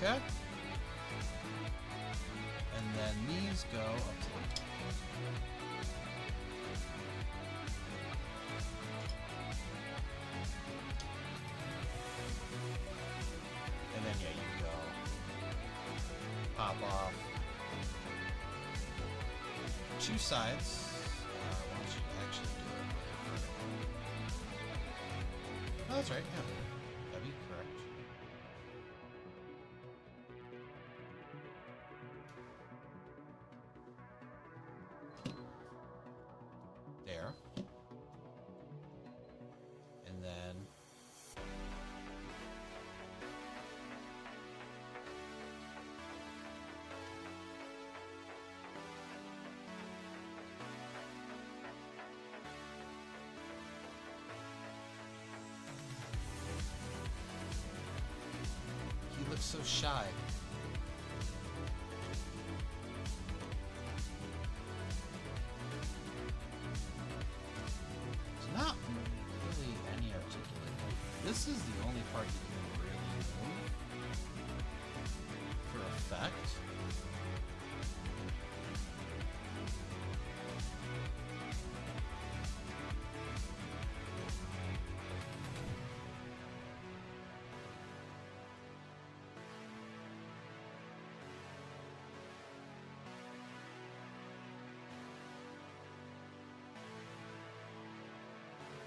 Okay. And then these go up to the... And then, yeah, you go pop off 2 sides. Why don't you actually do it? Oh, that's right, yeah. That'd be correct. There. And then he looks so shy. Not really any articulate. This is the only part you can really move for effect.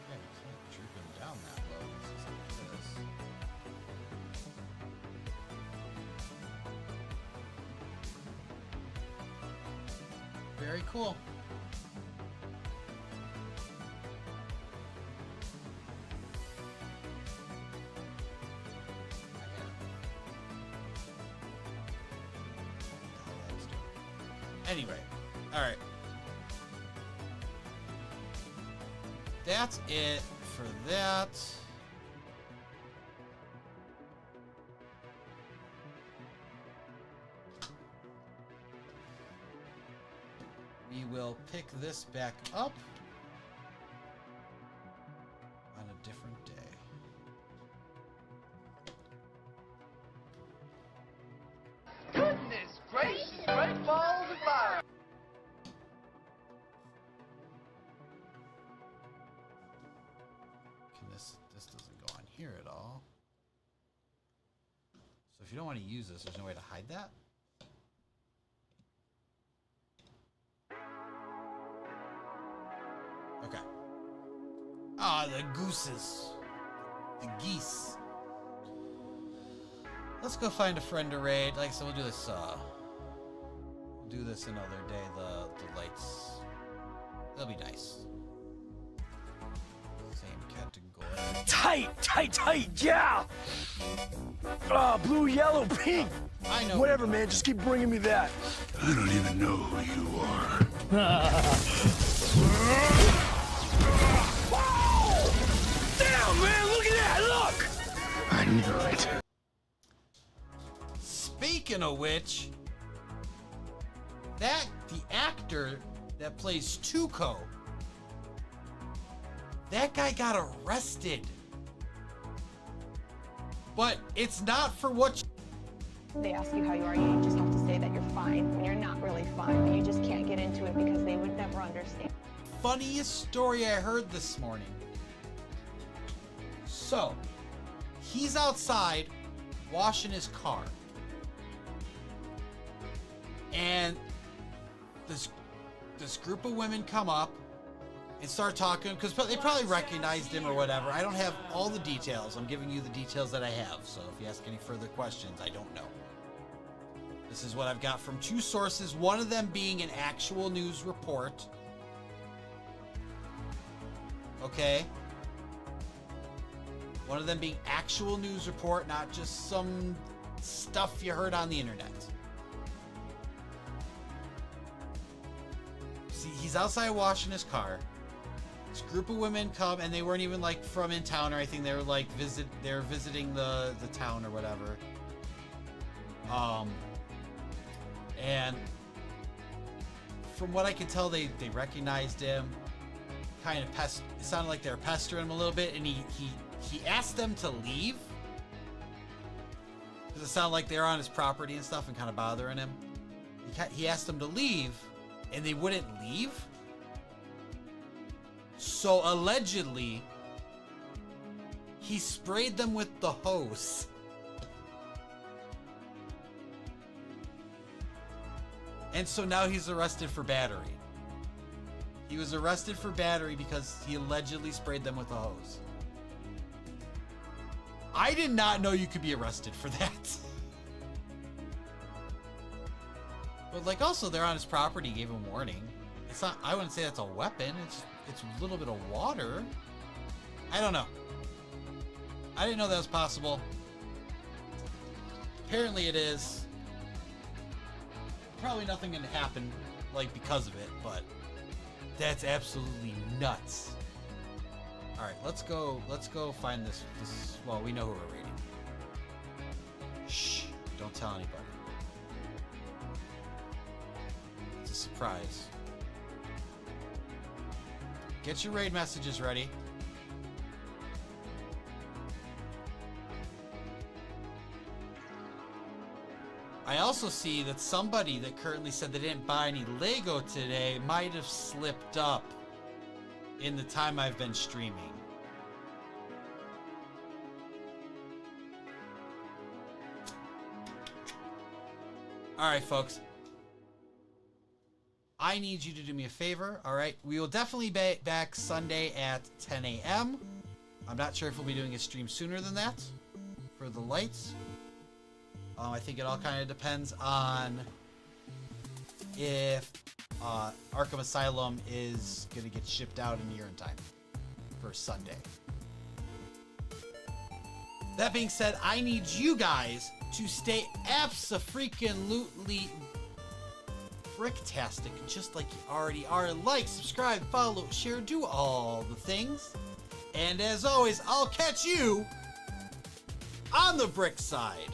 Yeah, you can't droop him down that low. It's just like this. Very cool. Anyway, all right. That's it for that. We will pick this back up on a different day. Goodness gracious, great balls of fire! This doesn't go on here at all. So if you don't want to use this, there's no way to hide that. Ah, the gooses. The geese. Let's go find a friend to raid. Like I said, we'll do this, another day, the lights. They'll be nice. Same category. Tight, yeah! Blue, yellow, pink! I know. Whatever, man, just keep bringing me that. I don't even know who you are. Damn, man, look at that, look! I knew it. Speaking of which, the actor that plays Tuco, that guy got arrested. But it's not for what they ask you how you are, you just have to say that you're fine when you're not really fine. You just can't get into it because they would never understand. Funniest story I heard this morning. So, he's outside washing his car. And this group of women come up and start talking, because they probably recognized him or whatever. I don't have all the details. I'm giving you the details that I have. So if you ask any further questions, I don't know. This is what I've got from two sources, one of them being an actual news report. Okay? One of them being actual news report, not just some stuff you heard on the internet. See, he's outside washing his car. This group of women come, and they weren't even like from in town or anything. They were like they're visiting the town or whatever. And from what I can tell, they recognized him. Kind of it sounded like they were pestering him a little bit, and he asked them to leave because it sounded like they were on his property and stuff and kind of bothering him. He asked them to leave, and they wouldn't leave. So allegedly, he sprayed them with the hose. And so now he's arrested for battery. He was arrested for battery because he allegedly sprayed them with a hose. I did not know you could be arrested for that. But like also they're on his property, gave him warning. It's not, I wouldn't say that's a weapon. It's a little bit of water. I don't know. I didn't know that was possible. Apparently it is. Probably nothing gonna happen like because of it, but that's absolutely nuts. All right, let's go find this. Well, we know who we're reading. Shh! Don't tell anybody. It's a surprise. Get your raid messages ready. I also see that somebody that currently said they didn't buy any Lego today might have slipped up in the time I've been streaming. Alright, folks. I need you to do me a favor, alright? We will definitely be back Sunday at 10 a.m. I'm not sure if we'll be doing a stream sooner than that for the lights. I think it all kind of depends on if Arkham Asylum is going to get shipped out in year in time for Sunday. That being said, I need you guys to stay abso-freaking-lutely fricktastic, just like you already are. Like, subscribe, follow, share, do all the things. And as always, I'll catch you on the brick side.